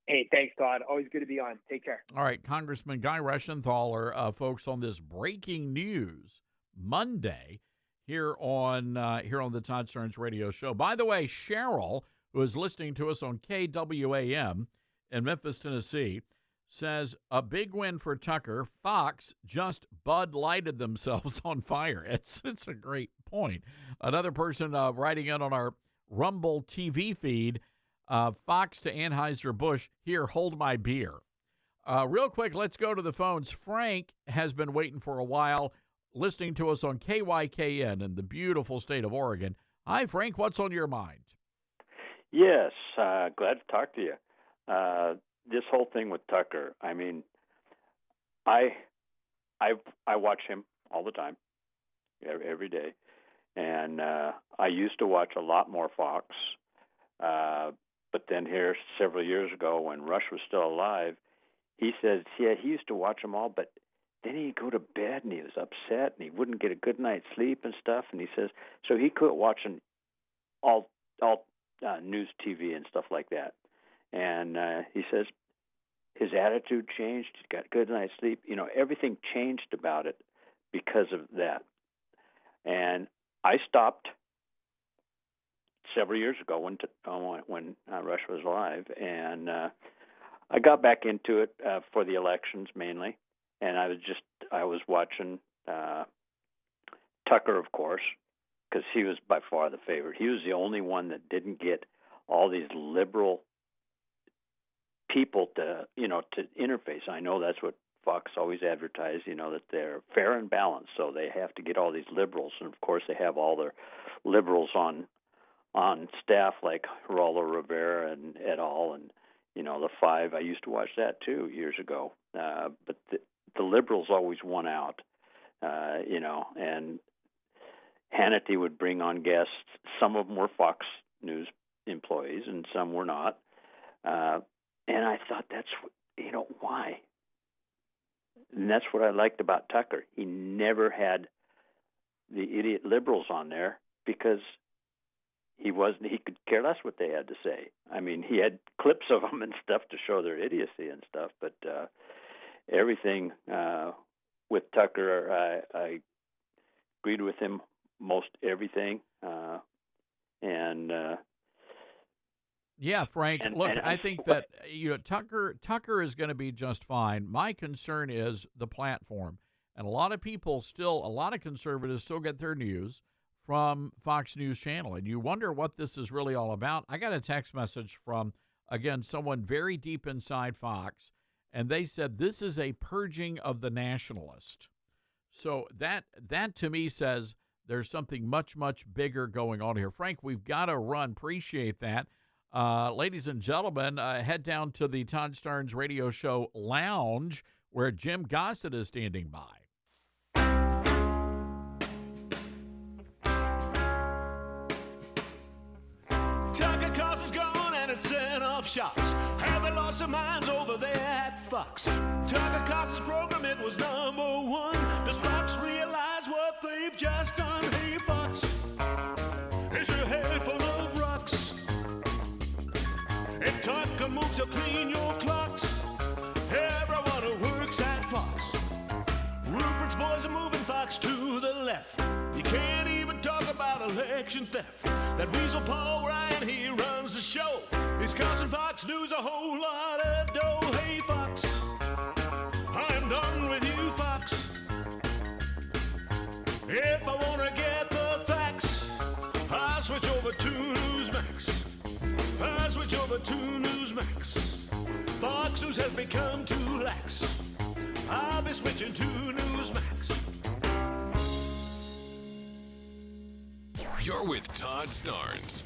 Hey, thanks, Todd. Always good to be on. Take care. All right, Congressman Guy Reschenthaler, folks, on this breaking news Monday, here on the Todd Starnes Radio Show. By the way, Cheryl, who is listening to us on KWAM in Memphis, Tennessee, says a big win for Tucker. Fox just Bud Lighted themselves on fire. It's a great point. Another person writing in on our Rumble TV feed, Fox to Anheuser-Busch, here, hold my beer. Real quick, let's go to the phones. Frank has been waiting for a while, listening to us on KYKN in the beautiful state of Oregon. Hi, Frank. What's on your mind? Yes, glad to talk to you. This whole thing with Tucker, I mean, I watch him all the time, every day. And I used to watch a lot more Fox. But then here several years ago when Rush was still alive, he says, yeah, he used to watch them all, but then he'd go to bed and he was upset and he wouldn't get a good night's sleep and stuff. And he says, so he quit watching all news TV and stuff like that. And he says his attitude changed. He got a good night's sleep. You know, everything changed about it because of that. And I stopped several years ago when Rush was alive, and I got back into it for the elections mainly. And I was watching Tucker, of course, because he was by far the favorite. He was the only one that didn't get all these liberal people to interface. I know that's what Fox always advertised, that they're fair and balanced, so they have to get all these liberals. And, of course, they have all their liberals on staff like Geraldo Rivera and et al. And, the Five. I used to watch that, too, years ago. But the liberals always won out, and Hannity would bring on guests. Some of them were Fox News employees and some were not. And I thought that's, why? And that's what I liked about Tucker. He never had the idiot liberals on there because he could care less what they had to say. I mean, he had clips of them and stuff to show their idiocy and stuff, but everything with Tucker, I agreed with him most everything. Yeah, Frank. I think that Tucker is going to be just fine. My concern is the platform, and a lot of conservatives still get their news from Fox News Channel, and you wonder what this is really all about. I got a text message from someone very deep inside Fox, and they said this is a purging of the nationalist. So that to me says there's something much, much bigger going on here. Frank, we've got to run. Appreciate that. Ladies and gentlemen, head down to the Todd Starnes Radio Show Lounge where Jim Gossett is standing by. Tucker Carlson's gone and it's sent off shocks. Have they lost their minds over there at Fox? Tucker Carlson's program, it was #1. Does Fox realize what they've just done? Hey, Fox, is your head full of rocks? If Tucker moves, he'll clean your clocks. Everyone who works at Fox. Rupert's boys are moving Fox to the left. You can't even talk about election theft. That weasel Paul Ryan, he runs the show. He's costing Fox News a whole lot of dough. Hey, Fox, I'm done with you, Fox. If I want to get the facts, I'll switch over to Newsmax. I'll switch over to Newsmax. Fox News has become too lax. I'll be switching to Newsmax. You're with Todd Starnes.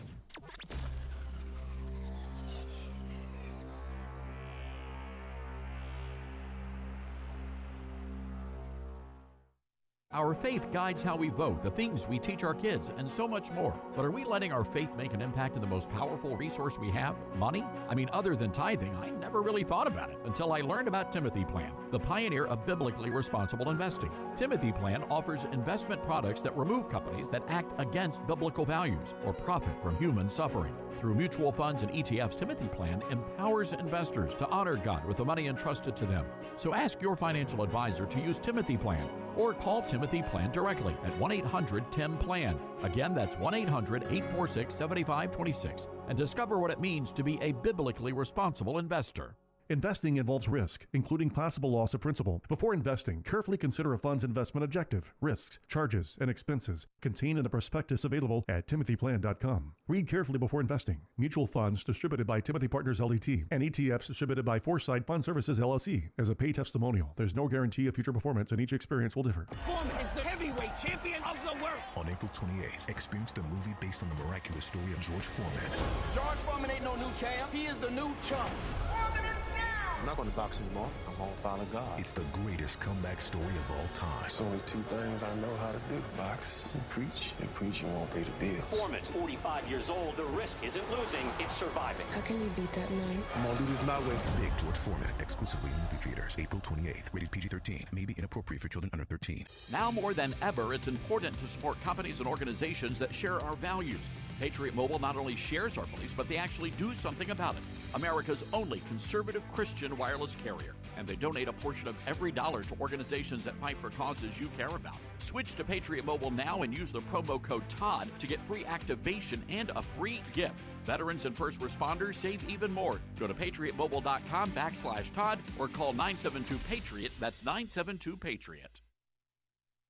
Our faith guides how we vote, the things we teach our kids, and so much more. But are we letting our faith make an impact in the most powerful resource we have, money? I mean, other than tithing, I never really thought about it until I learned about Timothy Plan, the pioneer of biblically responsible investing. Timothy Plan offers investment products that remove companies that act against biblical values or profit from human suffering. Through mutual funds and ETFs, Timothy Plan empowers investors to honor God with the money entrusted to them. So ask your financial advisor to use Timothy Plan or call Timothy Plan directly at 1-800-TIM-PLAN. Again, that's 1-800-846-7526 and discover what it means to be a biblically responsible investor. Investing involves risk, including possible loss of principal. Before investing, carefully consider a fund's investment objective, risks, charges, and expenses contained in the prospectus available at timothyplan.com. Read carefully before investing. Mutual funds distributed by Timothy Partners LLC and ETFs distributed by Foresight Fund Services LLC. As a pay testimonial, there's no guarantee of future performance and each experience will differ. Foreman is the heavyweight champion of the world. On April 28th, experience the movie based on the miraculous story of George Foreman. George Foreman ain't no new champ. He is the new chump. Foreman is down. I'm not going to box anymore. I'm going to follow God. It's the greatest comeback story of all time. There's only two things I know how to do. Box and preach. And preaching won't pay the bills. Foreman's 45 years old. The risk isn't losing, it's surviving. How can you beat that man? I'm going to do this my way. Big George Foreman, exclusively in movie theaters, April 28th. Rated PG-13. May be inappropriate for children under 13. Now more than ever, it's important to support companies and organizations that share our values. Patriot Mobile not only shares our beliefs, but they actually do something about it. America's only conservative Christian wireless carrier. And they donate a portion of every dollar to organizations that fight for causes you care about. Switch to Patriot Mobile now and use the promo code TODD to get free activation and a free gift. Veterans and first responders save even more. Go to patriotmobile.com/Todd or call 972-PATRIOT. That's 972-PATRIOT.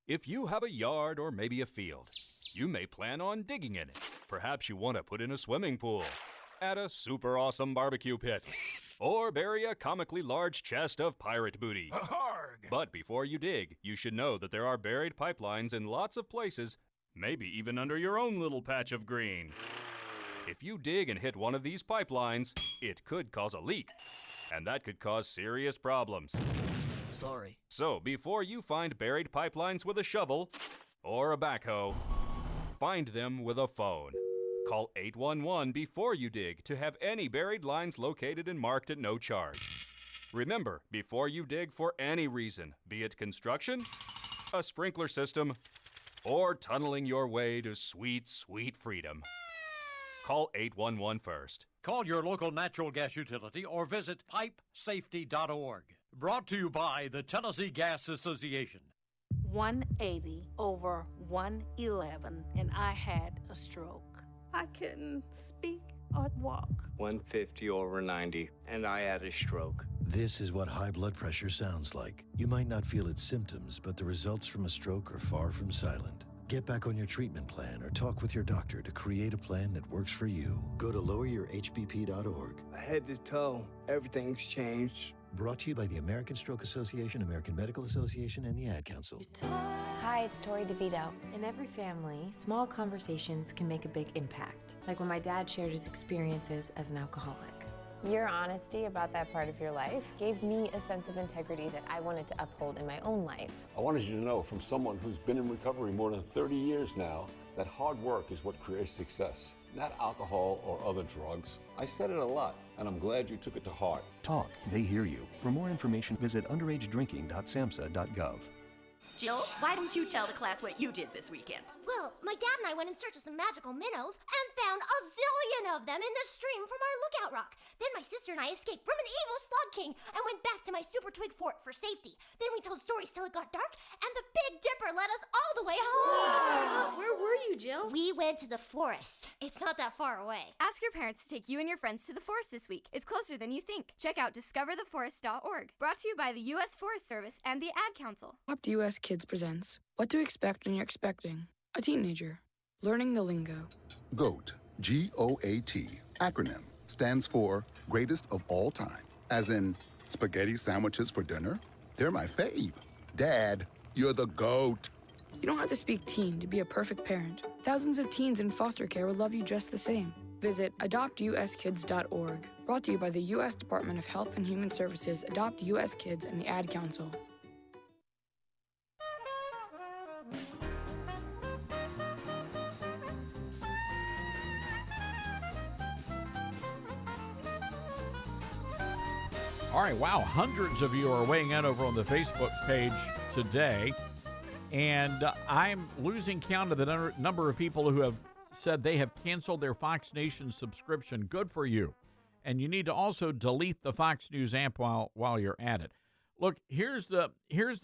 If you have a yard or maybe a field, you may plan on digging in it. Perhaps you want to put in a swimming pool, add a super awesome barbecue pit, or bury a comically large chest of pirate booty. But before you dig, you should know that there are buried pipelines in lots of places, maybe even under your own little patch of green. If you dig and hit one of these pipelines, it could cause a leak, and that could cause serious problems. Sorry. So before you find buried pipelines with a shovel or a backhoe, find them with a phone. Call 811 before you dig to have any buried lines located and marked at no charge. Remember, before you dig for any reason, be it construction, a sprinkler system, or tunneling your way to sweet, sweet freedom, call 811 first. Call your local natural gas utility or visit pipesafety.org. Brought to you by the Tennessee Gas Association. 180 over 111, and I had a stroke. I couldn't speak or walk. 150 over 90, and I had a stroke. This is what high blood pressure sounds like. You might not feel its symptoms, but the results from a stroke are far from silent. Get back on your treatment plan or talk with your doctor to create a plan that works for you. Go to loweryourhbp.org. Head to toe, everything's changed. Brought to you by the American Stroke Association, American Medical Association, and the Ad Council. Hi, it's Tori DeVito. In every family, small conversations can make a big impact. Like when my dad shared his experiences as an alcoholic. Your honesty about that part of your life gave me a sense of integrity that I wanted to uphold in my own life. I wanted you to know, from someone who's been in recovery more than 30 years now, that hard work is what creates success, not alcohol or other drugs. I said it a lot, and I'm glad you took it to heart. Talk, they hear you. For more information, visit underagedrinking.samhsa.gov. Jill, why don't you tell the class what you did this weekend? Well, my dad and I went in search of some magical minnows and found a zillion of them in the stream from our lookout rock. Then my sister and I escaped from an evil slug king and went back to my super twig fort for safety. Then we told stories till it got dark, and the Big Dipper led us all the way home. Wow. Where were you, Jill? We went to the forest. It's not that far away. Ask your parents to take you and your friends to the forest this week. It's closer than you think. Check out discovertheforest.org. Brought to you by the U.S. Forest Service and the Ad Council. Up to U.S. Kids presents What to Expect When You're Expecting a Teenager. Learning the Lingo. GOAT, G-O-A-T, acronym, stands for Greatest of All Time. As in, spaghetti sandwiches for dinner? They're my fave. Dad, you're the GOAT. You don't have to speak teen to be a perfect parent. Thousands of teens in foster care will love you just the same. Visit adoptuskids.org. Brought to you by the U.S. Department of Health and Human Services, Adopt U.S. Kids, and the Ad Council. All right, wow, hundreds of you are weighing in over on the Facebook page today, and I'm losing count of the number of people who have said they have canceled their Fox Nation subscription. Good for you. And you need to also delete the Fox News app while you're at it. Look, here's the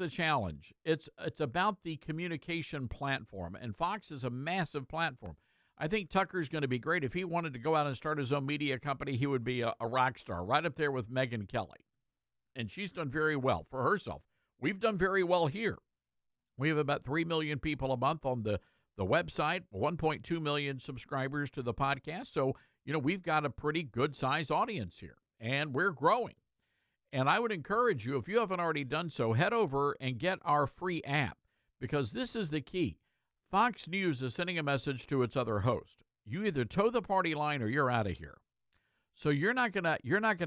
challenge. It's about the communication platform, and Fox is a massive platform. I think Tucker's going to be great. If he wanted to go out and start his own media company, he would be a rock star, right up there with Megyn Kelly. And she's done very well for herself. We've done very well here. We have about 3 million people a month on the website, 1.2 million subscribers to the podcast. So, we've got a pretty good-sized audience here, and we're growing. And I would encourage you, if you haven't already done so, head over and get our free app, because this is the key. Fox News is sending a message to its other host. You either toe the party line or you're out of here. So you're not gonna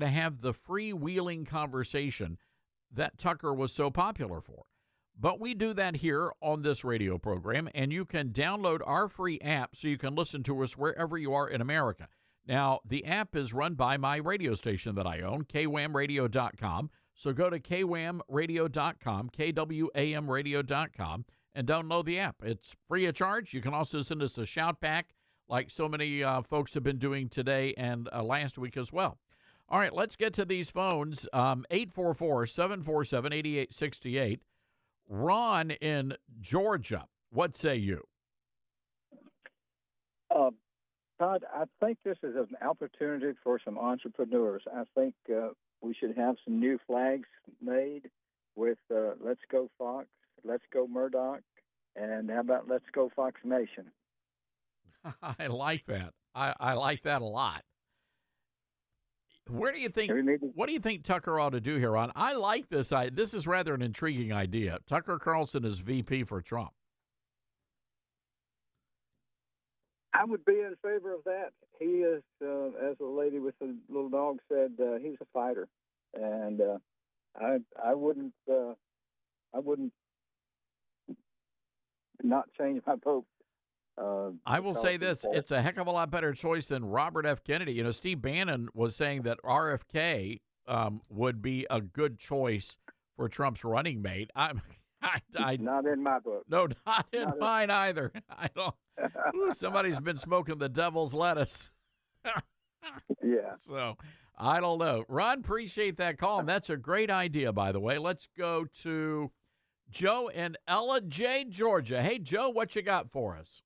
have the freewheeling conversation that Tucker was so popular for. But we do that here on this radio program, and you can download our free app so you can listen to us wherever you are in America. Now, the app is run by my radio station that I own, kwamradio.com. So go to kwamradio.com, kwamradio.com, and download the app. It's free of charge. You can also send us a shout back like so many folks have been doing today and last week as well. All right, let's get to these phones. 844-747-8868. Ron in Georgia, what say you? Todd, I think this is an opportunity for some entrepreneurs. I think we should have some new flags made with Let's Go Fox, Let's Go Murdoch, and how about Let's Go Fox Nation? I like that. I like that a lot. What do you think Tucker ought to do here, Ron? I like this. This is rather an intriguing idea. Tucker Carlson is VP for Trump. I would be in favor of that. He is, as the lady with the little dog said, he's a fighter, and I wouldn't not change my vote. I will say this: it's a heck of a lot better choice than Robert F. Kennedy. Steve Bannon was saying that RFK would be a good choice for Trump's running mate. Not in my book. No, not in mine either. I don't. Ooh, somebody's been smoking the devil's lettuce. Yeah. So I don't know. Ron, appreciate that call. And that's a great idea, by the way. Let's go to Joe in LJ, Georgia. Hey, Joe, what you got for us?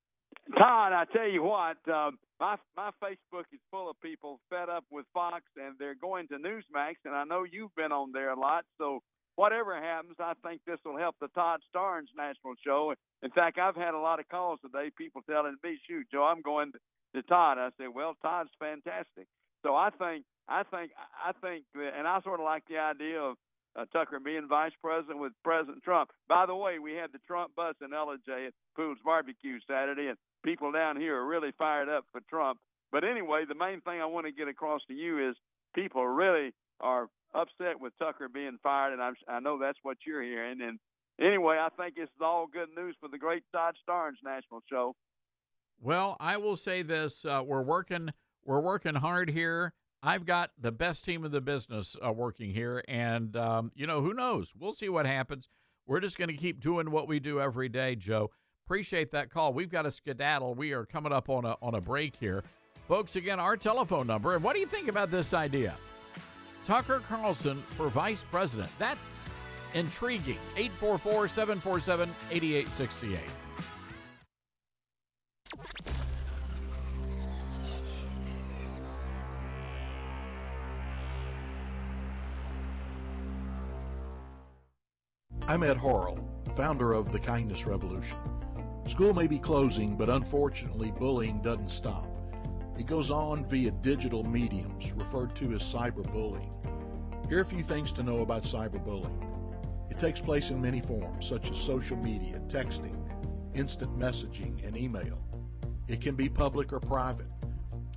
Todd, I tell you what, my Facebook is full of people fed up with Fox, and they're going to Newsmax, and I know you've been on there a lot, so whatever happens, I think this will help the Todd Starnes national show. In fact, I've had a lot of calls today, people telling me, shoot, Joe, I'm going to Todd. I said, well, Todd's fantastic. So I think, and I sort of like the idea of Tucker being vice president with President Trump. By the way, we had the Trump bus in LJ at Poole's Barbecue Saturday, and people down here are really fired up for Trump. But anyway, the main thing I want to get across to you is people really are upset with Tucker being fired, and I know that's what you're hearing. And anyway, I think it's all good news for the great Todd Starnes national show. Well, I will say this: we're working hard here. I've got the best team in the business working here, and who knows? We'll see what happens. We're just going to keep doing what we do every day, Joe. Appreciate that call. We've got a skedaddle. We are coming up on a break here. Folks, again, our telephone number. And what do you think about this idea? Tucker Carlson for vice president. That's intriguing. 844-747-8868. I'm Ed Horrell, founder of the Kindness Revolution. School may be closing, but unfortunately, bullying doesn't stop. It goes on via digital mediums, referred to as cyberbullying. Here are a few things to know about cyberbullying. It takes place in many forms, such as social media, texting, instant messaging, and email. It can be public or private.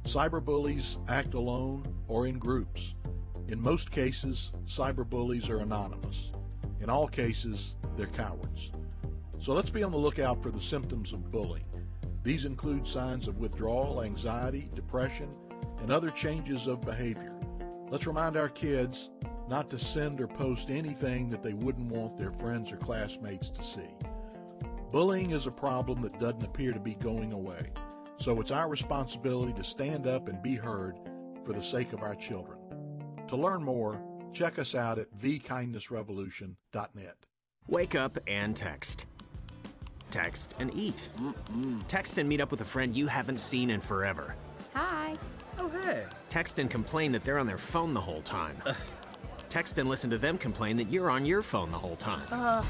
Cyberbullies act alone or in groups. In most cases, cyberbullies are anonymous. In all cases, they're cowards. So let's be on the lookout for the symptoms of bullying. These include signs of withdrawal, anxiety, depression, and other changes of behavior. Let's remind our kids not to send or post anything that they wouldn't want their friends or classmates to see. Bullying is a problem that doesn't appear to be going away. So it's our responsibility to stand up and be heard for the sake of our children. To learn more, check us out at thekindnessrevolution.net. Wake up and text. Text and eat. Text and meet up with a friend you haven't seen in forever. Hi. Oh, hey. Text and complain that they're on their phone the whole time. Text and listen to them complain that you're on your phone the whole time.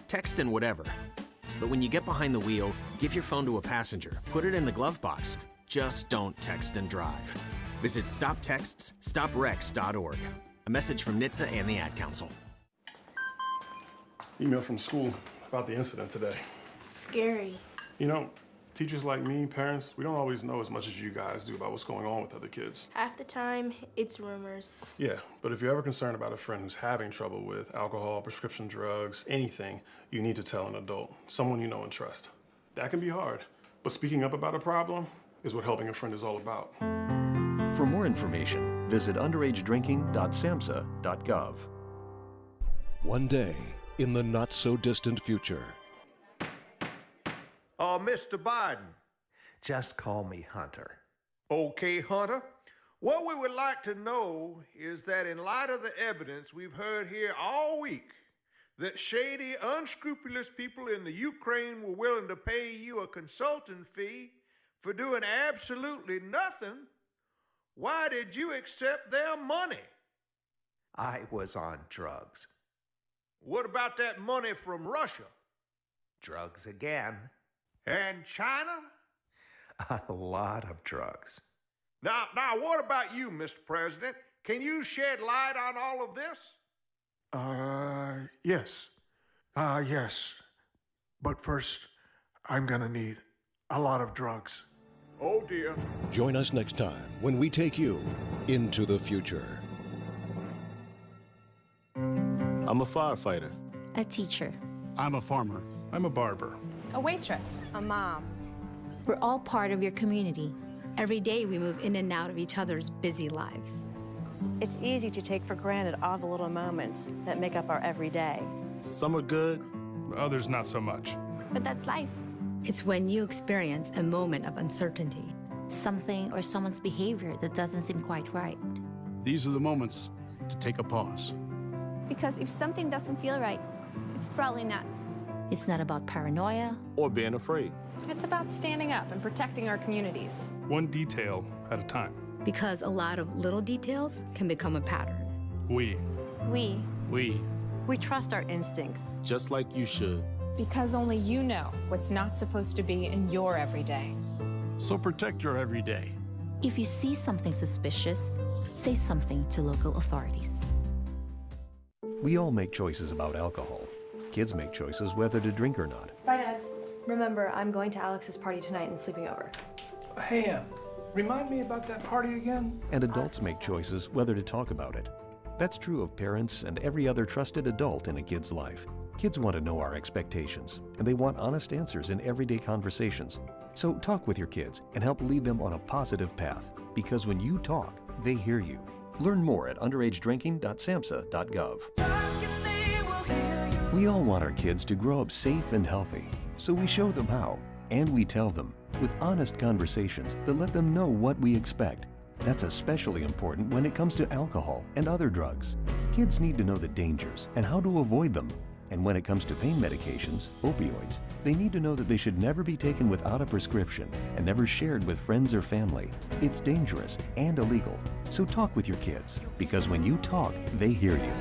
Text and whatever. But when you get behind the wheel, give your phone to a passenger. Put it in the glove box. Just don't text and drive. Visit StopTextsStopWrecks.org. A message from NHTSA and the Ad Council. Email from school about the incident today. Scary. You know, teachers like me, parents, we don't always know as much as you guys do about what's going on with other kids. Half the time, it's rumors. Yeah, but if you're ever concerned about a friend who's having trouble with alcohol, prescription drugs, anything, you need to tell an adult, someone you know and trust. That can be hard, but speaking up about a problem is what helping a friend is all about. For more information, visit underagedrinking.samhsa.gov. One day in the not-so-distant future. Mr. Biden. Just call me Hunter. Okay, Hunter. What we would like to know is that in light of the evidence we've heard here all week, that shady, unscrupulous people in the Ukraine were willing to pay you a consulting fee for doing absolutely nothing, why did you accept their money? I was on drugs. What about that money from Russia? Drugs again. And China? A lot of drugs. Now, what about you, Mr. President? Can you shed light on all of this? Yes. Yes. But first, I'm gonna need a lot of drugs. Oh, dear. Join us next time when we take you into the future. I'm a firefighter. A teacher. I'm a farmer. I'm a barber. A waitress. A mom. We're all part of your community. Every day we move in and out of each other's busy lives. It's easy to take for granted all the little moments that make up our everyday. Some are good, others not so much. But that's life. It's when you experience a moment of uncertainty, something or someone's behavior that doesn't seem quite right. These are the moments to take a pause. Because if something doesn't feel right, it's probably not. It's not about paranoia or being afraid. It's about standing up and protecting our communities. One detail at a time. Because a lot of little details can become a pattern. We trust our instincts. Just like you should. Because only you know what's not supposed to be in your everyday. So protect your everyday. If you see something suspicious, say something to local authorities. We all make choices about alcohol. Kids make choices whether to drink or not. Bye, Dad. Remember, I'm going to Alex's party tonight and sleeping over. Hey, Em, remind me about that party again? And adults make choices whether to talk about it. That's true of parents and every other trusted adult in a kid's life. Kids want to know our expectations, and they want honest answers in everyday conversations. So talk with your kids and help lead them on a positive path, because when you talk, they hear you. Learn more at underagedrinking.samhsa.gov. We all want our kids to grow up safe and healthy, so we show them how, and we tell them with honest conversations that let them know what we expect. That's especially important when it comes to alcohol and other drugs. Kids need to know the dangers and how to avoid them. And when it comes to pain medications, opioids, they need to know that they should never be taken without a prescription and never shared with friends or family. It's dangerous and illegal. So talk with your kids, because when you talk, they hear you.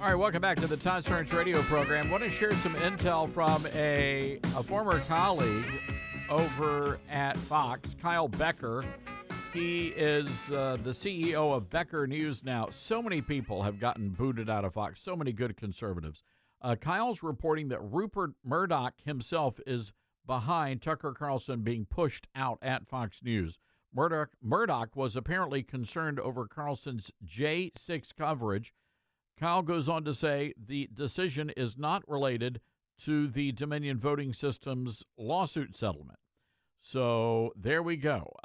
All right, welcome back to the Todd Starnes radio program. I want to share some intel from a former colleague over at Fox, Kyle Becker. He is the CEO of Becker News now. So many people have gotten booted out of Fox, so many good conservatives. Kyle's reporting that Rupert Murdoch himself is behind Tucker Carlson being pushed out at Fox News. Murdoch was apparently concerned over Carlson's J6 coverage. Kyle goes on to say the decision is not related to the Dominion voting system's lawsuit settlement. So there we go.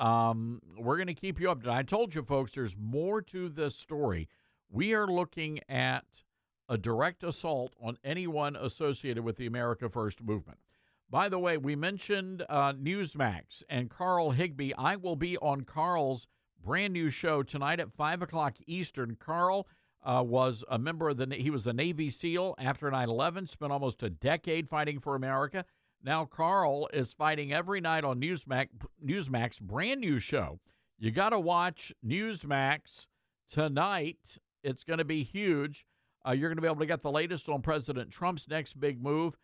We're going to keep you updated. I told you, folks, there's more to this story. We are looking at a direct assault on anyone associated with the America First movement. By the way, we mentioned Newsmax and Carl Higbie. I will be on Carl's brand new show tonight at 5 o'clock Eastern. Carl was a member of he was a Navy SEAL after 9/11, spent almost a decade fighting for America. Now Carl is fighting every night on Newsmax, brand new show. You got to watch Newsmax tonight. It's going to be huge. You're going to be able to get the latest on President Trump's next big move.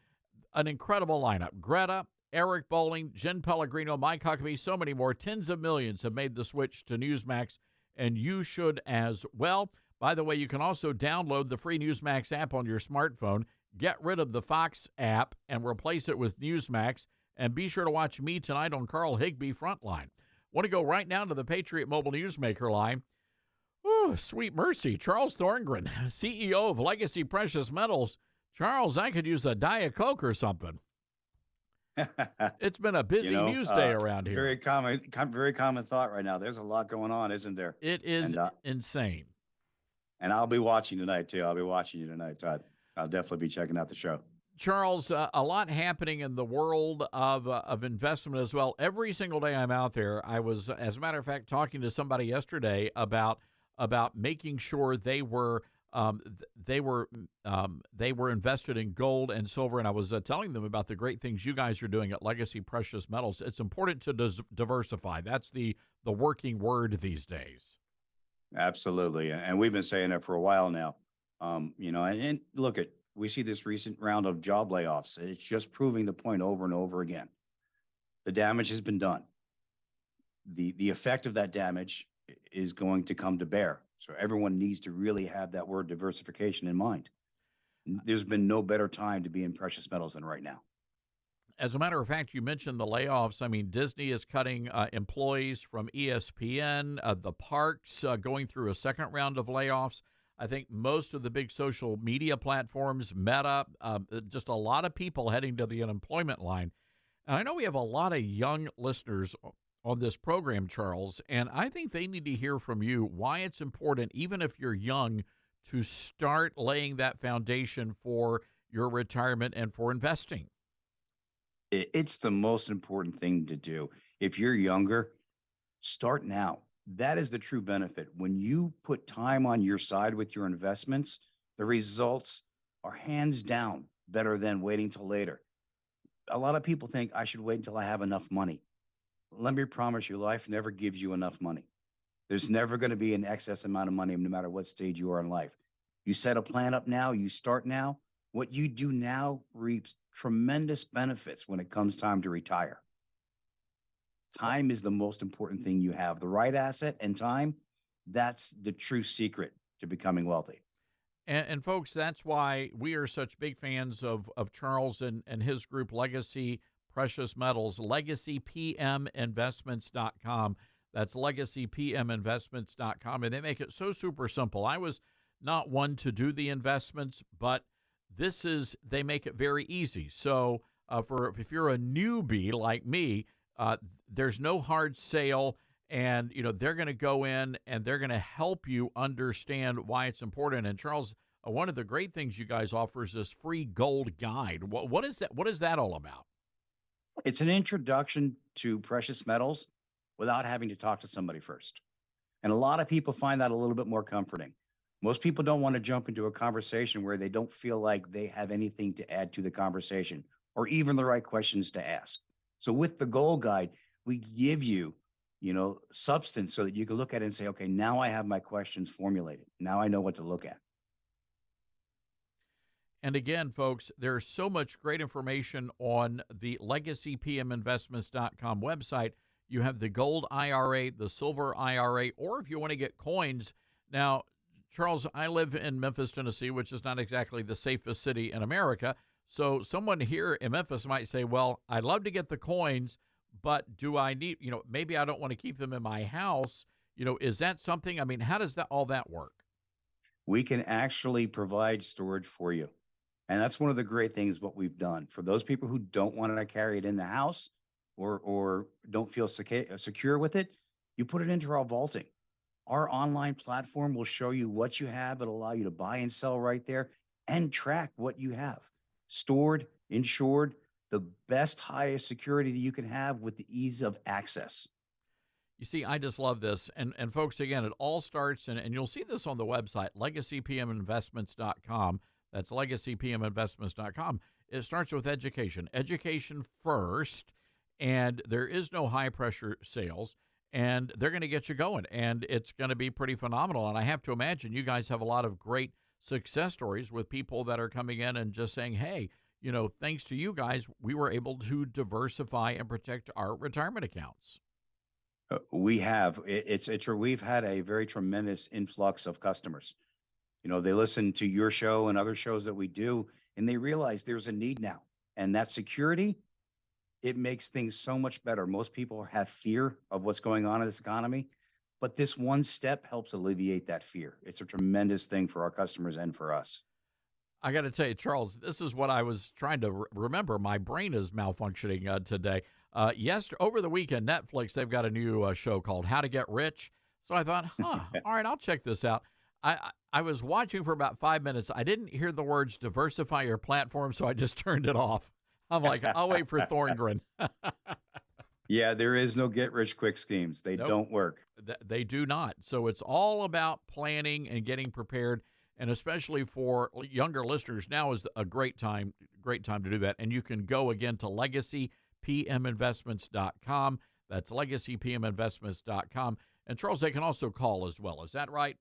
An incredible lineup. Greta, Eric Bolling, Jen Pellegrino, Mike Huckabee, so many more. Tens of millions have made the switch to Newsmax, and you should as well. By the way, you can also download the free Newsmax app on your smartphone. Get rid of the Fox app and replace it with Newsmax. And be sure to watch me tonight on Carl Higbie Frontline. Want to go right now to the Patriot Mobile Newsmaker line. Oh, sweet mercy. Charles Thorngren, CEO of Legacy Precious Metals. Charles, I could use a Diet Coke or something. It's been a busy news day around here. Very common thought right now. There's a lot going on, isn't there? It is insane. And I'll be watching tonight, too. I'll be watching you tonight, Todd. I'll definitely be checking out the show. Charles, a lot happening in the world of investment as well. Every single day I'm out there, I was, as a matter of fact, talking to somebody yesterday about making sure they were invested in gold and silver, and I was telling them about the great things you guys are doing at Legacy Precious Metals. It's important to diversify. That's the working word these days. Absolutely, and we've been saying that for a while now. And look we see this recent round of job layoffs. It's just proving the point over and over again. The damage has been done. The effect of that damage is going to come to bear. So everyone needs to really have that word diversification in mind. There's been no better time to be in precious metals than right now. As a matter of fact, you mentioned the layoffs. I mean, Disney is cutting employees from ESPN, the parks going through a second round of layoffs. I think most of the big social media platforms, Meta, just a lot of people heading to the unemployment line. And I know we have a lot of young listeners on this program, Charles, and I think they need to hear from you why it's important, even if you're young, to start laying that foundation for your retirement and for investing. It's the most important thing to do. If you're younger, start now. That is the true benefit. When you put time on your side with your investments, the results are hands down better than waiting till later. A lot of people think I should wait until I have enough money. Let me promise you, life never gives you enough money. There's never going to be an excess amount of money no matter what stage you are in life. You set a plan up now, you start now. What you do now reaps tremendous benefits when it comes time to retire. Time is the most important thing you have. The right asset and time, that's the true secret to becoming wealthy. And folks, that's why we are such big fans of Charles and his group, Legacy Precious Metals, legacypminvestments.com. That's legacypminvestments.com. And they make it so super simple. I was not one to do the investments, but they make it very easy. So if you're a newbie like me, there's no hard sale, and they're going to go in and they're going to help you understand why it's important. And Charles, one of the great things you guys offer is this free gold guide. What is that? What is that all about? It's an introduction to precious metals without having to talk to somebody first. And a lot of people find that a little bit more comforting. Most people don't want to jump into a conversation where they don't feel like they have anything to add to the conversation or even the right questions to ask. So with the gold guide, we give you, substance so that you can look at it and say, okay, now I have my questions formulated. Now I know what to look at. And again, folks, there's so much great information on the legacypminvestments.com website. You have the gold IRA, the silver IRA, or if you want to get coins. Now, Charles, I live in Memphis, Tennessee, which is not exactly the safest city in America. So someone here in Memphis might say, well, I'd love to get the coins, but do I need, maybe I don't want to keep them in my house. Is that something? I mean, how does all that work? We can actually provide storage for you. And that's one of the great things what we've done. For those people who don't want to carry it in the house, or don't feel secure with it, you put it into our vaulting. Our online platform will show you what you have. It'll allow you to buy and sell right there and track what you have stored, insured, the best, highest security that you can have with the ease of access. You see, I just love this. And folks, again, it all starts, and you'll see this on the website, legacypminvestments.com. That's legacypminvestments.com. It starts with education. Education first, and there is no high-pressure sales, and they're going to get you going, and it's going to be pretty phenomenal. And I have to imagine you guys have a lot of great success stories with people that are coming in and just saying, hey, you know, thanks to you guys, we were able to diversify and protect our retirement accounts. We have. We've had a very tremendous influx of customers. You know, they listen to your show and other shows that we do, and they realize there's a need now. And that security, it makes things so much better. Most people have fear of what's going on in this economy, but this one step helps alleviate that fear. It's a tremendous thing for our customers and for us. I got to tell you, Charles, this is what I was trying to remember. My brain is malfunctioning today. Over the weekend, Netflix, they've got a new show called How to Get Rich. So I thought, all right, I'll check this out. I was watching for about 5 minutes. I didn't hear the words diversify your platform, so I just turned it off. I'm like, I'll wait for Thorngren. Yeah, there is no get-rich-quick schemes. They don't work. They do not. So it's all about planning and getting prepared. And especially for younger listeners, now is a great time to do that. And you can go again to legacypminvestments.com. That's legacypminvestments.com. And Charles, they can also call as well. Is that right?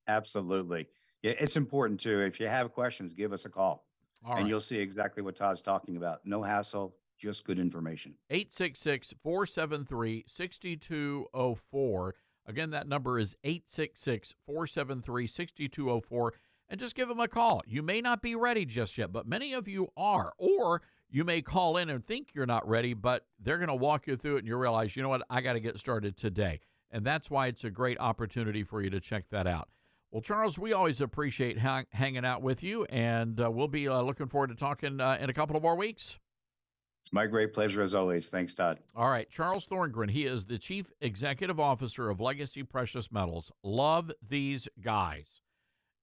Absolutely. Yeah, it's important too. If you have questions, give us a call. And you'll see exactly what Todd's talking about. No hassle, just good information. 866-473-6204. Again, that number is 866-473-6204, and just give them a call. You may not be ready just yet, but many of you are. Or you may call in and think you're not ready, but they're going to walk you through it, and you realize, you know what, I got to get started today. And that's why it's a great opportunity for you to check that out. Well, Charles, we always appreciate hanging out with you, and we'll be looking forward to talking in a couple of more weeks. It's my great pleasure as always. Thanks, Todd. All right. Charles Thorngren, he is the Chief Executive Officer of Legacy Precious Metals. Love these guys.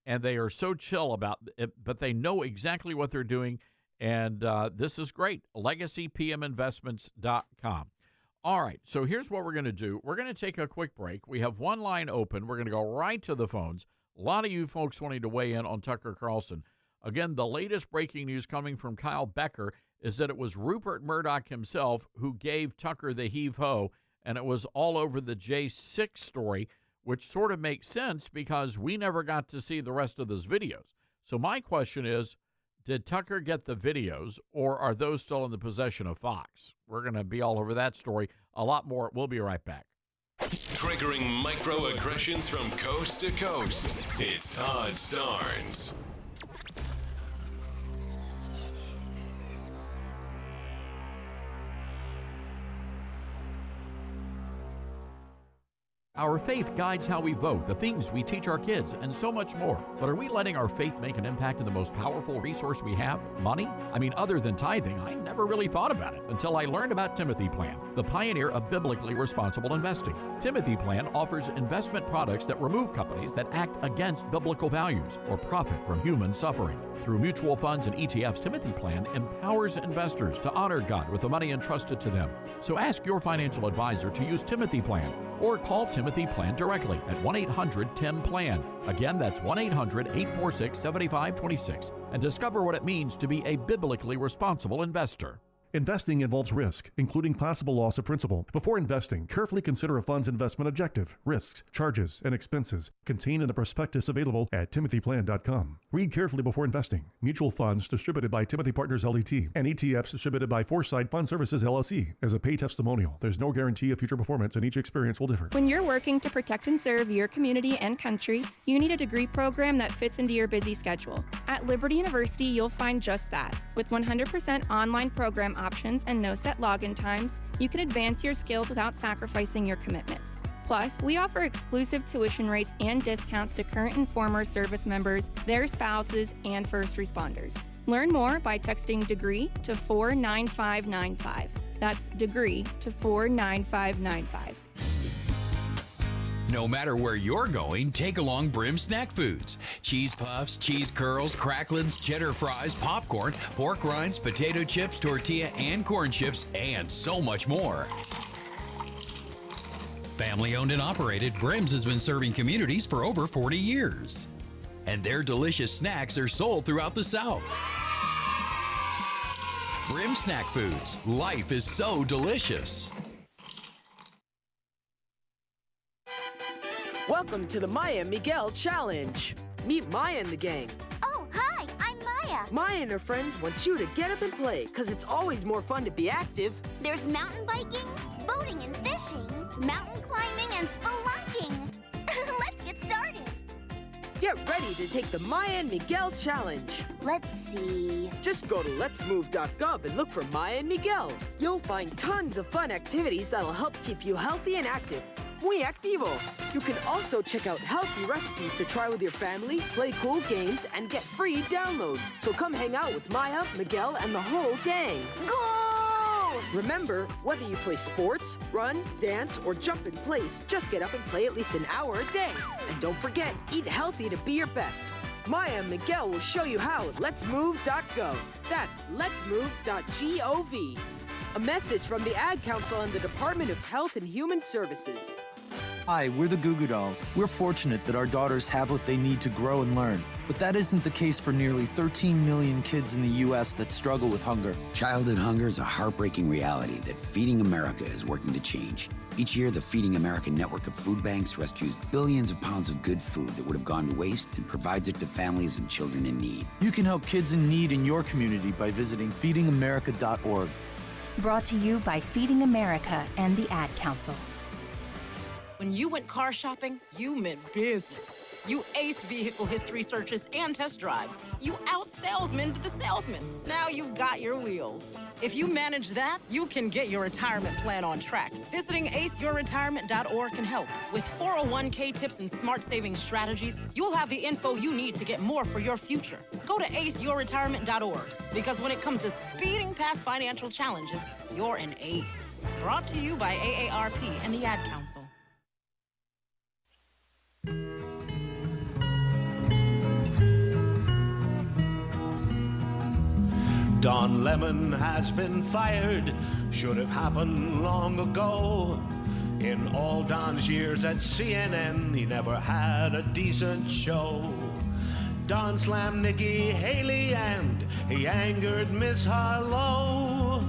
And they are so chill about it, but they know exactly what they're doing. And this is great. LegacyPMInvestments.com. All right. So here's what we're going to do. We're going to take a quick break. We have one line open. We're going to go right to the phones. A lot of you folks wanting to weigh in on Tucker Carlson. Again, the latest breaking news coming from Kyle Becker is that it was Rupert Murdoch himself who gave Tucker the heave-ho, and it was all over the J6 story, which sort of makes sense because we never got to see the rest of those videos. So my question is, did Tucker get the videos, or are those still in the possession of Fox? We're going to be all over that story. A lot more. We'll be right back. Triggering microaggressions from coast to coast. It's Todd Starnes. Our faith guides how we vote, the things we teach our kids, and so much more. But are we letting our faith make an impact in the most powerful resource we have, money? I mean, other than tithing, I never really thought about it until I learned about Timothy Plan, the pioneer of biblically responsible investing. Timothy Plan offers investment products that remove companies that act against biblical values or profit from human suffering. Through mutual funds and ETFs, Timothy Plan empowers investors to honor God with the money entrusted to them. So ask your financial advisor to use Timothy Plan or call Timothy Plan directly at 1-800-10-PLAN. Again, that's 1-800-846-7526 and discover what it means to be a biblically responsible investor. Investing involves risk, including possible loss of principal. Before investing, carefully consider a fund's investment objective, risks, charges, and expenses contained in the prospectus available at timothyplan.com. Read carefully before investing. Mutual funds distributed by Timothy Partners LLC and ETFs distributed by Foresight Fund Services LLC. As a paid testimonial, there's no guarantee of future performance and each experience will differ. When you're working to protect and serve your community and country, you need a degree program that fits into your busy schedule. At Liberty University, you'll find just that. With 100% online program options and no set login times, you can advance your skills without sacrificing your commitments. Plus, we offer exclusive tuition rates and discounts to current and former service members, their spouses, and first responders. Learn more by texting DEGREE to 49595. That's degree to 49595. No matter where you're going, take along Brim Snack Foods. Cheese puffs, cheese curls, cracklins, cheddar fries, popcorn, pork rinds, potato chips, tortilla, and corn chips, and so much more. Family owned and operated, Brim's has been serving communities for over 40 years. And their delicious snacks are sold throughout the South. Brim Snack Foods. Life is so delicious. Welcome to the Maya and Miguel Challenge. Meet Maya and the gang. Oh, hi, I'm Maya. Maya and her friends want you to get up and play, because it's always more fun to be active. There's mountain biking, boating and fishing, mountain climbing and spelunking. Let's get started. Get ready to take the Maya and Miguel Challenge. Let's see. Just go to letsmove.gov and look for Maya and Miguel. You'll find tons of fun activities that'll help keep you healthy and active. Muy activo! You can also check out healthy recipes to try with your family, play cool games, and get free downloads. So come hang out with Maya, Miguel, and the whole gang. Go! Remember, whether you play sports, run, dance, or jump in place, just get up and play at least an hour a day. And don't forget, eat healthy to be your best. Maya and Miguel will show you how at letsmove.gov. That's letsmove.gov. A message from the Ad Council and the Department of Health and Human Services. Hi, we're the Goo Goo Dolls. We're fortunate that our daughters have what they need to grow and learn. But that isn't the case for nearly 13 million kids in the U.S. that struggle with hunger. Childhood hunger is a heartbreaking reality that Feeding America is working to change. Each year, the Feeding America network of food banks rescues billions of pounds of good food that would have gone to waste and provides it to families and children in need. You can help kids in need in your community by visiting feedingamerica.org. Brought to you by Feeding America and the Ad Council. When you went car shopping, you meant business. You aced vehicle history searches and test drives. You out-salesmaned the salesman. Now you've got your wheels. If you manage that, you can get your retirement plan on track. Visiting aceyourretirement.org can help. With 401k tips and smart saving strategies, you'll have the info you need to get more for your future. Go to aceyourretirement.org, because when it comes to speeding past financial challenges, you're an ace. Brought to you by AARP and the Ad Council. Don Lemon has been fired, should have happened long ago. In all Don's years at CNN, he never had a decent show. Don slammed Nikki Haley and he angered Miss Harlow.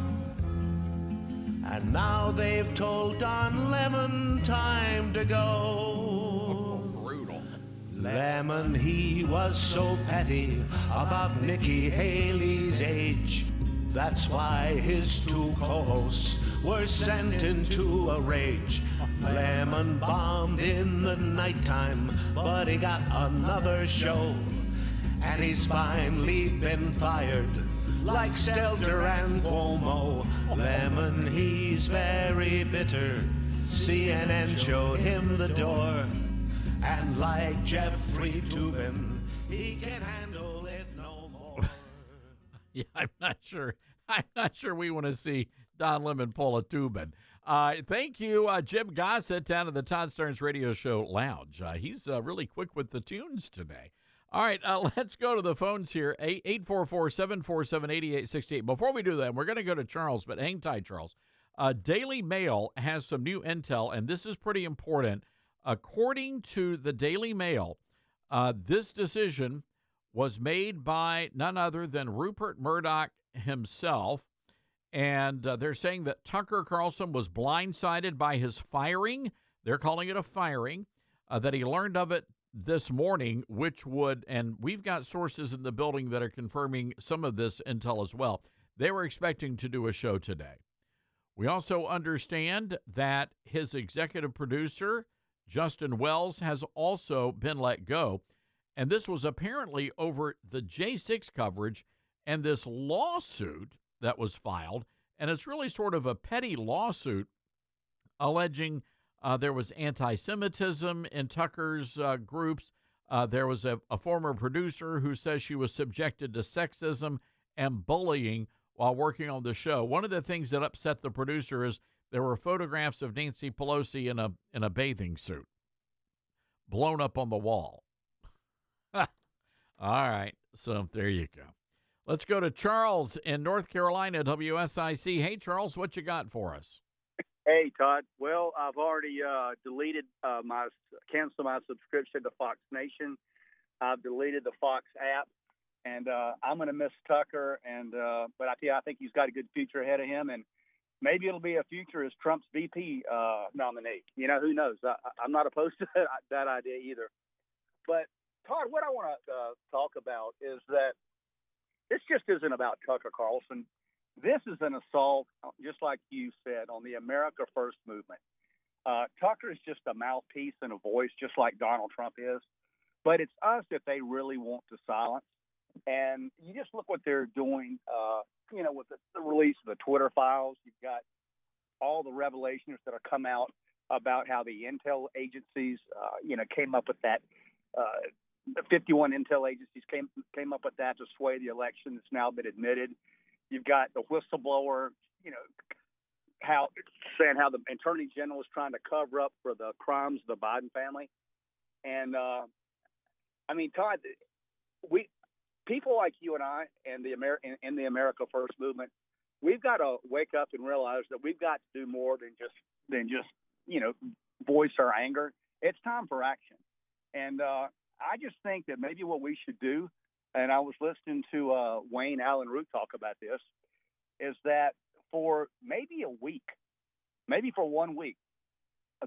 And now they've told Don Lemon time to go. Brutal. Lemon, he was so petty about Nikki Haley's age. That's why his two co-hosts were sent into a rage. Lemon bombed in the nighttime, but he got another show. And he's finally been fired, like Stelter and Cuomo. Lemon, he's very bitter. CNN showed him the door. And like Jeffrey Toobin, he can handle it no more. Yeah, I'm not sure we want to see Don Lemon pull a Toobin. Thank you, Jim Gossett, down at the Todd Starnes Radio Show Lounge. He's really quick with the tunes today. All right, let's go to the phones here, 844-747-8868. Before we do that, we're going to go to Charles, but hang tight, Charles. Daily Mail has some new intel, and this is pretty important. According to the Daily Mail, this decision was made by none other than Rupert Murdoch himself, and they're saying that Tucker Carlson was blindsided by his firing. They're calling it a firing, that he learned of it this morning, which would, and we've got sources in the building that are confirming some of this intel as well. They were expecting to do a show today. We also understand that his executive producer, Justin Wells, has also been let go. And this was apparently over the J6 coverage and this lawsuit that was filed. And it's really sort of a petty lawsuit alleging there was anti-Semitism in Tucker's groups. There was a former producer who says she was subjected to sexism and bullying while working on the show. One of the things that upset the producer is there were photographs of Nancy Pelosi in a bathing suit blown up on the wall. All right, so there you go. Let's go to Charles in North Carolina, WSIC. Hey, Charles, what you got for us? Hey, Todd. Well, I've already canceled my subscription to Fox Nation. I've deleted the Fox app, and I'm going to miss Tucker. But I tell you, I think he's got a good future ahead of him, and maybe it'll be a future as Trump's VP nominee. Who knows? I'm not opposed to that idea either. But Todd, what I want to talk about is that this just isn't about Tucker Carlson. This is an assault, just like you said, on the America First movement. Tucker is just a mouthpiece and a voice, just like Donald Trump is. But it's us that they really want to silence. And you just look what they're doing, with the release of the Twitter files. You've got all the revelations that have come out about how the intel agencies, came up with that. The 51 intel agencies came up with that to sway the election. It's now been admitted. You've got the whistleblower, saying how the Attorney General is trying to cover up for the crimes of the Biden family. And, Todd, people like you and I and in the America First movement, we've got to wake up and realize that we've got to do more than just voice our anger. It's time for action. And I just think that maybe what we should do, and I was listening to Wayne Allen Root talk about this, is that for maybe a week, maybe for 1 week,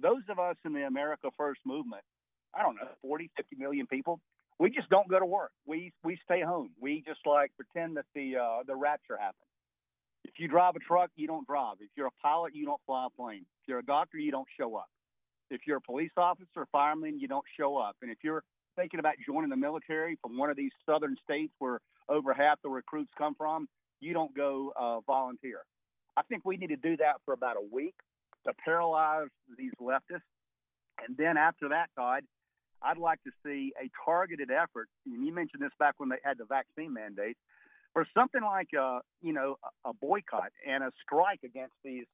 those of us in the America First movement, I don't know, 40, 50 million people, we just don't go to work. We stay home. We just pretend that the rapture happened. If you drive a truck, you don't drive. If you're a pilot, you don't fly a plane. If you're a doctor, you don't show up. If you're a police officer, fireman, you don't show up. And if you're thinking about joining the military from one of these southern states where over half the recruits come from, you don't go volunteer. I think we need to do that for about a week to paralyze these leftists. And then after that, Todd, I'd like to see a targeted effort. And you mentioned this back when they had the vaccine mandate, for something like a boycott and a strike against these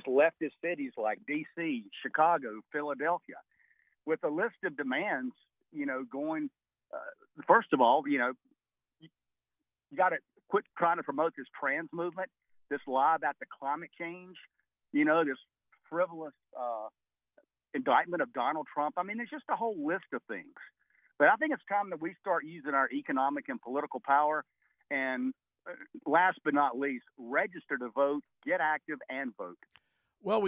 leftist cities like D.C., Chicago, Philadelphia, with a list of demands. Going, first of all, you got to quit trying to promote this trans movement, this lie about the climate change, this frivolous indictment of Donald Trump. There's just a whole list of things. But I think it's time that we start using our economic and political power. And last but not least, register to vote, get active, and vote. Well,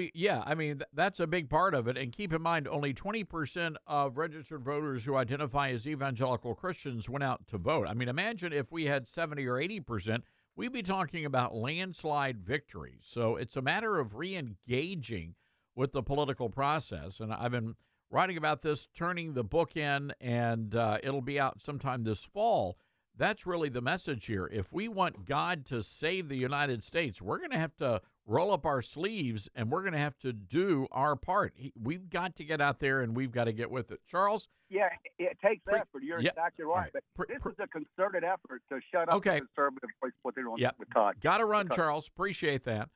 that's a big part of it. And keep in mind, only 20% of registered voters who identify as evangelical Christians went out to vote. Imagine if we had 70 or 80%, we'd be talking about landslide victories. So it's a matter of re-engaging with the political process. And I've been writing about this, turning the book in, and it'll be out sometime this fall. That's really the message here. If we want God to save the United States, we're going to have to roll up our sleeves, and we're going to have to do our part. We've got to get out there, and we've got to get with it. Charles? Yeah, it takes effort. You're exactly right. But this is a concerted effort to shut up the conservative voice, what they're doing with Todd. Got to run, Charles. Appreciate that.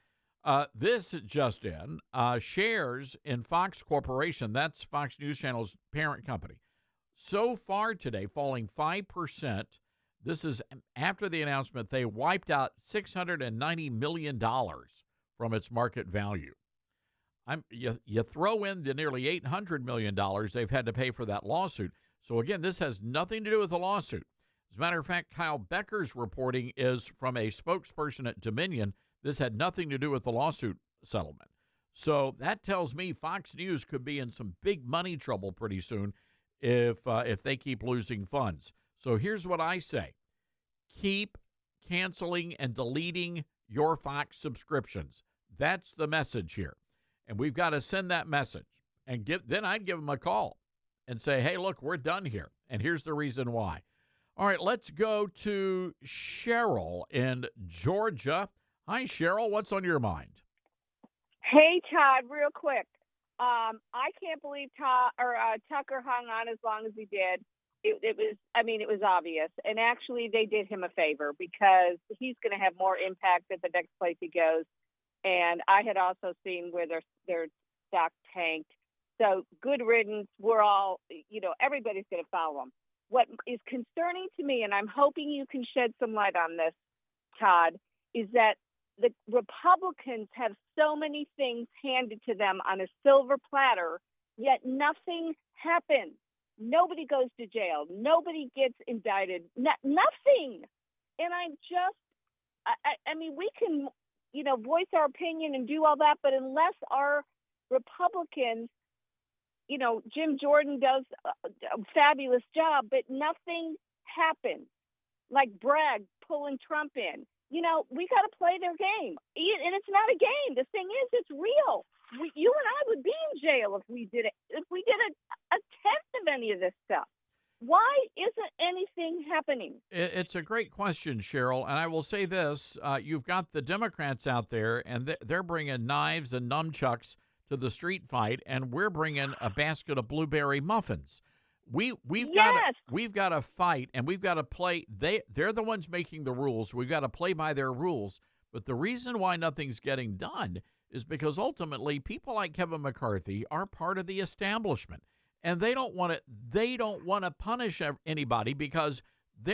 This just in, shares in Fox Corporation, that's Fox News Channel's parent company, so far today falling 5%. This is after the announcement they wiped out $690 million from its market value. You throw in the nearly $800 million they've had to pay for that lawsuit. So, again, this has nothing to do with the lawsuit. As a matter of fact, Kyle Becker's reporting is from a spokesperson at Dominion. This had nothing to do with the lawsuit settlement. So that tells me Fox News could be in some big money trouble pretty soon if they keep losing funds. So here's what I say. Keep canceling and deleting your Fox subscriptions. That's the message here. And we've got to send that message. And then I'd give them a call and say, hey, look, we're done here. And here's the reason why. All right, let's go to Cheryl in Georgia. Hi, Cheryl. What's on your mind? Hey, Todd, real quick. I can't believe Tucker hung on as long as he did. it was, I mean, it was obvious. And actually, they did him a favor because he's going to have more impact at the next place he goes. And I had also seen where their stock tanked. So good riddance. We're all, everybody's going to follow him. What is concerning to me, and I'm hoping you can shed some light on this, Todd, is that the Republicans have so many things handed to them on a silver platter, yet nothing happens. Nobody goes to jail. Nobody gets indicted. Nothing. And I mean, we can, voice our opinion and do all that, but unless our Republicans, Jim Jordan does a fabulous job, but nothing happens. Like Bragg pulling Trump in. We got to play their game. And it's not a game. The thing is, it's real. You and I would be in jail if we did a tenth of any of this stuff. Why isn't anything happening? It's a great question, Cheryl. And I will say this. You've got the Democrats out there, and they're bringing knives and nunchucks to the street fight, and we're bringing a basket of blueberry muffins. We've got to fight, and we've got to play. They're the ones making the rules. We've got to play by their rules. But the reason why nothing's getting done is because ultimately people like Kevin McCarthy are part of the establishment, and they don't want to punish anybody because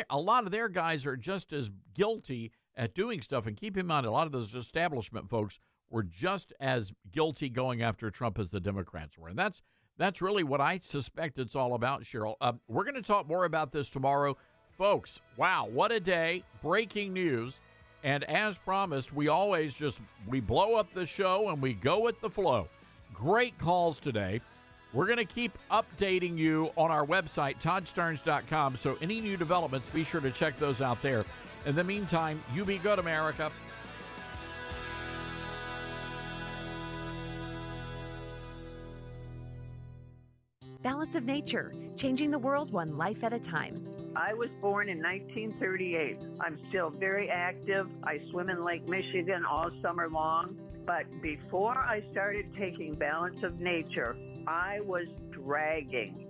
a lot of their guys are just as guilty at doing stuff. And keep in mind, a lot of those establishment folks were just as guilty going after Trump as the Democrats were, and that's really what I suspect it's all about, Cheryl. We're going to talk more about this tomorrow. Folks, wow, what a day. Breaking news. And as promised, we always we blow up the show and we go with the flow. Great calls today. We're going to keep updating you on our website, toddsterns.com. So any new developments, be sure to check those out there. In the meantime, you be good, America. Balance of Nature, changing the world one life at a time. I was born in 1938. I'm still very active. I swim in Lake Michigan all summer long. But before I started taking Balance of Nature, I was dragging.